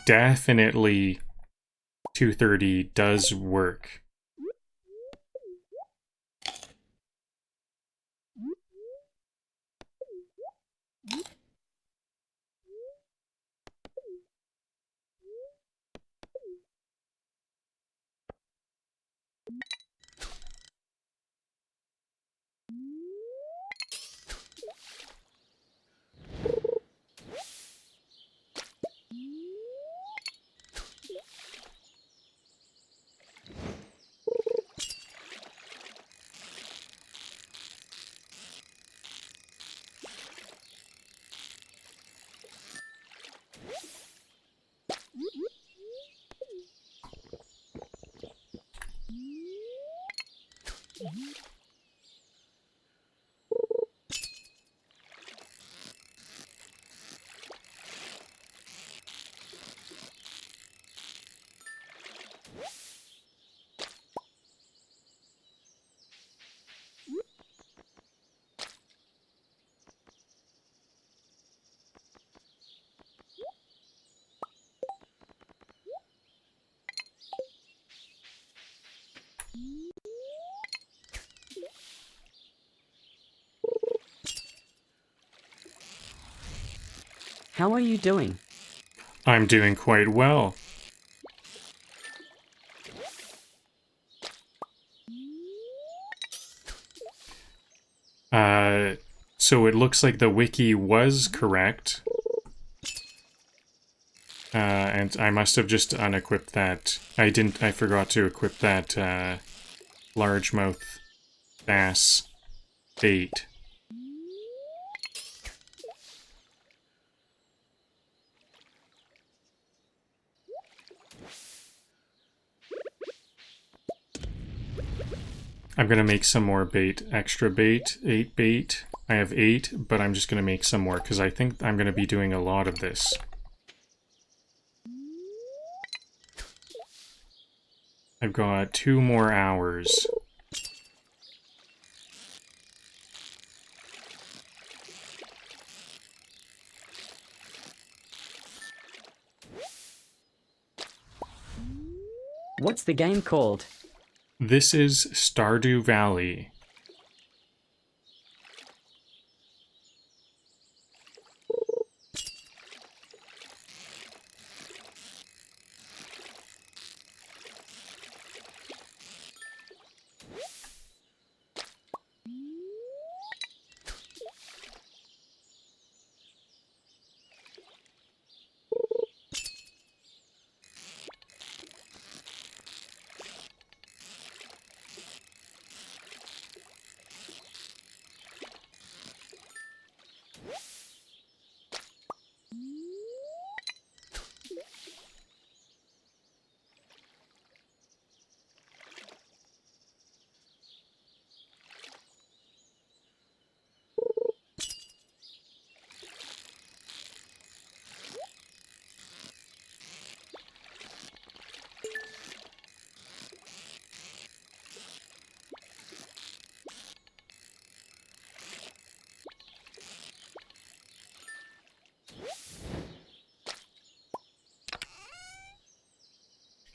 definitely 2:30 does work. How are you doing? I'm doing quite well. So it looks like the wiki was correct. And I must have just unequipped that. I forgot to equip that, largemouth bass bait. I'm gonna make some more bait. Extra bait. 8 bait. I have 8, but I'm just gonna make some more, because I think I'm gonna be doing a lot of this. I've got 2 more hours. What's the game called? This is Stardew Valley.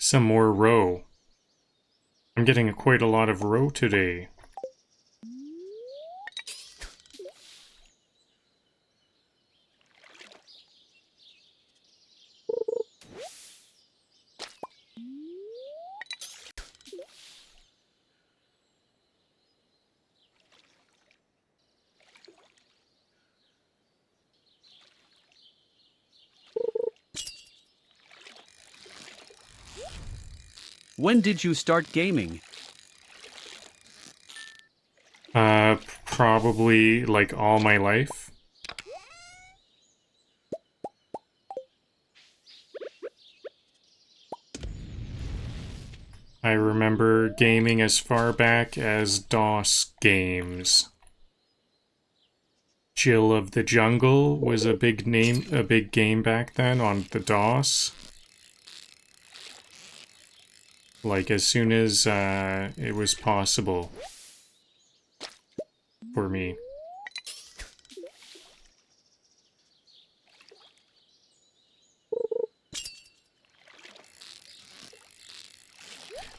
some more roe. I'm getting quite a lot of roe today. When did you start gaming? Probably like all my life. I remember gaming as far back as DOS games. Jill of the Jungle was a big game back then on the DOS. Like as soon as it was possible for me.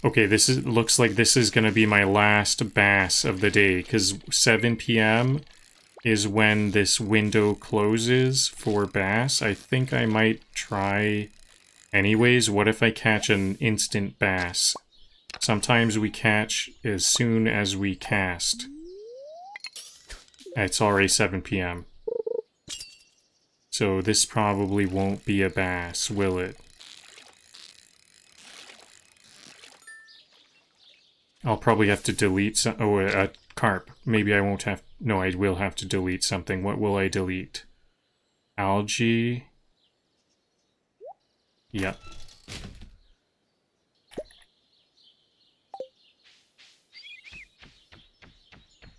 Okay, looks like this is gonna be my last bass of the day, because 7 p.m. is when this window closes for bass. I think I might try anyways. What if I catch an instant bass? Sometimes we catch as soon as we cast. It's already 7 p.m. So this probably won't be a bass, will it? I'll probably have to delete some. Oh, a carp. Maybe I won't have. No, I will have to delete something. What will I delete? Algae. Yep.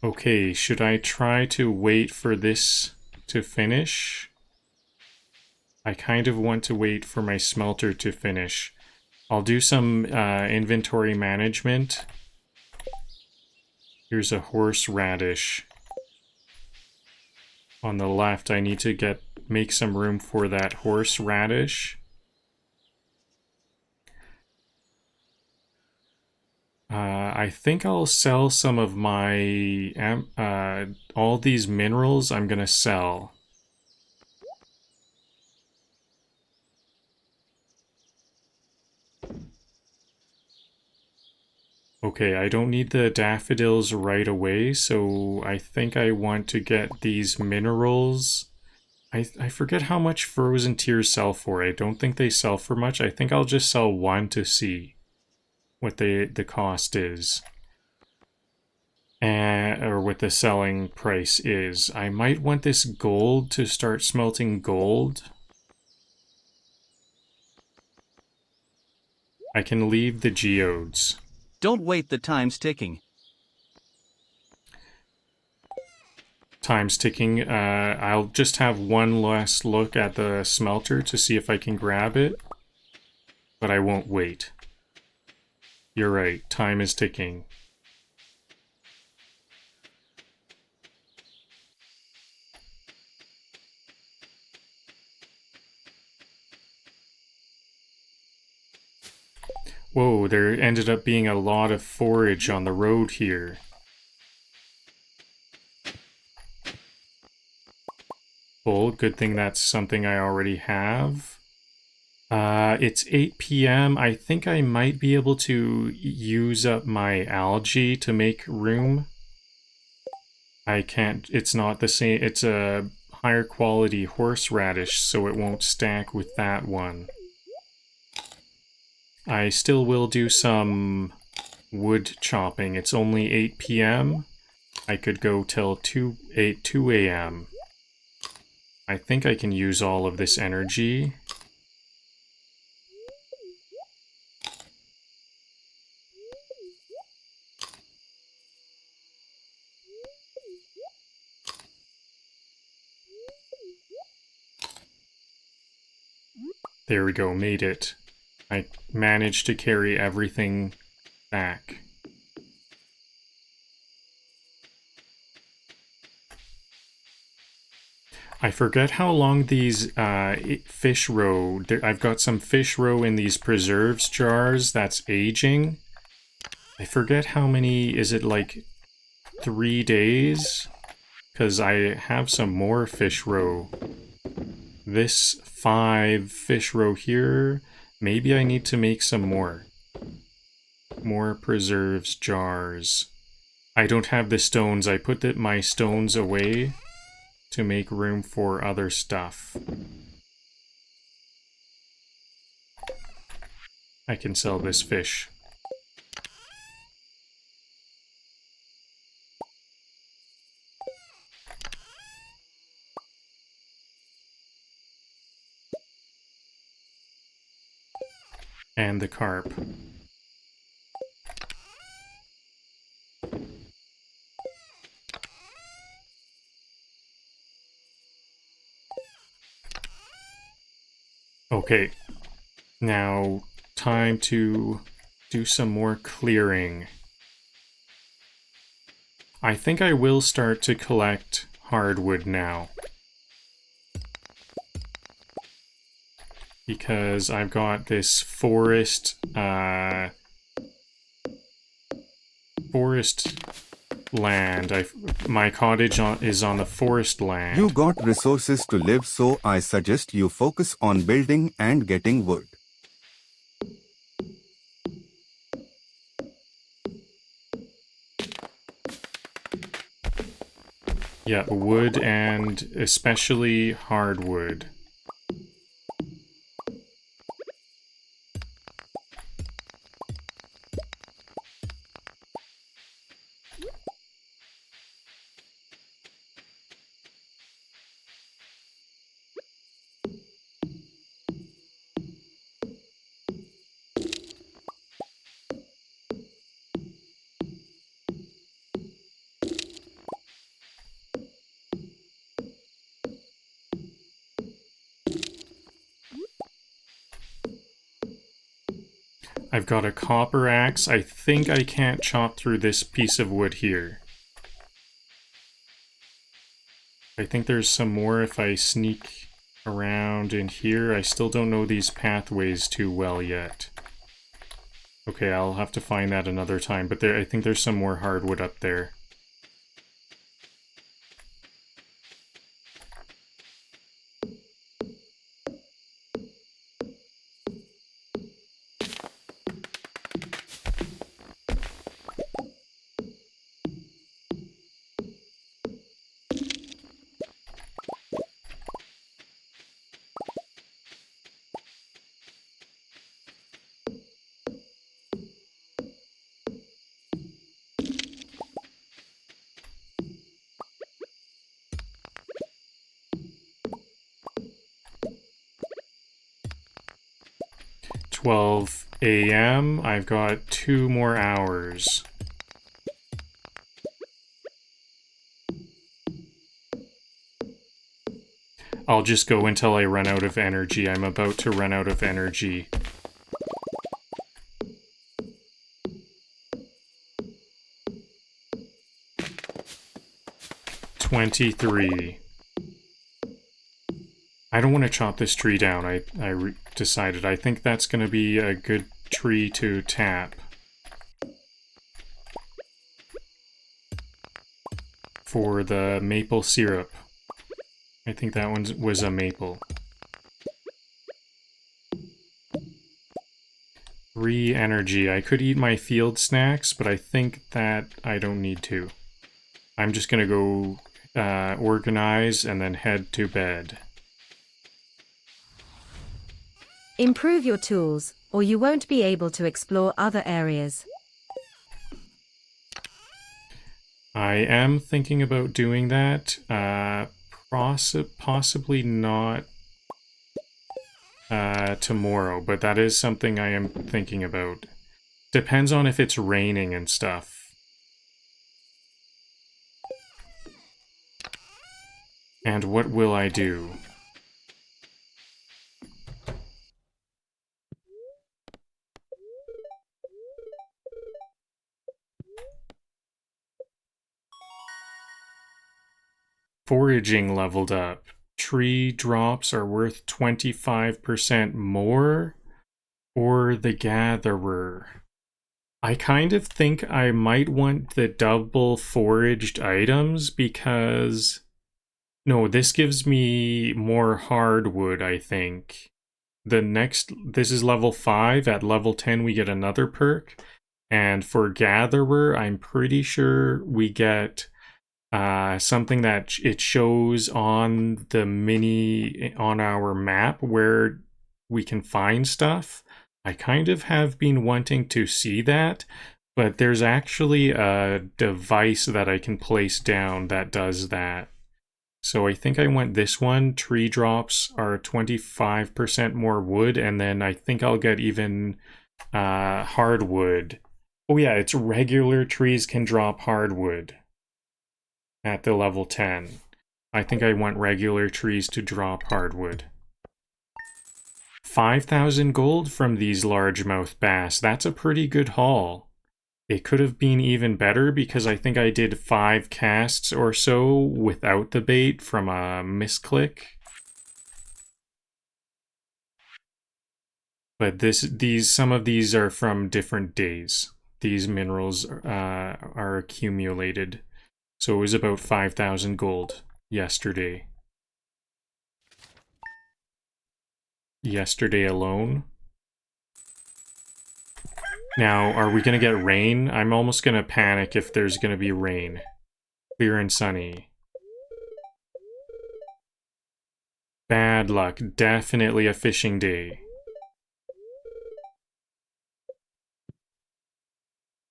Okay, should I try to wait for this to finish? I kind of want to wait for my smelter to finish. I'll do some inventory management. Here's a horseradish. On the left, I need to make some room for that horseradish. I think I'll sell some of my all these minerals I'm gonna sell. Okay, I don't need the daffodils right away, so I think I want to get these minerals. I forget how much frozen tears sell for. I don't think they sell for much. I think I'll just sell one to see what the cost is. Or what the selling price is. I might want this gold to start smelting gold. I can leave the geodes. Don't wait, the time's ticking. Time's ticking. I'll just have one last look at the smelter to see if I can grab it. But I won't wait. You're right, time is ticking. Whoa, there ended up being a lot of forage on the road here. Cool, good thing that's something I already have. It's 8 p.m. I think I might be able to use up my algae to make room. I can't, it's not the same, it's a higher quality horseradish, so it won't stack with that one. I still will do some wood chopping. It's only 8 p.m. I could go till 2 a.m. I think I can use all of this energy. There we go, made it. I managed to carry everything back. I forget how long these fish roe. I've got some fish roe in these preserves jars that's aging. I forget how many. Is it like 3 days? Because I have some more fish roe. This 5 fish roe here. Maybe I need to make some more. More preserves jars. I don't have the stones. I put my stones away to make room for other stuff. I can sell this fish. And the carp. Okay, now time to do some more clearing. I think I will start to collect hardwood now. Because I've got this forest land. My cottage is on the forest land. You got resources to live, so I suggest you focus on building and getting wood. Yeah, wood and especially hardwood. I've got a copper axe. I think I can't chop through this piece of wood here. I think there's some more if I sneak around in here. I still don't know these pathways too well yet. Okay, I'll have to find that another time, but I think there's some more hardwood up there. a.m. I've got 2 more hours. I'll just go until I run out of energy. I'm about to run out of energy. $23. I don't want to chop this tree down. I decided. I think that's going to be a good tree to tap. For the maple syrup. I think that one was a maple. 3 energy. I could eat my field snacks, but I think that I don't need to. I'm just gonna go organize and then head to bed. Improve your tools, or you won't be able to explore other areas. I am thinking about doing that. Possibly not tomorrow, but that is something I am thinking about. Depends on if it's raining and stuff. And what will I do? Foraging leveled up. tree drops are worth 25% more, or the gatherer. I kind of think I might want the double foraged items because... No, this gives me more hardwood, I think. This is level 5. At level 10, we get another perk. And for gatherer, I'm pretty sure we get something that it shows on on our map where we can find stuff. I kind of have been wanting to see that, but there's actually a device that I can place down that does that. So I think I want this one. Tree drops are 25% more wood, and then I think I'll get even hardwood. Oh yeah, it's regular trees can drop hardwood at the level 10. I think I want regular trees to drop hardwood. 5,000 gold from these largemouth bass. That's a pretty good haul. It could have been even better because I think I did 5 casts or so without the bait from a misclick. But some of these are from different days. These minerals are accumulated. So it was about 5,000 gold yesterday. Yesterday alone. Now, are we going to get rain? I'm almost going to panic if there's going to be rain. Clear and sunny. Bad luck. Definitely a fishing day.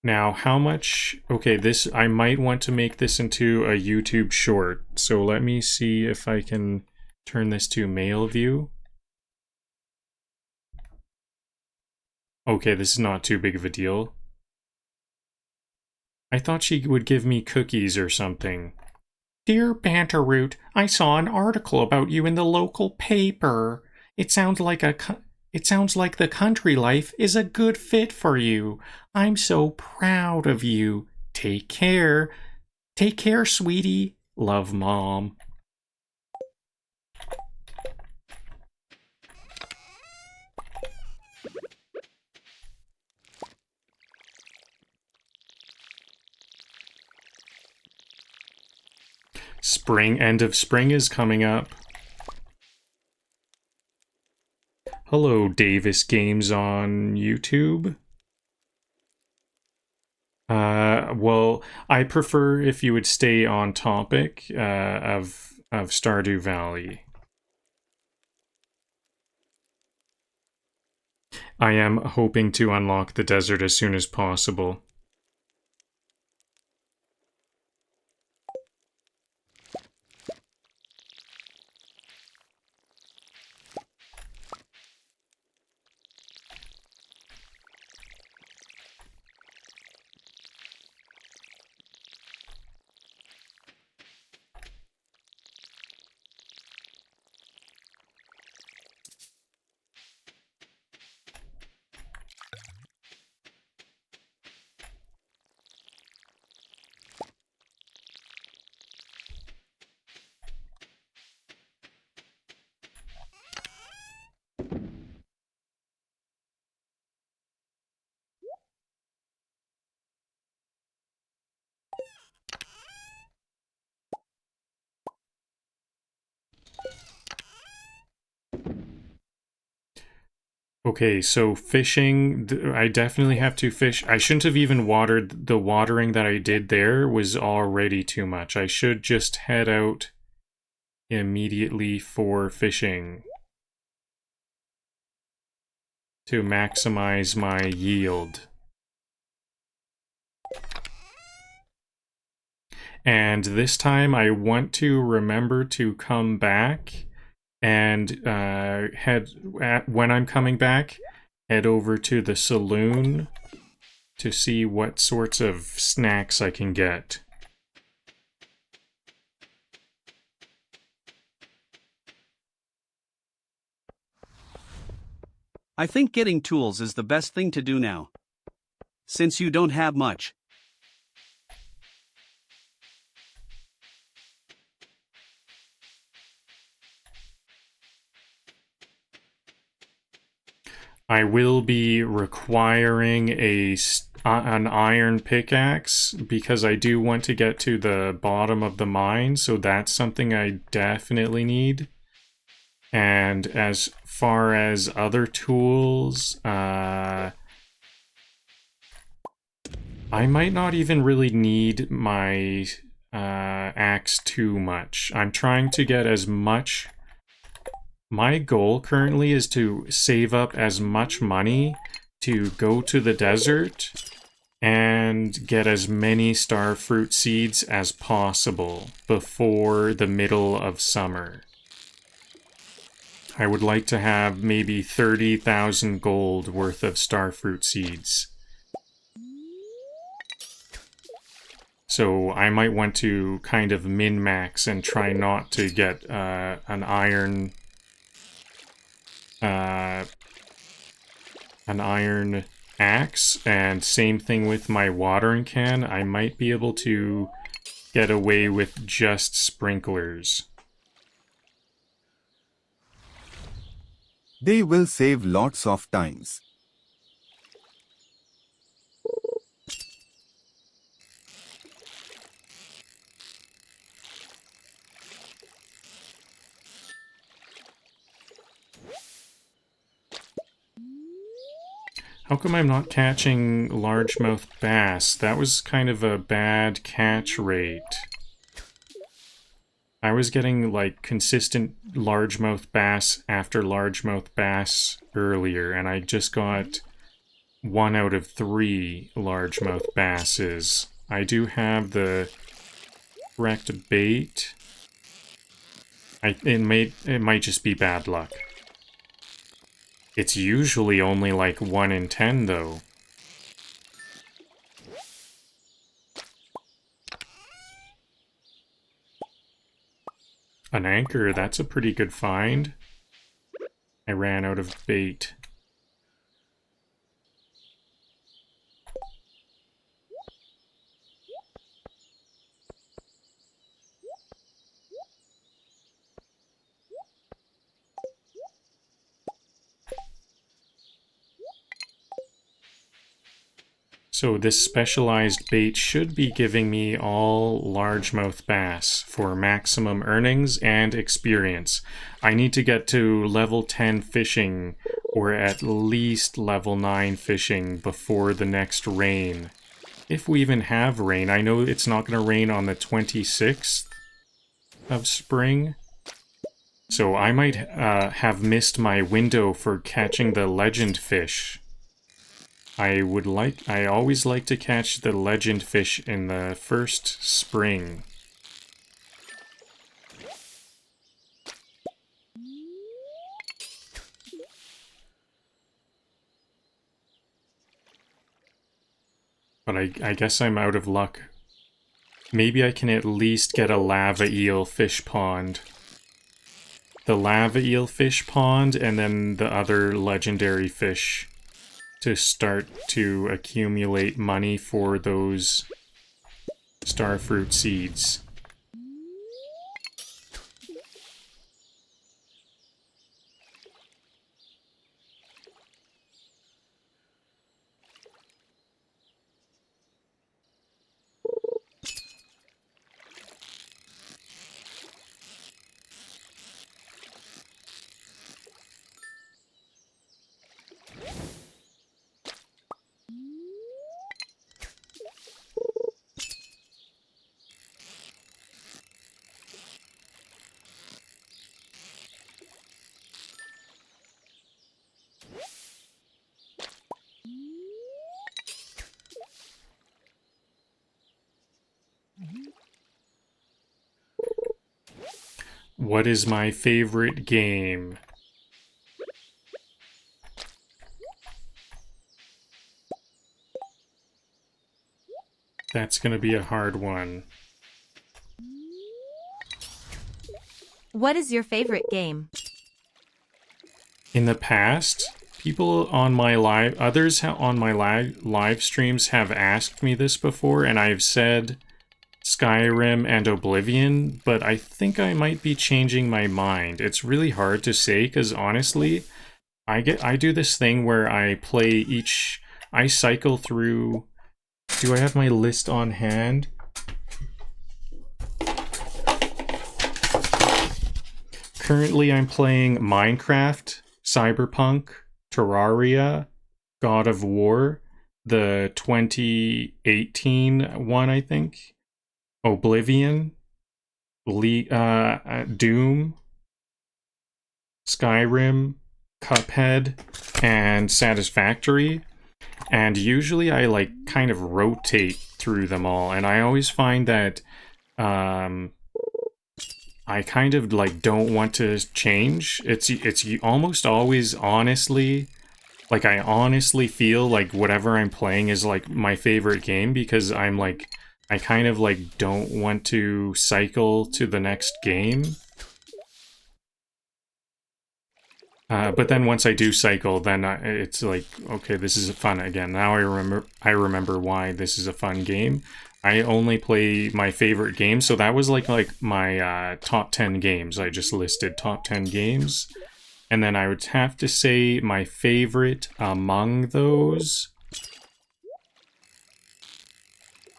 Now, how much... Okay, I might want to make this into a YouTube short. So let me see if I can turn this to male view. Okay, this is not too big of a deal. I thought she would give me cookies or something. Dear Banterroot, I saw an article about you in the local paper. It sounds like the country life is a good fit for you. I'm so proud of you. Take care. Take care, sweetie. Love, Mom. End of spring is coming up. Hello, Davis Games on YouTube. Well, I prefer if you would stay on topic of Stardew Valley. I am hoping to unlock the desert as soon as possible. Okay, so fishing, I definitely have to fish. I shouldn't have even watered. The watering that I did there was already too much. I should just head out immediately for fishing to maximize my yield. And this time I want to remember to come back and when I'm coming back, head over to the saloon to see what sorts of snacks I can get. I think getting tools is the best thing to do now. Since you don't have much. I will be requiring an iron pickaxe because I do want to get to the bottom of the mine, so that's something I definitely need. And as far as other tools, I might not even really need my axe too much. I'm trying to get as much... My goal currently is to save up as much money to go to the desert and get as many starfruit seeds as possible before the middle of summer. I would like to have maybe 30,000 gold worth of starfruit seeds. So I might want to kind of min-max and try not to get an iron axe, and same thing with my watering can. I might be able to get away with just sprinklers. They will save lots of times. How come I'm not catching largemouth bass? That was kind of a bad catch rate. I was getting, like, consistent largemouth bass after largemouth bass earlier, and I just got 1 out of 3 largemouth basses. I do have the correct bait. It might just be bad luck. It's usually only like 1 in 10, though. An anchor, that's a pretty good find. I ran out of bait. So this specialized bait should be giving me all largemouth bass for maximum earnings and experience. I need to get to level 10 fishing, or at least level 9 fishing, before the next rain. If we even have rain. I know it's not going to rain on the 26th of spring. So I might have missed my window for catching the legend fish. I always like to catch the legend fish in the first spring. But I guess I'm out of luck. Maybe I can at least get a lava eel fish pond. The lava eel fish pond, and then the other legendary fish, to start to accumulate money for those starfruit seeds. What is my favorite game? That's gonna be a hard one. What is your favorite game? In the past, people on my on my live streams have asked me this before, and I've said Skyrim and Oblivion, but I think I might be changing my mind. It's really hard to say, because honestly, I do this thing where I cycle through. Do I have my list on hand? Currently, I'm playing Minecraft, Cyberpunk, Terraria, God of War, the 2018 one, I think, Oblivion, Doom, Skyrim, Cuphead, and Satisfactory. And usually I like kind of rotate through them all, and I always find that I kind of like don't want to change. It's almost always honestly, like I honestly feel like whatever I'm playing is like my favorite game because I'm like I kind of like don't want to cycle to the next game. But then once I do cycle, then it's like, okay, this is fun again. Now I remember why this is a fun game. I only play my favorite games, so that was like my top 10 games. I just listed top 10 games. And then I would have to say my favorite among those.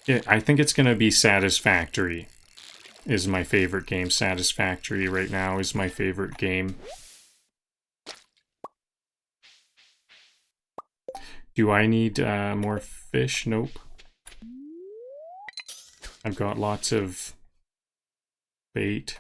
Yeah, I think it's going to be Satisfactory is my favorite game. Satisfactory right now is my favorite game. Do I need more fish? Nope. I've got lots of bait.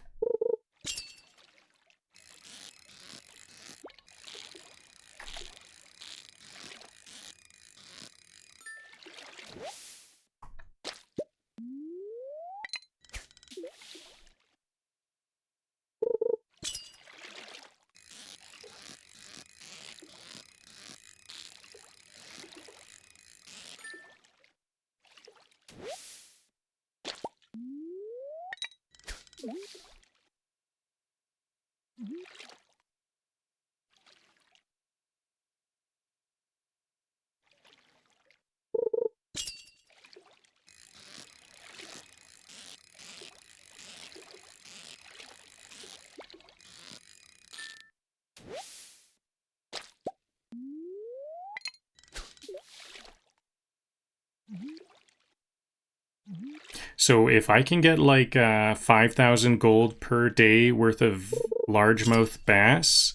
So if I can get like 5,000 gold per day worth of largemouth bass,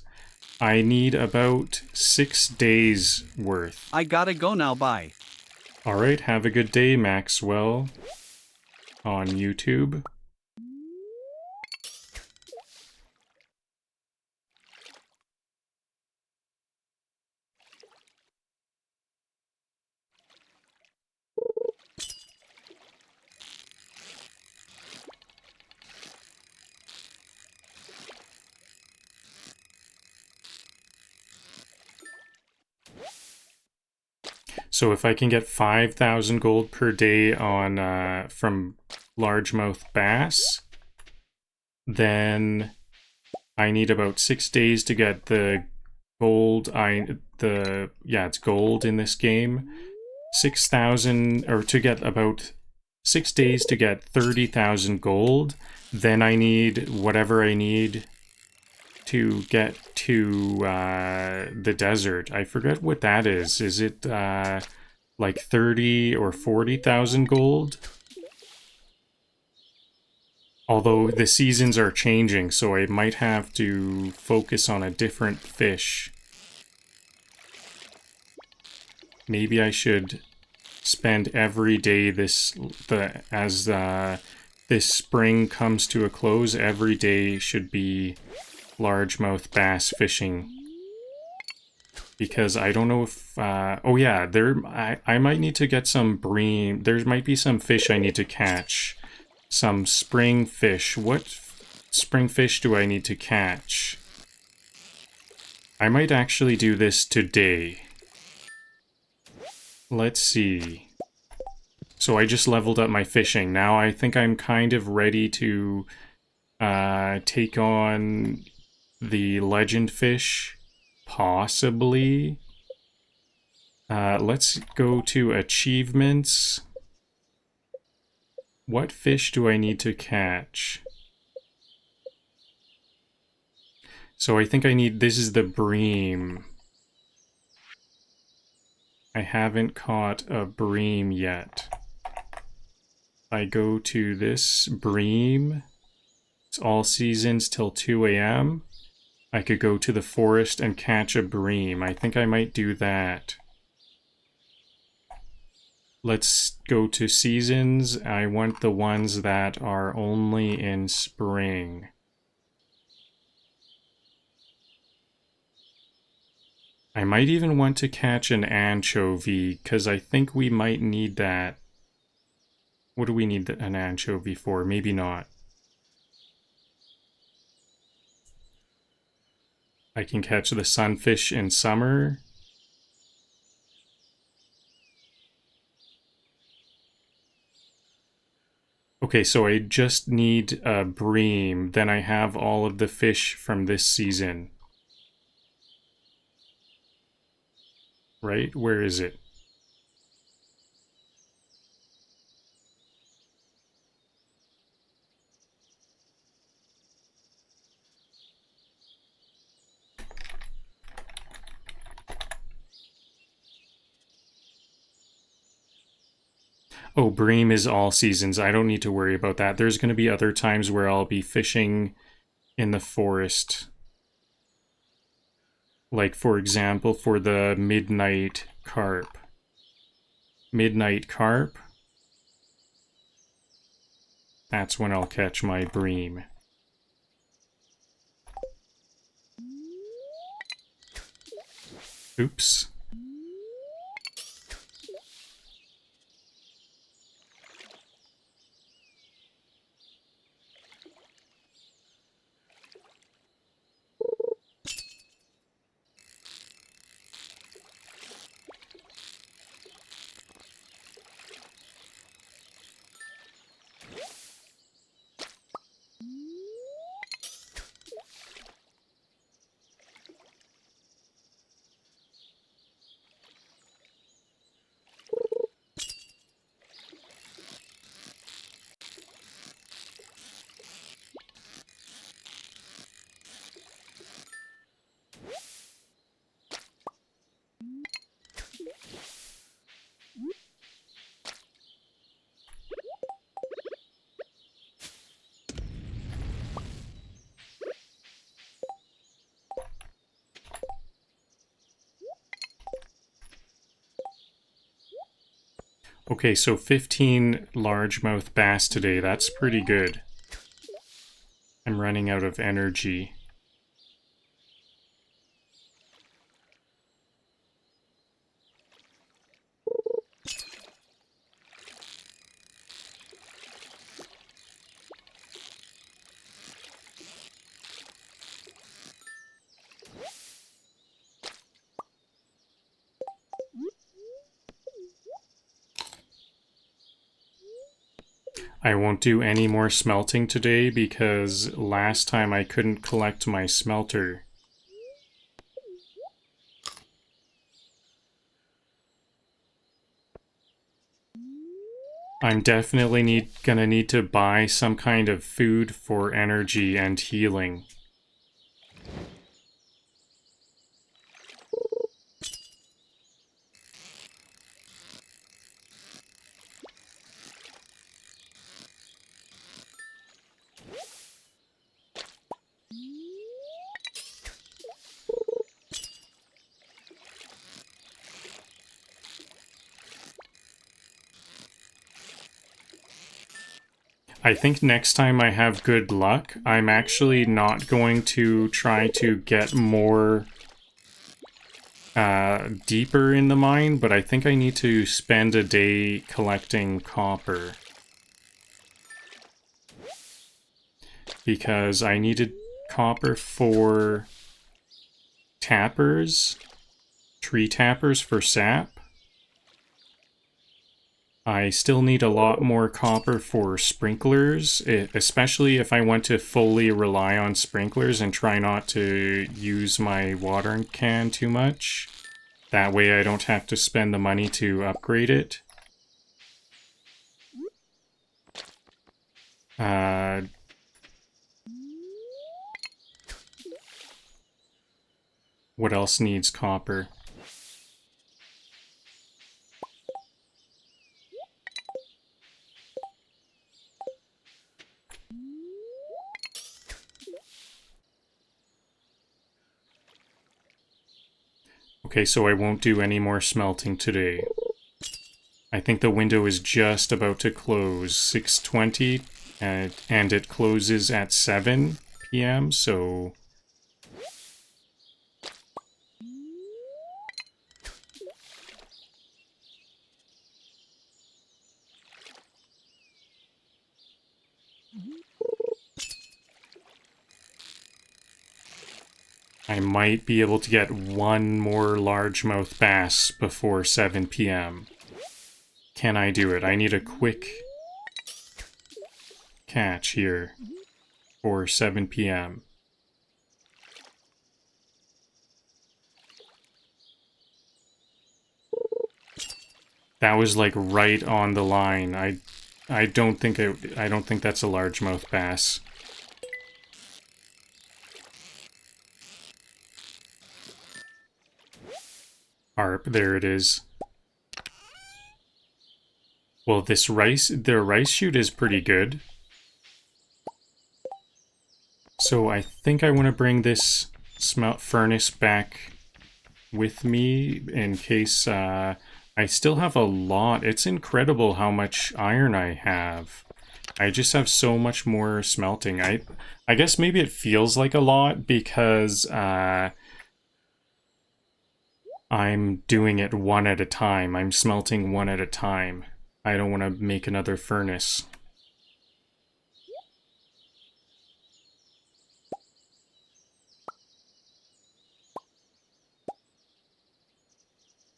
I need about 6 days worth. I gotta go now, bye. Alright, have a good day, Maxwell, on YouTube. So if I can get 5,000 gold per day on from largemouth bass, then I need about 6 days to get the gold. It's gold in this game. 6,000, or to get about 6 days to get 30,000 gold. Then I need whatever I need to get to the desert. I forget what that is. Is it like 30 or 40,000 gold? Although the seasons are changing, so I might have to focus on a different fish. Maybe I should spend every day this spring comes to a close. Every day should be largemouth bass fishing, because I don't know if oh yeah, I might need to get some bream. There might be some fish I need to catch, some spring fish. What spring fish do I need to catch? I might actually do this today. Let's see. So I just leveled up my fishing. Now I think I'm kind of ready to take on the legend fish, possibly. Let's go to achievements. What fish do I need to catch? So I think I need, this is the bream. I haven't caught a bream yet. I go to this bream. It's all seasons till 2 a.m. I could go to the forest and catch a bream. I think I might do that. Let's go to seasons. I want the ones that are only in spring. I might even want to catch an anchovy, because I think we might need that. What do we need an anchovy for? Maybe not. I can catch the sunfish in summer. Okay, so I just need a bream, then I have all of the fish from this season. Right? Where is it? Oh, bream is all seasons. I don't need to worry about that. There's going to be other times where I'll be fishing in the forest. Like, for example, for the midnight carp. Midnight carp. That's when I'll catch my bream. Oops. Okay, so 15 largemouth bass today. That's pretty good. I'm running out of energy. I won't do any more smelting today because last time I couldn't collect my smelter. I'm definitely gonna need to buy some kind of food for energy and healing. I think next time I have good luck, I'm actually not going to try to get more deeper in the mine, but I think I need to spend a day collecting copper. Because I needed copper for tappers, tree tappers for sap. I still need a lot more copper for sprinklers, especially if I want to fully rely on sprinklers and try not to use my watering can too much. That way I don't have to spend the money to upgrade it. What else needs copper? Okay, so I won't do any more smelting today. I think the window is just about to close, 6:20, and it closes at 7 p.m., so... I might be able to get one more largemouth bass before 7 p.m. Can I do it? I need a quick catch here for 7 p.m. That was like right on the line. I don't think that's a largemouth bass. Harp, there it is. Well, the rice shoot is pretty good. So I think I want to bring this smelt furnace back with me in case I still have a lot. It's incredible how much iron I have. I just have so much more smelting. I guess maybe it feels like a lot because I'm doing it one at a time. I'm smelting one at a time. I don't want to make another furnace.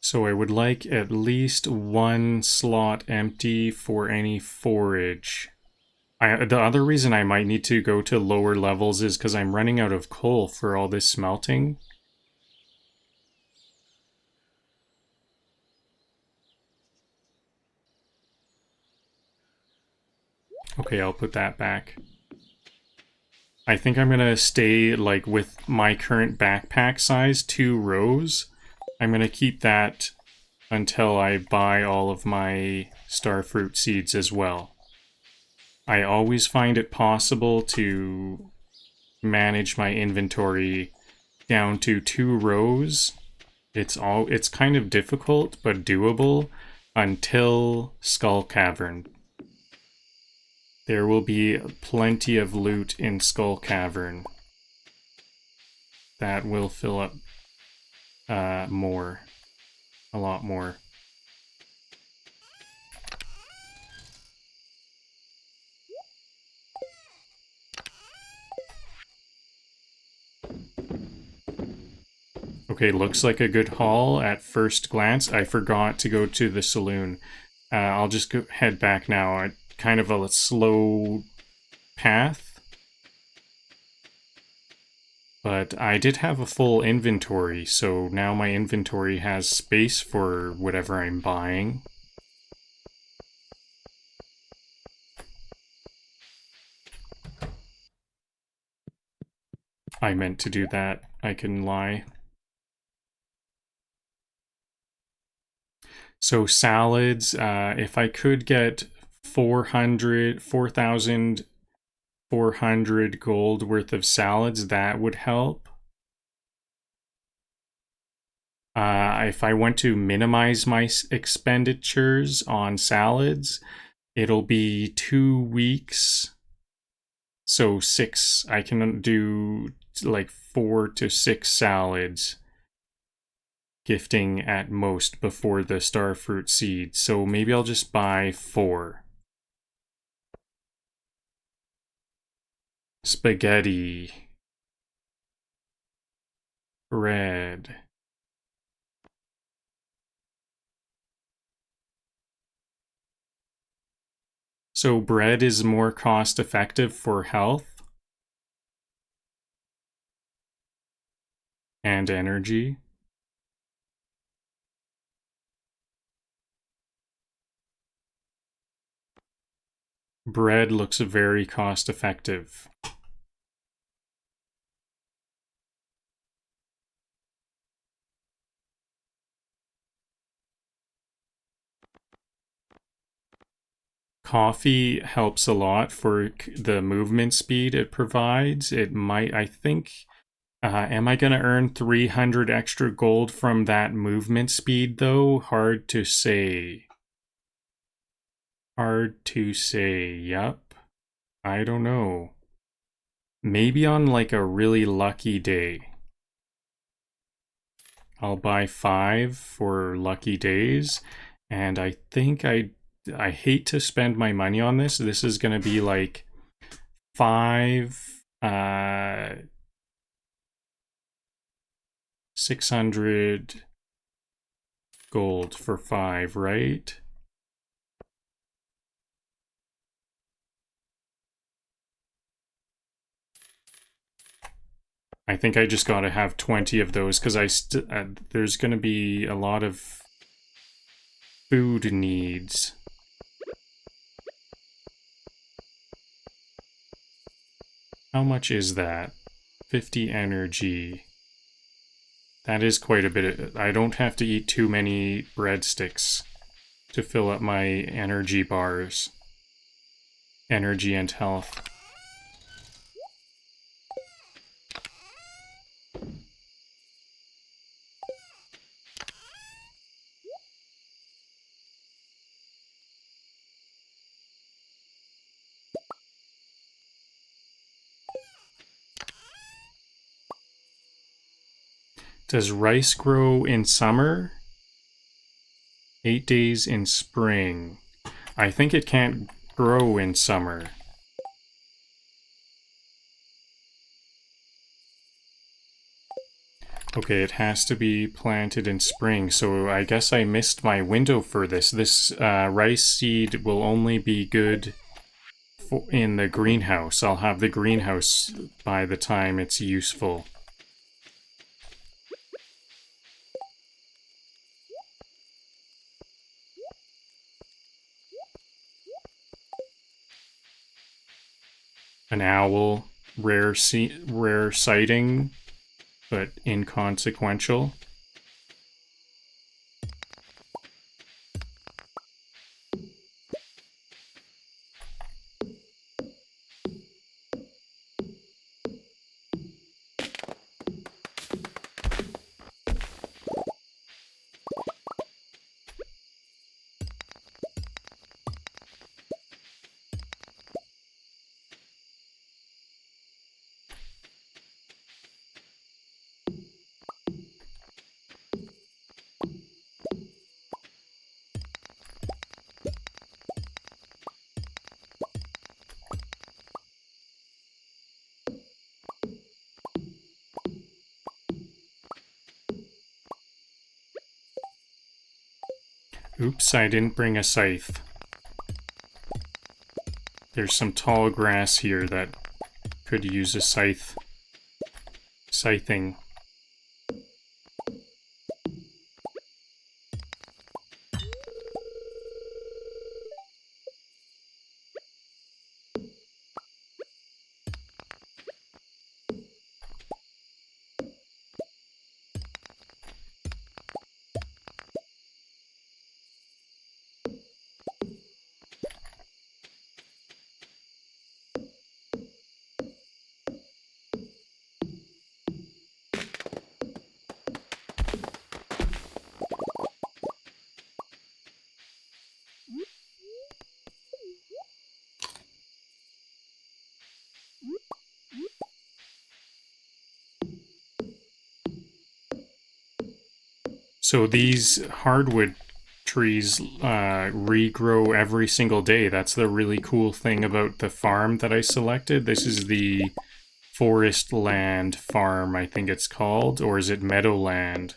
So I would like at least one slot empty for any forage. The other reason I might need to go to lower levels is because I'm running out of coal for all this smelting. Okay, I'll put that back. I think I'm gonna stay like with my current backpack size, 2 rows. I'm gonna keep that until I buy all of my starfruit seeds as well. I always find it possible to manage my inventory down to 2 rows. It's kind of difficult but doable until Skull Cavern. There will be plenty of loot in Skull Cavern. That will fill up more. A lot more. Okay, looks like a good haul at first glance. I forgot to go to the saloon. I'll just head back now. Kind of a slow path. But I did have a full inventory, so now my inventory has space for whatever I'm buying. I meant to do that. I can lie. So salads, if I could get 4,400 gold worth of salads, that would help. If I want to minimize my expenditures on salads, it'll be 2 weeks. So 6, I can do like 4 to 6 salads. Gifting at most before the starfruit seed, so maybe I'll just buy 4. Spaghetti. Bread. So bread is more cost effective for health and energy. Bread looks very cost effective. Coffee helps a lot for the movement speed it provides. It might, I think, Am I going to earn 300 extra gold from that movement speed, though? Hard to say. Hard to say. Yup. I don't know. Maybe on like a really lucky day. I'll buy 5 for lucky days. And I think I hate to spend my money on this. This is going to be like 5... 600 gold for 5, right? I think I just gotta have 20 of those because there's gonna be a lot of food needs. How much is that? 50 energy. That is quite a bit. I don't have to eat too many breadsticks to fill up my energy bars. Energy and health. Does rice grow in summer? 8 days in spring. I think it can't grow in summer. Okay, it has to be planted in spring, so I guess I missed my window for this. This rice seed will only be good in the greenhouse. I'll have the greenhouse by the time it's useful. An owl, rare sighting, but inconsequential. Oops, I didn't bring a scythe. There's some tall grass here that could use a scything. So these hardwood trees regrow every single day. That's the really cool thing about the farm that I selected. This is the Forest Land Farm, I think it's called, or is it Meadowland?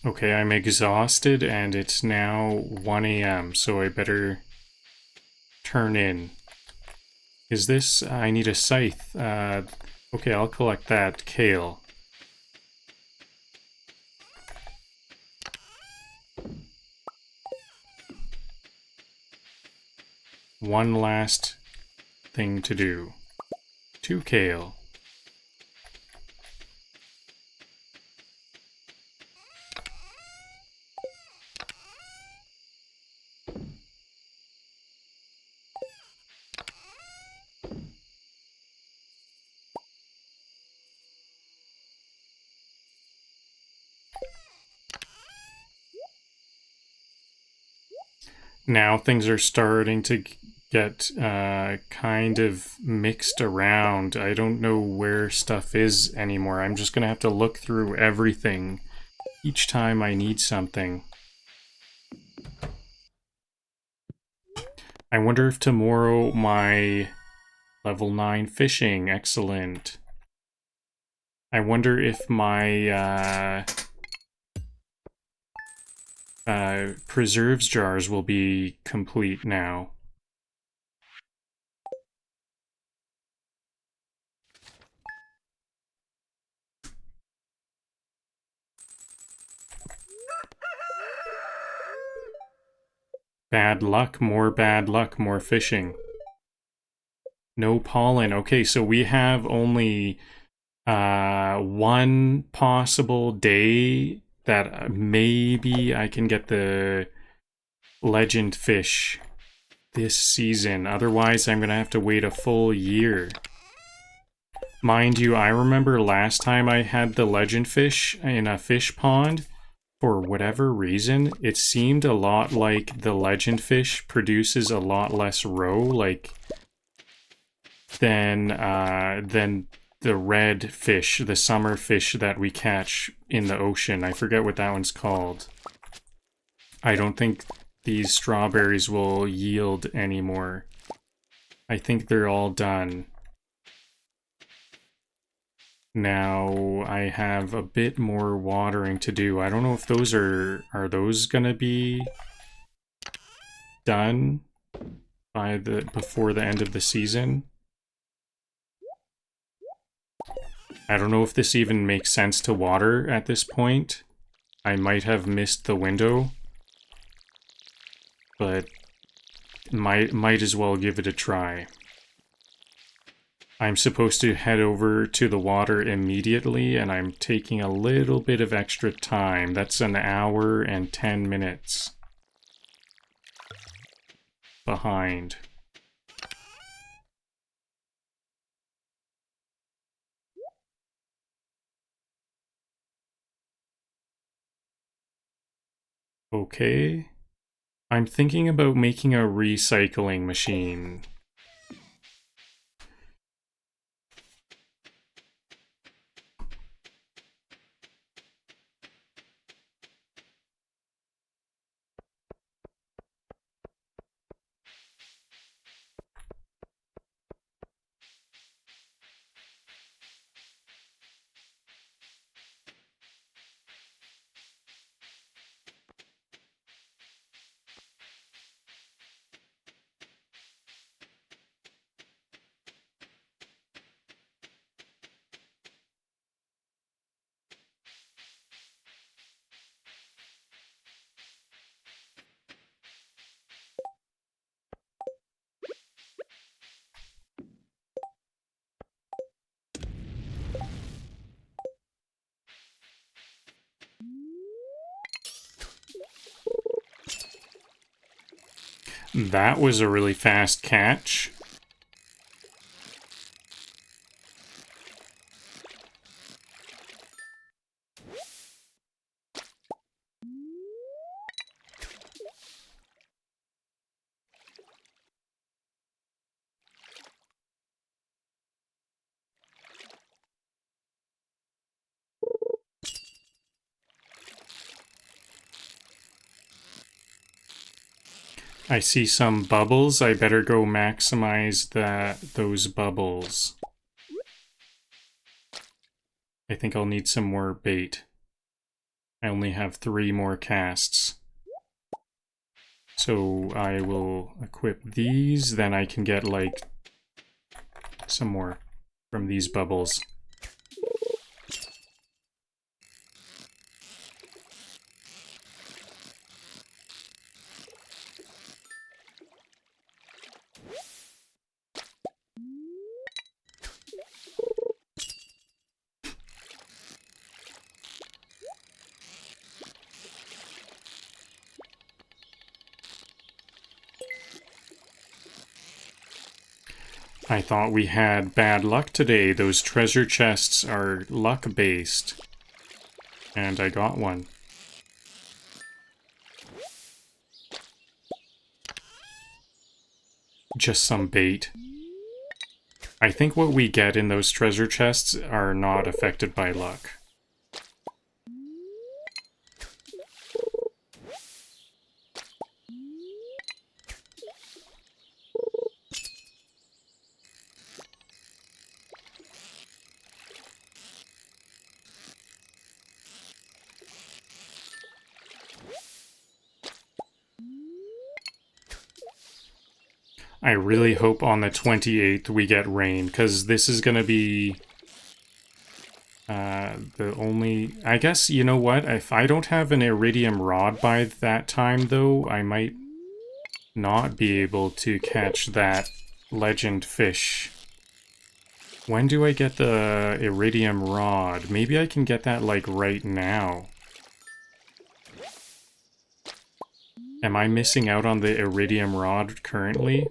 Okay, I'm exhausted and it's now 1 a.m., so I better turn in. Is this... I need a scythe. Okay, I'll collect that kale. One last thing to do. 2 kale. Now things are starting to get kind of mixed around. I don't know where stuff is anymore. I'm just gonna have to look through everything each time I need something. I wonder if tomorrow my level 9 fishing, excellent. I wonder if my preserves jars will be complete now. Bad luck, more fishing. No pollen. Okay, so we have only one possible day that maybe I can get the legend fish this season. Otherwise, I'm gonna have to wait a full year. Mind you, I remember last time I had the legend fish in a fish pond, for whatever reason, it seemed a lot like the legend fish produces a lot less roe, like, than the red fish, the summer fish that we catch in the ocean. I forget what that one's called. I don't think these strawberries will yield anymore. I think they're all done. Now I have a bit more watering to do. I don't know if those are those gonna be done by before the end of the season. I don't know if this even makes sense to water at this point. I might have missed the window, but might as well give it a try. I'm supposed to head over to the water immediately, and I'm taking a little bit of extra time. That's an hour and 10 minutes behind. Okay. I'm thinking about making a recycling machine. That was a really fast catch. I see some bubbles. I better go maximize those bubbles. I think I'll need some more bait. I only have 3 more casts. So I will equip these, then I can get, like, some more from these bubbles. I thought we had bad luck today. Those treasure chests are luck-based. And I got one. Just some bait. I think what we get in those treasure chests are not affected by luck. I really hope on the 28th we get rain, because this is going to be the only... I guess, you know what? If I don't have an iridium rod by that time, though, I might not be able to catch that legend fish. When do I get the iridium rod? Maybe I can get that, like, right now. Am I missing out on the iridium rod currently?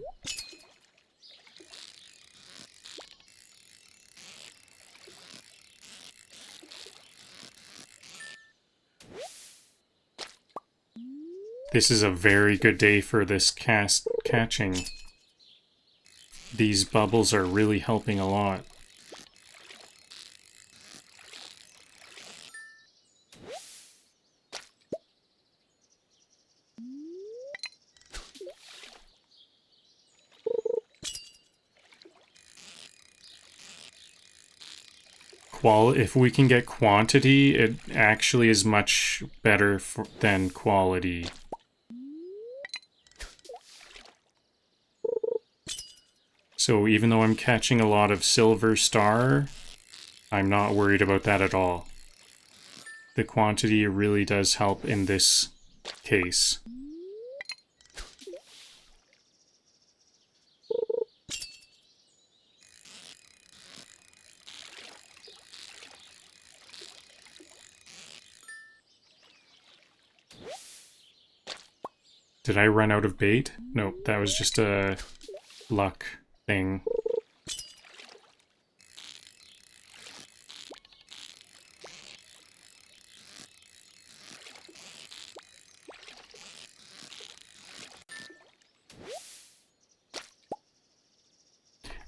This is a very good day for this catching. These bubbles are really helping a lot. If we can get quantity, it actually is much better than quality. So even though I'm catching a lot of silver star, I'm not worried about that at all. The quantity really does help in this case. Did I run out of bait? Nope, that was just a luck thing.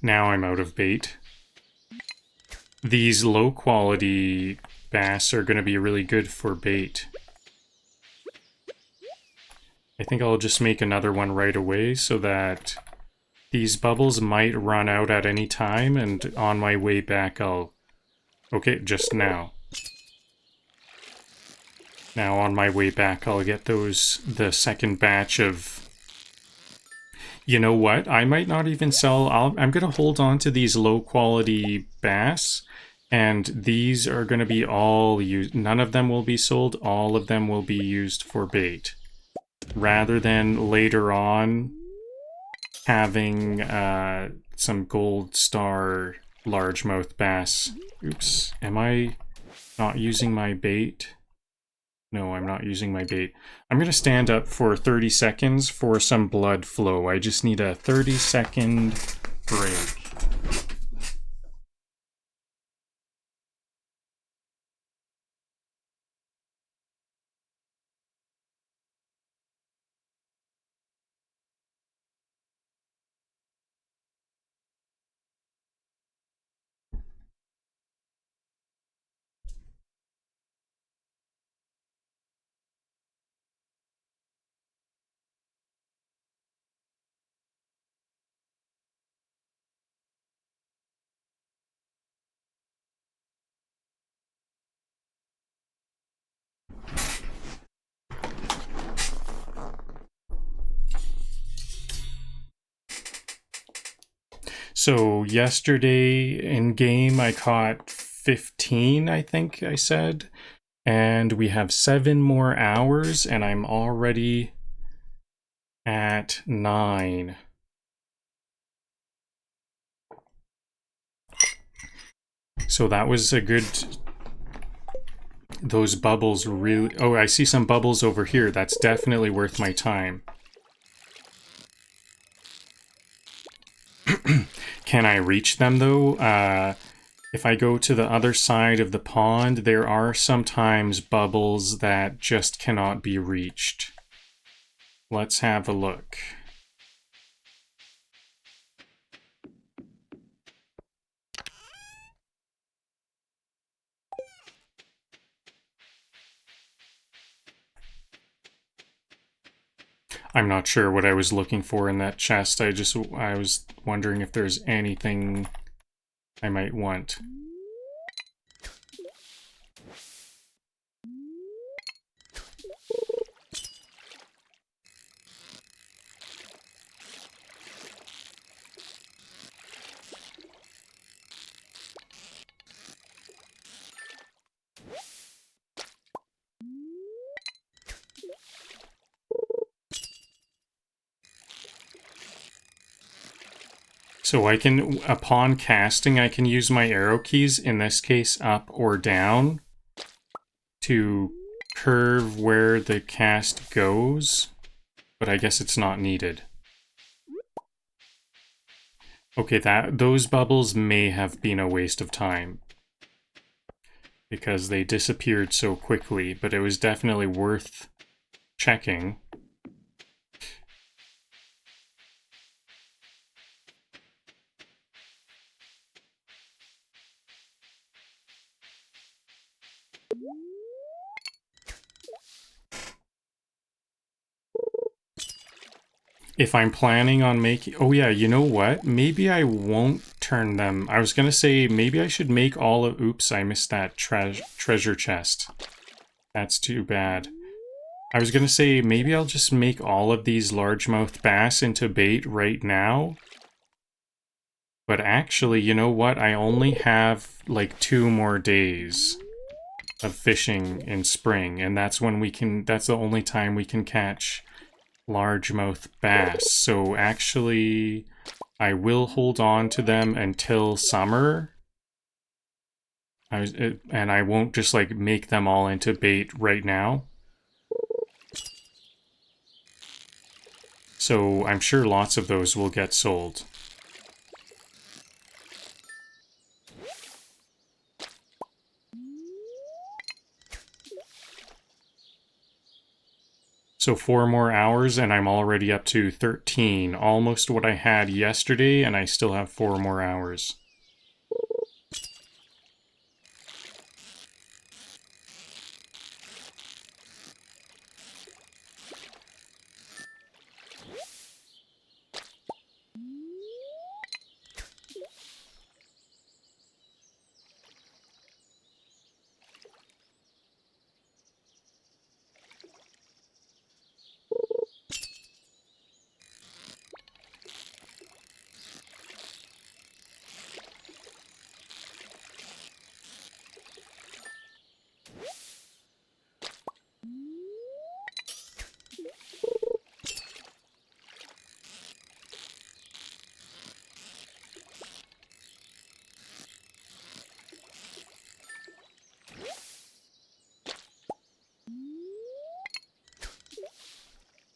Now I'm out of bait. These low quality bass are going to be really good for bait. I think I'll just make another one right away so that these bubbles might run out at any time, and on my way back I'll... Okay, just now. Now on my way back I'll get the second batch of... You know what? I might not even sell... I'm going to hold on to these low-quality bass, and these are going to be all used... None of them will be sold, all of them will be used for bait. Rather than later on having some gold star largemouth bass. Oops, am I not using my bait? No, I'm not using my bait. I'm going to stand up for 30 seconds for some blood flow. I just need a 30-second break. So yesterday in game I caught 15, I think I said, and we have 7 more hours and I'm already at 9. So that was a good... Those bubbles really... Oh, I see some bubbles over here. That's definitely worth my time. Can I reach them though? If I go to the other side of the pond, there are sometimes bubbles that just cannot be reached. Let's have a look. I'm not sure what I was looking for in that chest. I was wondering if there's anything I might want. So I can, upon casting, I can use my arrow keys, in this case up or down, to curve where the cast goes, but I guess it's not needed. Okay, those bubbles may have been a waste of time, because they disappeared so quickly, but it was definitely worth checking. If I'm planning on making... Oh yeah, you know what? Maybe I won't turn them... I was gonna say, maybe I should make all of... Oops, I missed that treasure chest. That's too bad. I was gonna say, maybe I'll just make all of these largemouth bass into bait right now. But actually, you know what? I only have, like, 2 more days of fishing in spring, and that's when we can... That's the only time we can catch largemouth bass. So actually, I will hold on to them until summer. And I won't just like make them all into bait right now. So I'm sure lots of those will get sold. So 4 more hours and I'm already up to 13. Almost what I had yesterday, and I still have 4 more hours.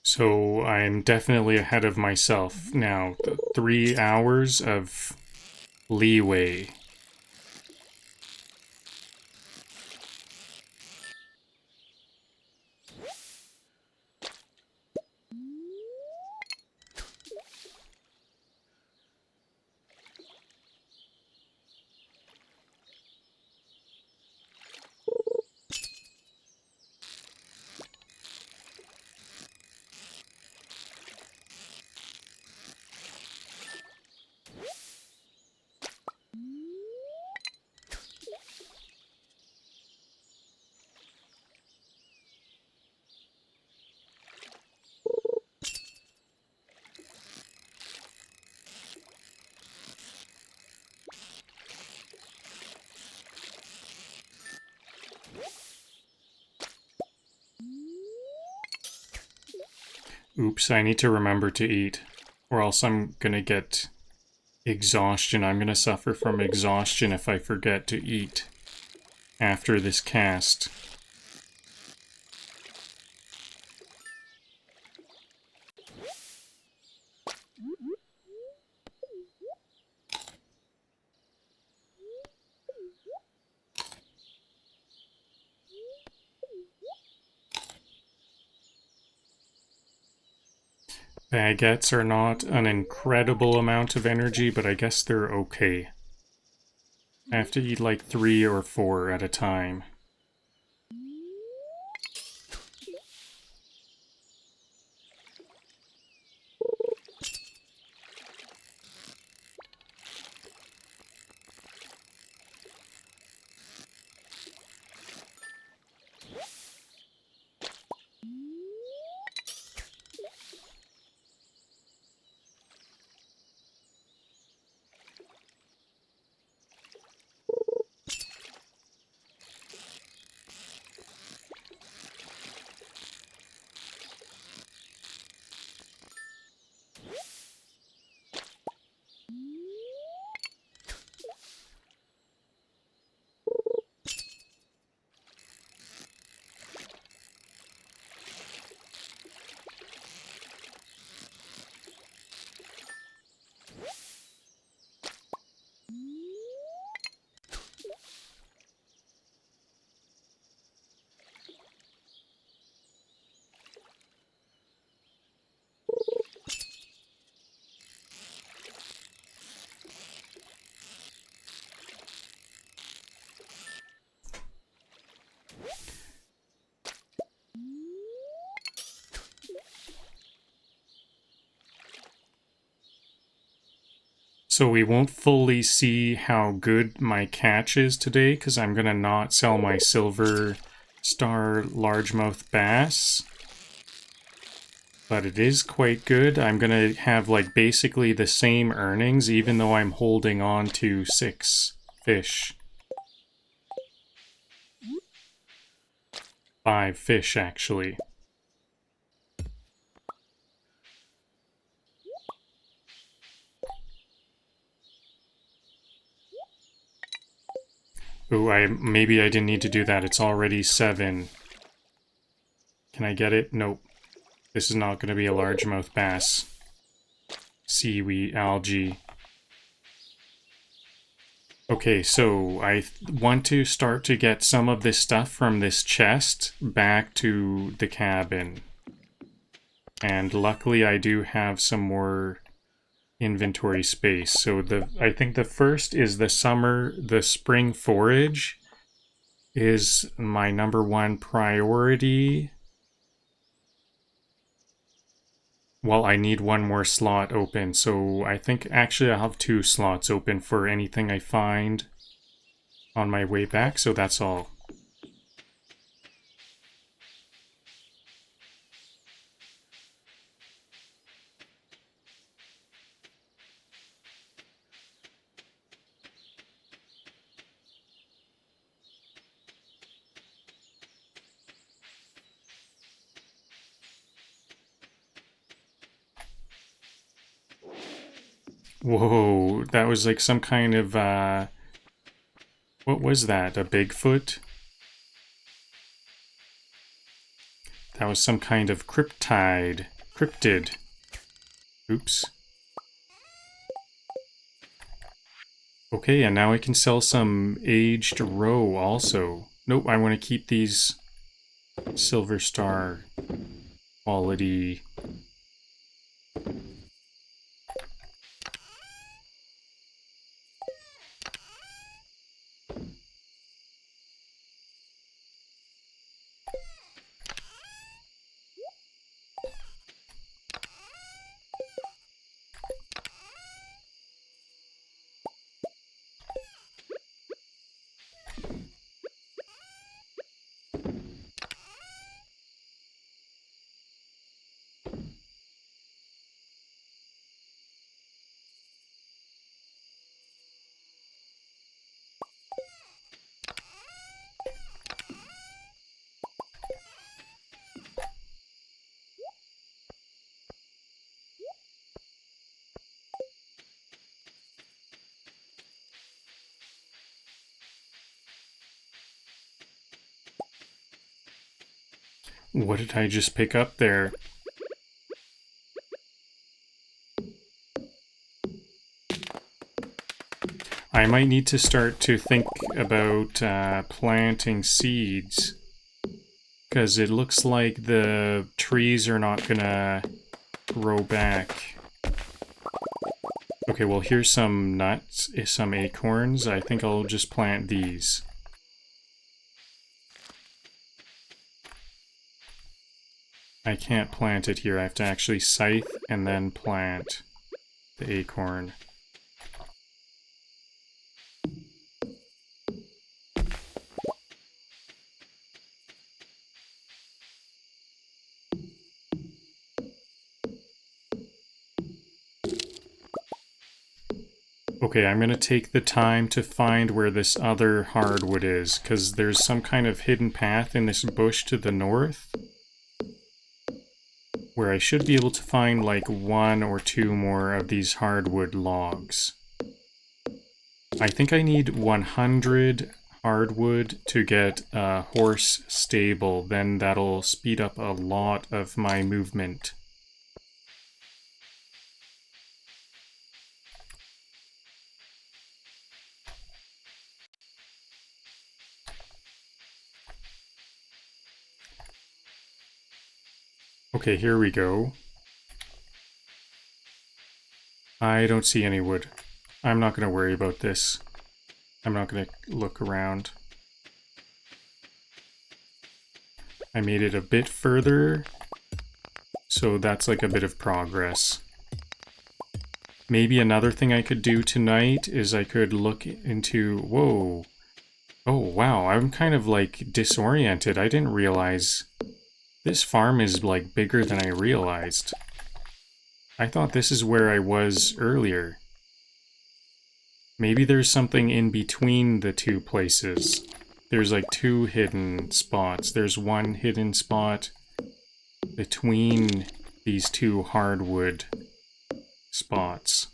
So I'm definitely ahead of myself now. 3 hours of leeway. Oops, I need to remember to eat, or else I'm gonna get exhaustion. I'm gonna suffer from exhaustion if I forget to eat after this cast. Baguettes are not an incredible amount of energy, but I guess they're okay. I have to eat like 3 or 4 at a time. So we won't fully see how good my catch is today, because I'm going to not sell my silver star largemouth bass. But it is quite good. I'm going to have like basically the same earnings, even though I'm holding on to 6 fish. 5 fish, actually. Ooh, maybe I didn't need to do that. It's already 7. Can I get it? Nope. This is not going to be a largemouth bass. Seaweed, algae. Okay, so I want to start to get some of this stuff from this chest back to the cabin. And luckily I do have some more inventory space. So I think the first is the spring forage is my #1 priority. Well, I need 1 more slot open, so I think actually I'll have 2 slots open for anything I find on my way back, so that's all. Whoa, that was like some kind of, what was that? A Bigfoot? That was some kind of cryptid. Oops. Okay, and now I can sell some aged roe also. Nope, I want to keep these silver star quality. What did I just pick up there? I might need to start to think about planting seeds, because it looks like the trees are not gonna grow back. Okay, well here's some nuts, some acorns. I think I'll just plant these. I can't plant it here. I have to actually scythe and then plant the acorn. Okay, I'm gonna take the time to find where this other hardwood is, because there's some kind of hidden path in this bush to the north, where I should be able to find like 1 or 2 more of these hardwood logs. I think I need 100 hardwood to get a horse stable, then that'll speed up a lot of my movement. Okay, here we go. I don't see any wood. I'm not going to worry about this. I'm not going to look around. I made it a bit further, so that's like a bit of progress. Maybe another thing I could do tonight is I could look into... Whoa. Oh, wow. I'm kind of like disoriented. I didn't realize this farm is like bigger than I realized. I thought this is where I was earlier. Maybe there's something in between the two places. There's like 2 hidden spots. There's 1 hidden spot between these 2 hardwood spots.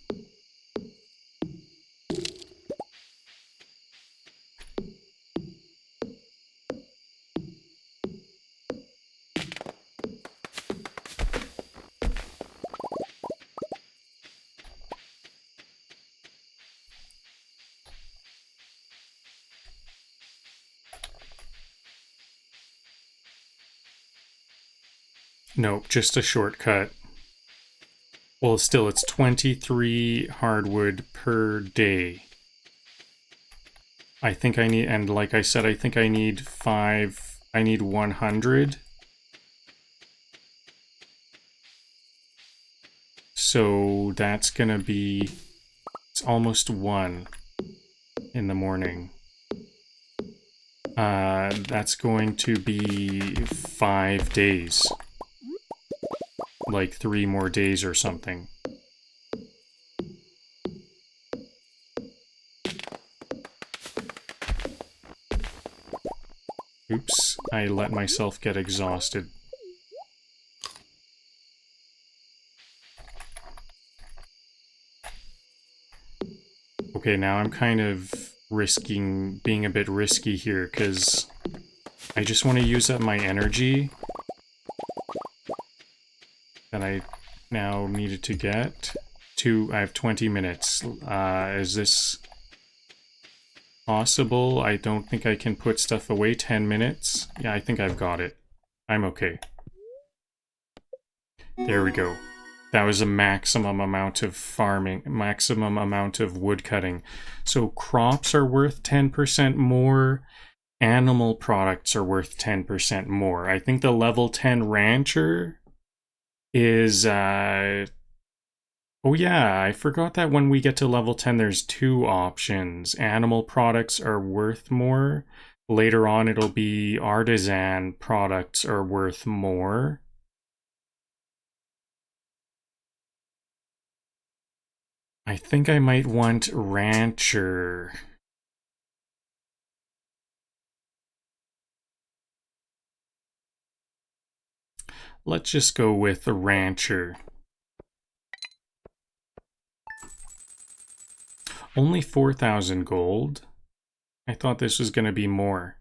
Nope, just a shortcut. Well, still, it's 23 hardwood per day. I think I need, and like I said, I think I need 100. So that's gonna be, it's almost 1 in the morning. That's going to be 5 days. Like 3 more days or something. Oops, I let myself get exhausted. Okay, now I'm kind of being a bit risky here, because I just want to use up my energy that I now needed to get. I have 20 minutes. Is this possible? I don't think I can put stuff away. 10 minutes? Yeah, I think I've got it. I'm okay. There we go. That was a maximum amount of farming, maximum amount of wood cutting. So crops are worth 10% more. Animal products are worth 10% more. I think the level 10 rancher is... Oh yeah, I forgot that when we get to level 10 there's 2 options. Animal products are worth more. Later on it'll be artisan products are worth more. I think I might want rancher. Let's just go with the rancher. Only 4,000 gold? I thought this was going to be more.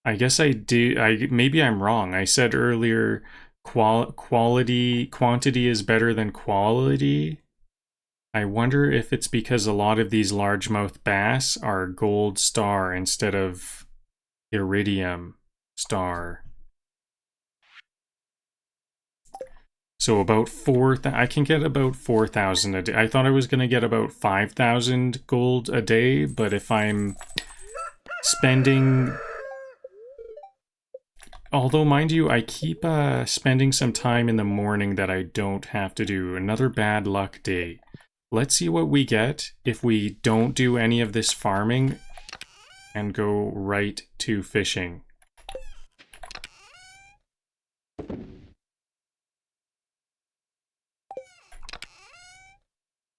I guess maybe I'm wrong. I said earlier quantity is better than quality. I wonder if it's because a lot of these largemouth bass are gold star instead of iridium star. So about I can get about 4,000 a day. I thought I was going to get about 5,000 gold a day, but if I'm spending... Although, mind you, I keep spending some time in the morning that I don't have to do. Another bad luck day. Let's see what we get if we don't do any of this farming and go right to fishing.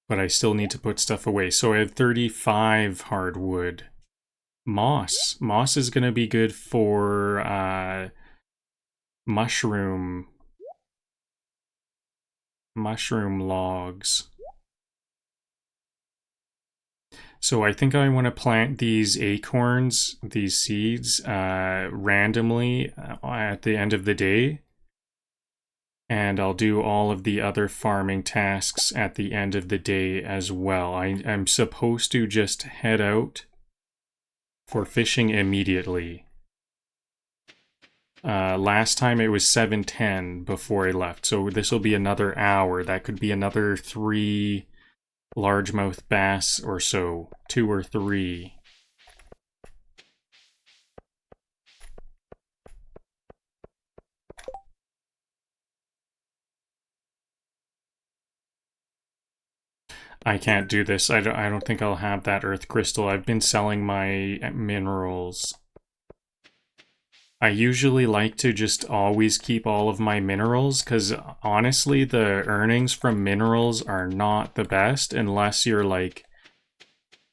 But I still need to put stuff away. So I have 35 hardwood. Moss. Moss is going to be good for mushroom logs. So I think I want to plant these acorns, these seeds, randomly at the end of the day. And I'll do all of the other farming tasks at the end of the day as well. I'm supposed to just head out for fishing immediately. Last time it was 7:10 before I left, so this will be another hour. That could be another 3 largemouth bass or so, 2 or 3. I can't do this. I don't think I'll have that earth crystal. I've been selling my minerals. I usually like to just always keep all of my minerals, because honestly, the earnings from minerals are not the best unless you're like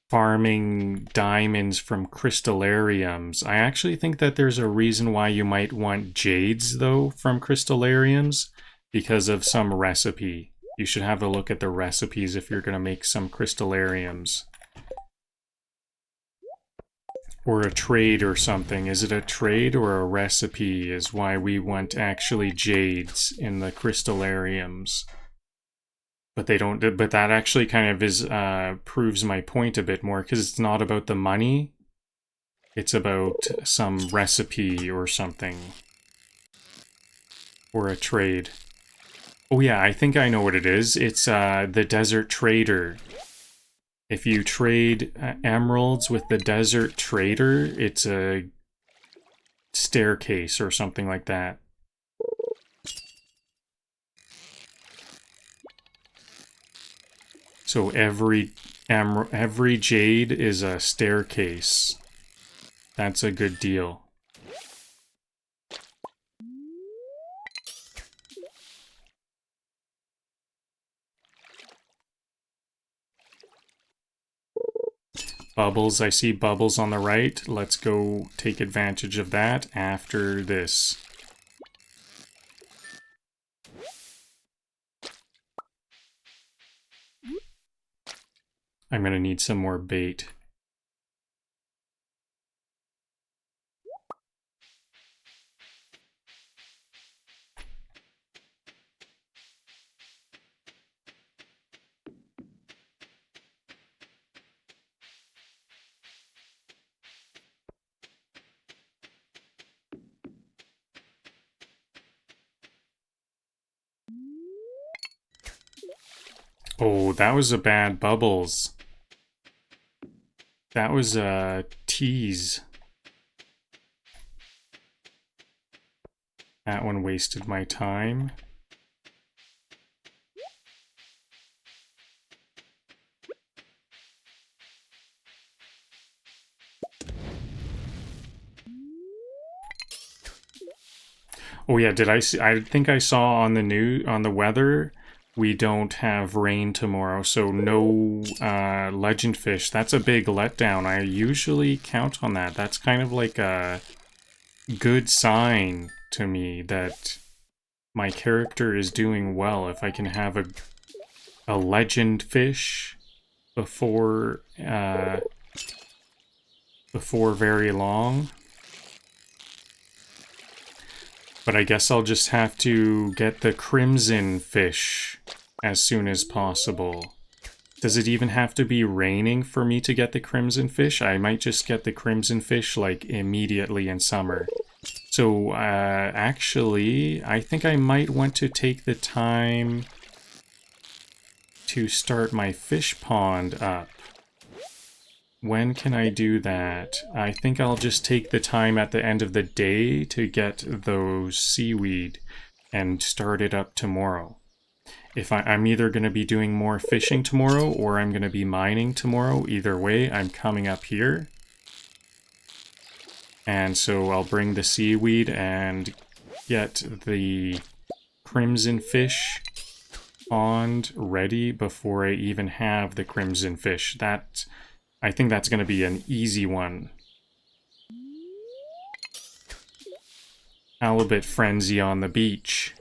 farming diamonds from crystallariums. I actually think that there's a reason why you might want jades, though, from crystallariums, because of some recipe. You should have a look at the recipes if you're going to make some crystallariums. Or a trade or something. Is it a trade or a recipe is why we want actually jades in the crystallariums. But they don't, but that actually kind of is, proves my point a bit more, because it's not about the money. It's about some recipe or something. Or a trade. Oh yeah, I think I know what it is. It's the Desert Trader. If you trade emeralds with the Desert Trader, it's a staircase or something like that. So every jade is a staircase. That's a good deal. Bubbles, I see bubbles on the right. Let's go take advantage of that after this. I'm gonna need some more bait. Oh, that was a bad bubbles. That was a tease. That one wasted my time. Oh yeah, did I see? I think I saw on the weather, we don't have rain tomorrow, so no legend fish. That's a big letdown. I usually count on that. That's kind of like a good sign to me that my character is doing well. If I can have a legend fish before very long. But I guess I'll just have to get the crimson fish as soon as possible. Does it even have to be raining for me to get the crimson fish? I might just get the crimson fish like immediately in summer. So, actually, I think I might want to take the time to start my fish pond up. When can I do that? I think I'll just take the time at the end of the day to get those seaweed and start it up tomorrow. If I'm either going to be doing more fishing tomorrow or I'm going to be mining tomorrow. Either way, I'm coming up here. And so I'll bring the seaweed and get the crimson fish pond ready before I even have the crimson fish. I think that's going to be an easy one. Halibut frenzy on the beach.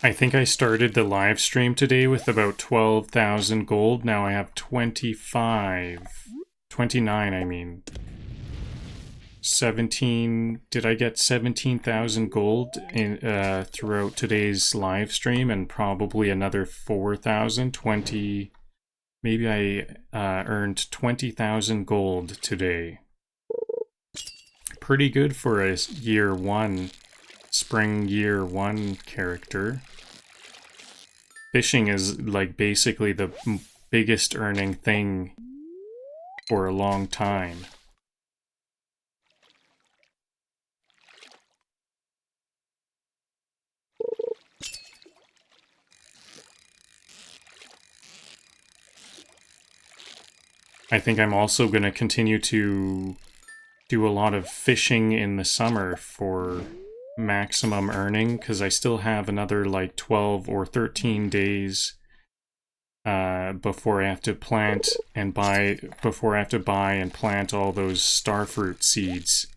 I think I started the live stream today with about 12,000 gold. Now I have 29, I mean. 17, did I get 17,000 gold in throughout today's live stream, and probably another 4,000, 20, maybe I earned 20,000 gold today. Pretty good for a year 1, spring year 1 character. Fishing is like basically the biggest earning thing for a long time. I think I'm also going to continue to do a lot of fishing in the summer for maximum earning, because I still have another like 12 or 13 days before I have to plant and buy, before I have to buy and plant all those starfruit seeds.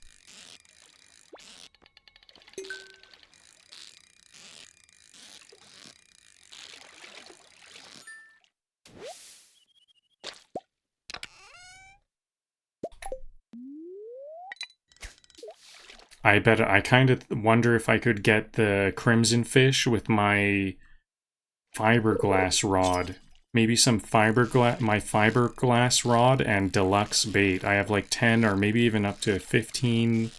I kind of wonder if I could get the crimson fish with my fiberglass rod. Maybe some my fiberglass rod and deluxe bait. I have like 10 or maybe even up to 15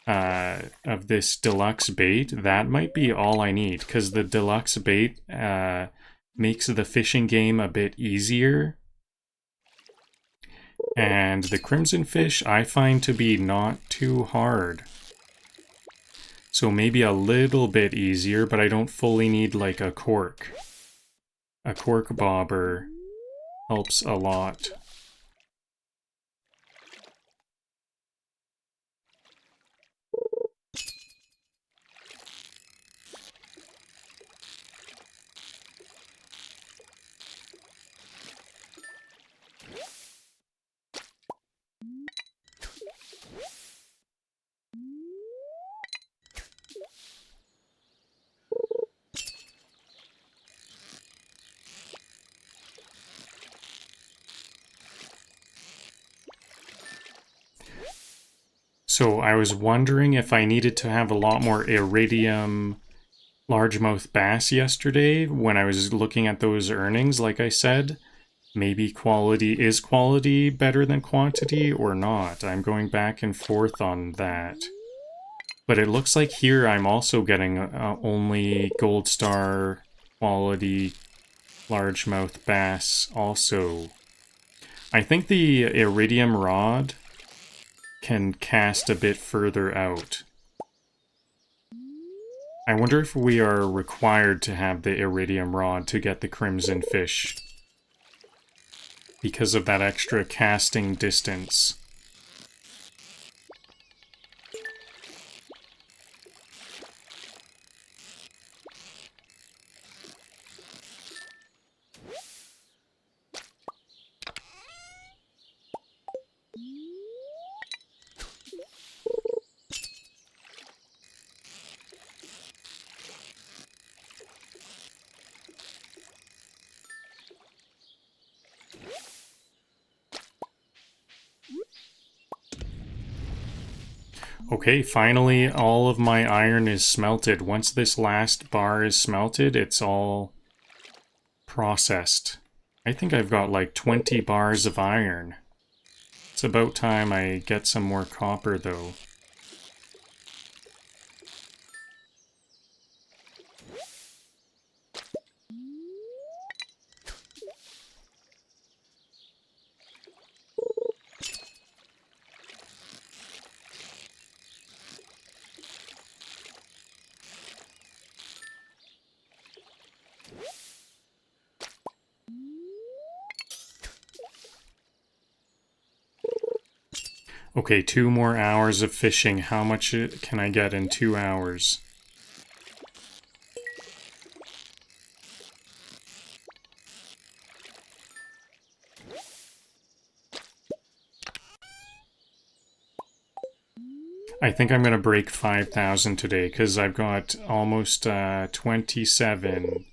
of this deluxe bait. That might be all I need, because the deluxe bait makes the fishing game a bit easier. And the crimson fish I find to be not too hard. So maybe a little bit easier, but I don't fully need like a cork. A cork bobber helps a lot. So I was wondering if I needed to have a lot more iridium largemouth bass yesterday when I was looking at those earnings, like I said. Maybe quality better than quantity or not? I'm going back and forth on that. But it looks like here I'm also getting only gold star quality largemouth bass also. I think the iridium rod can cast a bit further out. I wonder if we are required to have the iridium rod to get the crimson fish, because of that extra casting distance. Okay, finally all of my iron is smelted. Once this last bar is smelted, it's all processed. I think I've got like 20 bars of iron. It's about time I get some more copper though. Okay, 2 more hours of fishing. How much can I get in 2 hours? I think I'm going to break 5,000 today, because I've got almost 27.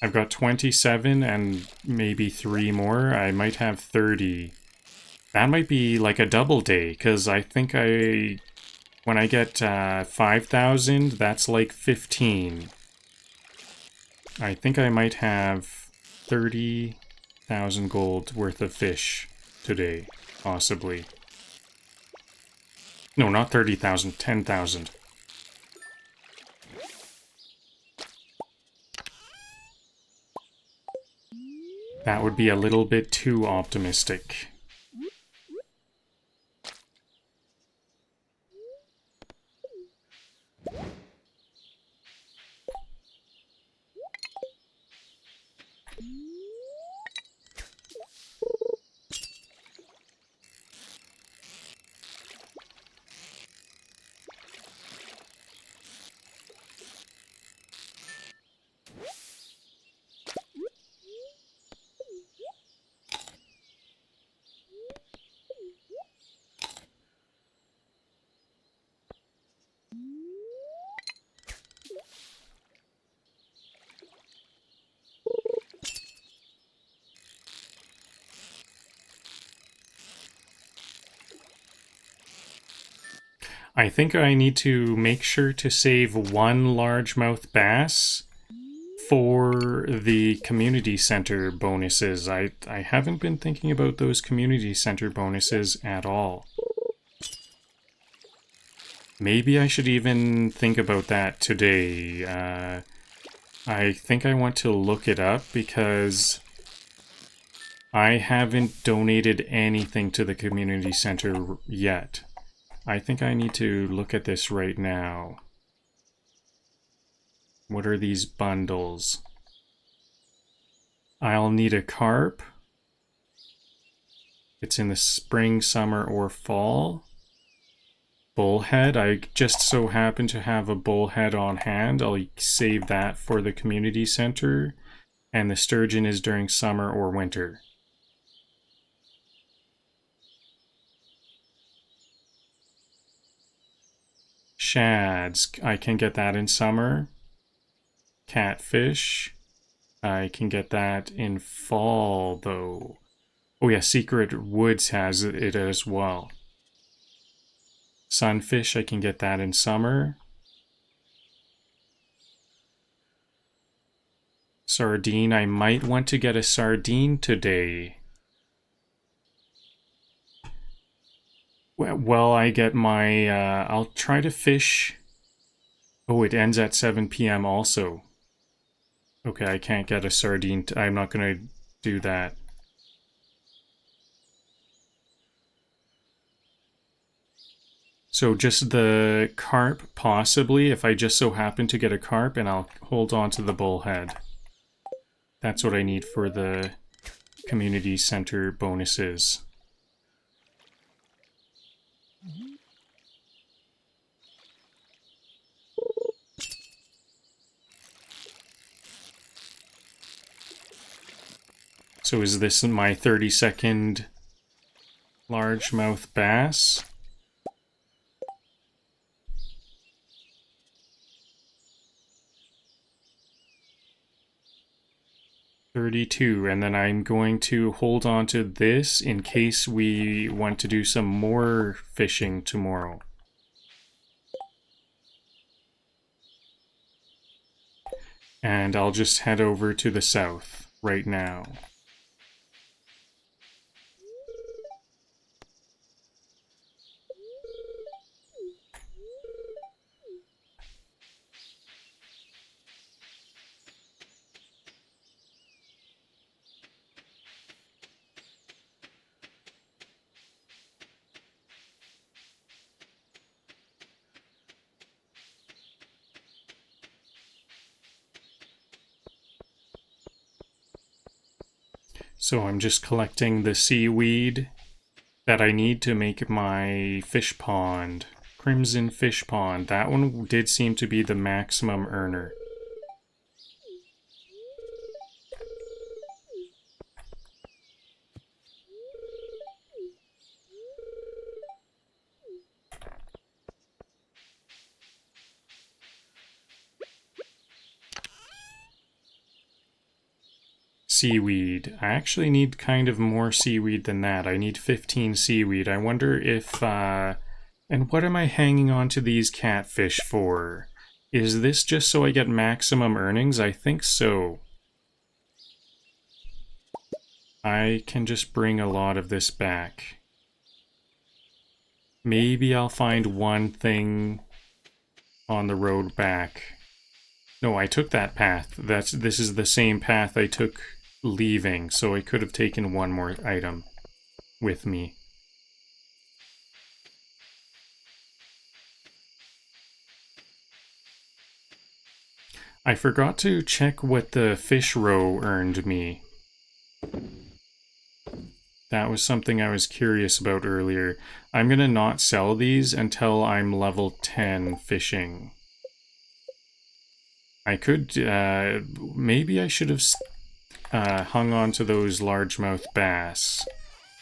I've got 27 and maybe 3 more. I might have 30. That might be like a double day, because I think when I get 5,000, that's like 15. I think I might have 30,000 gold worth of fish today, possibly. No, not 30,000, 10,000. That would be a little bit too optimistic. I think I need to make sure to save one largemouth bass for the community center bonuses. I haven't been thinking about those community center bonuses at all. Maybe I should even think about that today. I think I want to look it up because I haven't donated anything to the community center yet. I think I need to look at this right now. What are these bundles? I'll need a carp. It's in the spring, summer, or fall. Bullhead. I just so happen to have a bullhead on hand. I'll save that for the community center. And the sturgeon is during summer or winter. Shads. I can get that in summer. Catfish. I can get that in fall, though. Oh yeah, Secret Woods has it as well. Sunfish, I can get that in summer. Sardine, I might want to get a sardine today. Well, I get my, I'll try to fish. Oh, it ends at 7 p.m. also. Okay, I can't get a sardine. I'm not going to do that. So just the carp, possibly, if I just so happen to get a carp, and I'll hold on to the bullhead. That's what I need for the community center bonuses. So is this my 30-second largemouth bass? $32, and then I'm going to hold on to this in case we want to do some more fishing tomorrow. And I'll just head over to the south right now. So I'm just collecting the seaweed that I need to make my fish pond. Crimson fish pond. That one did seem to be the maximum earner. Seaweed. I actually need kind of more seaweed than that. I need 15 seaweed. I wonder if, and what am I hanging on to these catfish for? Is this just so I get maximum earnings? I think so. I can just bring a lot of this back. Maybe I'll find one thing on the road back. No, I took that path. This is the same path I took leaving, so I could have taken one more item with me. I forgot to check what the fish roe earned me. That was something I was curious about earlier. I'm gonna not sell these until I'm level 10 fishing. I could, maybe I should have hung on to those largemouth bass.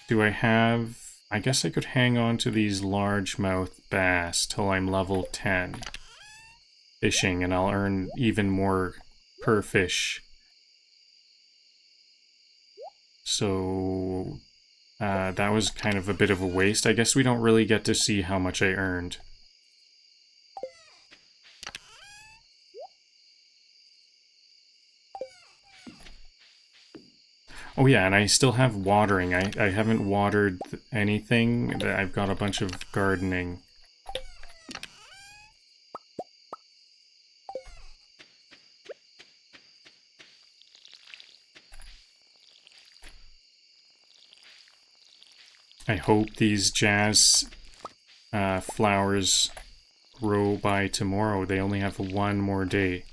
Do I have... I guess I could hang on to these largemouth bass till I'm level 10 fishing, and I'll earn even more per fish. So... that was kind of a bit of a waste. I guess we don't really get to see how much I earned. Oh yeah, and I still have watering. I haven't watered anything. I've got a bunch of gardening. I hope these jazz flowers grow by tomorrow. They only have one more day.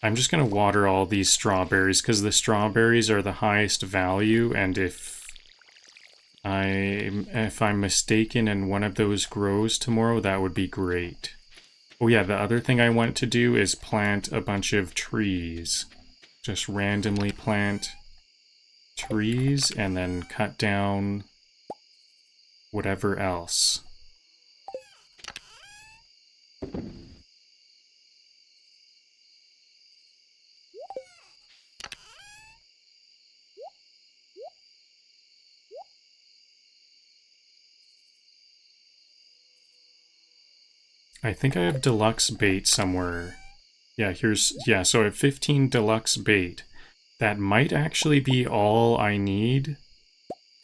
I'm just gonna water all these strawberries because the strawberries are the highest value, and if I'm mistaken and one of those grows tomorrow, that would be great. Oh yeah, the other thing I want to do is plant a bunch of trees. Just randomly plant trees and then cut down whatever else. I think I have deluxe bait somewhere. Yeah, so I have 15 deluxe bait. That might actually be all I need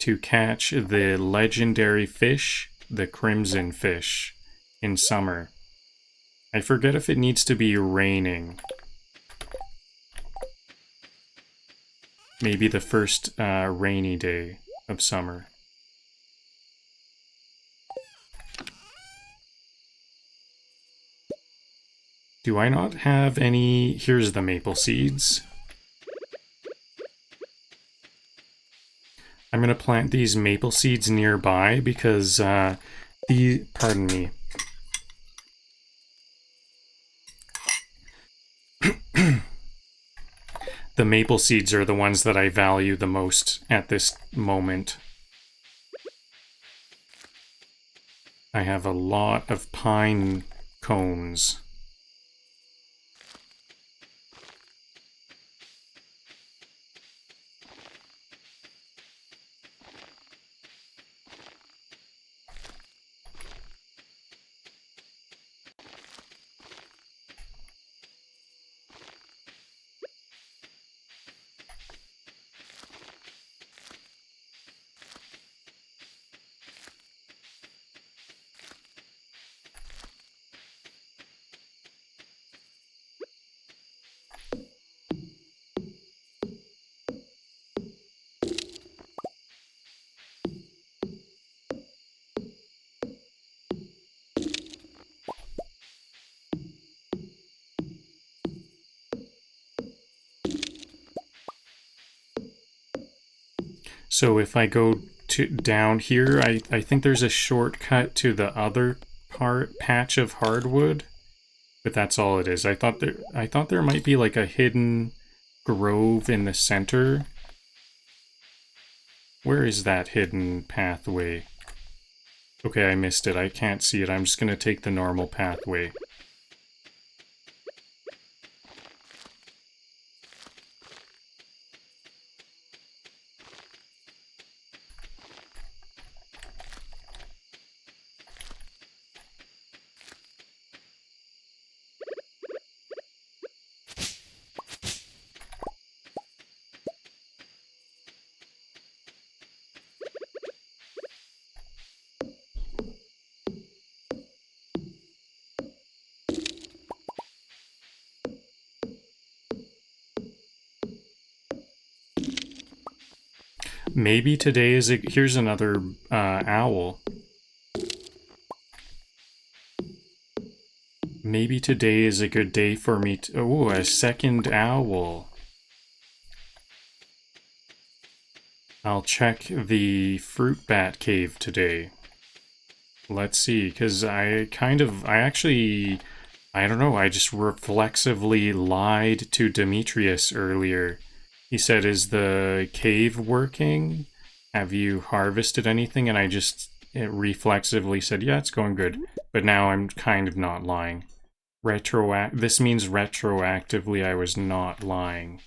to catch the legendary fish, the crimson fish, in summer. I forget if it needs to be raining. Maybe the first rainy day of summer. Do I not have any? Here's the maple seeds. I'm gonna plant these maple seeds nearby because pardon me. The maple seeds are the ones that I value the most at this moment. I have a lot of pine cones. So if I go down here, I think there's a shortcut to the other patch of hardwood, but that's all it is. I thought there might be like a hidden grove in the center. Where is that hidden pathway? Okay, I missed it. I can't see it. I'm just gonna take the normal pathway. Maybe today is here's another owl. Maybe today is a good day for me to... Oh, a second owl. I'll check the fruit bat cave today. Let's see, because I don't know, I just reflexively lied to Demetrius earlier. He said, is the cave working? Have you harvested anything? And I just reflexively said, yeah, it's going good. But now I'm kind of not lying. This means retroactively I was not lying.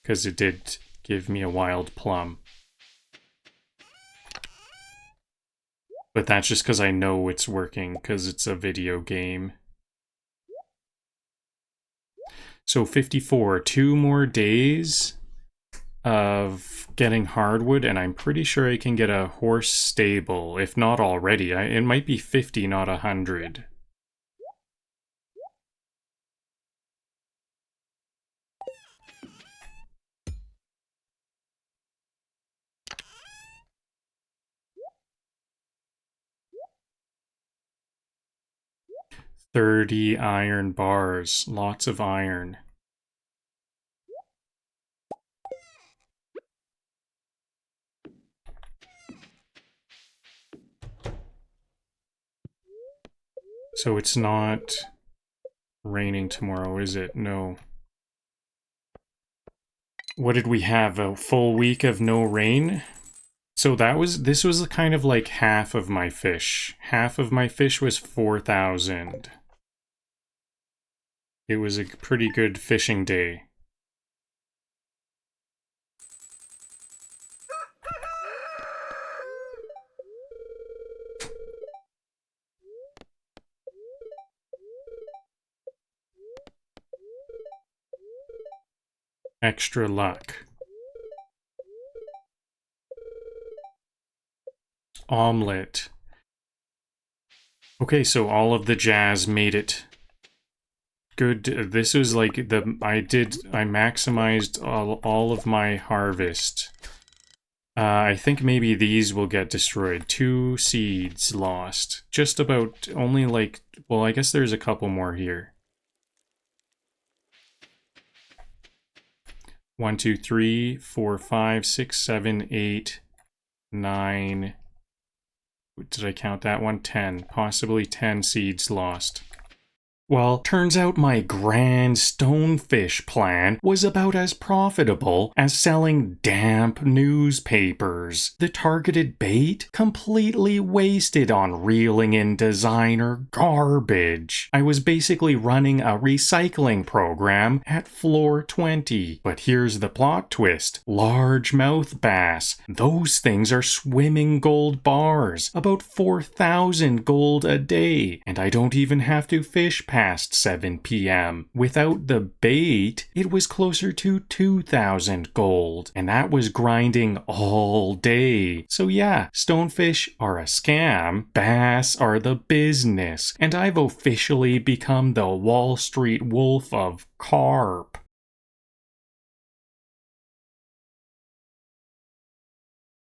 Because it did give me a wild plum. But that's just because I know it's working, because it's a video game. So 54, 2 more days of getting hardwood, and I'm pretty sure I can get a horse stable, if not already. It might be 50, not 100. $30 iron bars, lots of iron. So it's not raining tomorrow, is it? No. What did we have? A full week of no rain? So this was kind of like half of my fish. Half of my fish was 4,000. It was a pretty good fishing day. Extra luck. Omelette. Okay, so all of the jazz made it. Good. This was like I maximized all of my harvest. I think maybe these will get destroyed. 2 seeds lost. Just about only like, well, I guess there's a couple more here. 1, 2, 3, 4, 5, 6, 7, 8, 9. Did I count that one? 10. Possibly 10 seeds lost. Well, turns out my grand Stonefish plan was about as profitable as selling damp newspapers. The targeted bait completely wasted on reeling in designer garbage. I was basically running a recycling program at floor 20. But here's the plot twist. Largemouth bass. Those things are swimming gold bars. About 4,000 gold a day. And I don't even have to fish past 7 p.m. Without the bait, it was closer to 2,000 gold, and that was grinding all day. So yeah, stonefish are a scam, bass are the business, and I've officially become the Wall Street wolf of carp.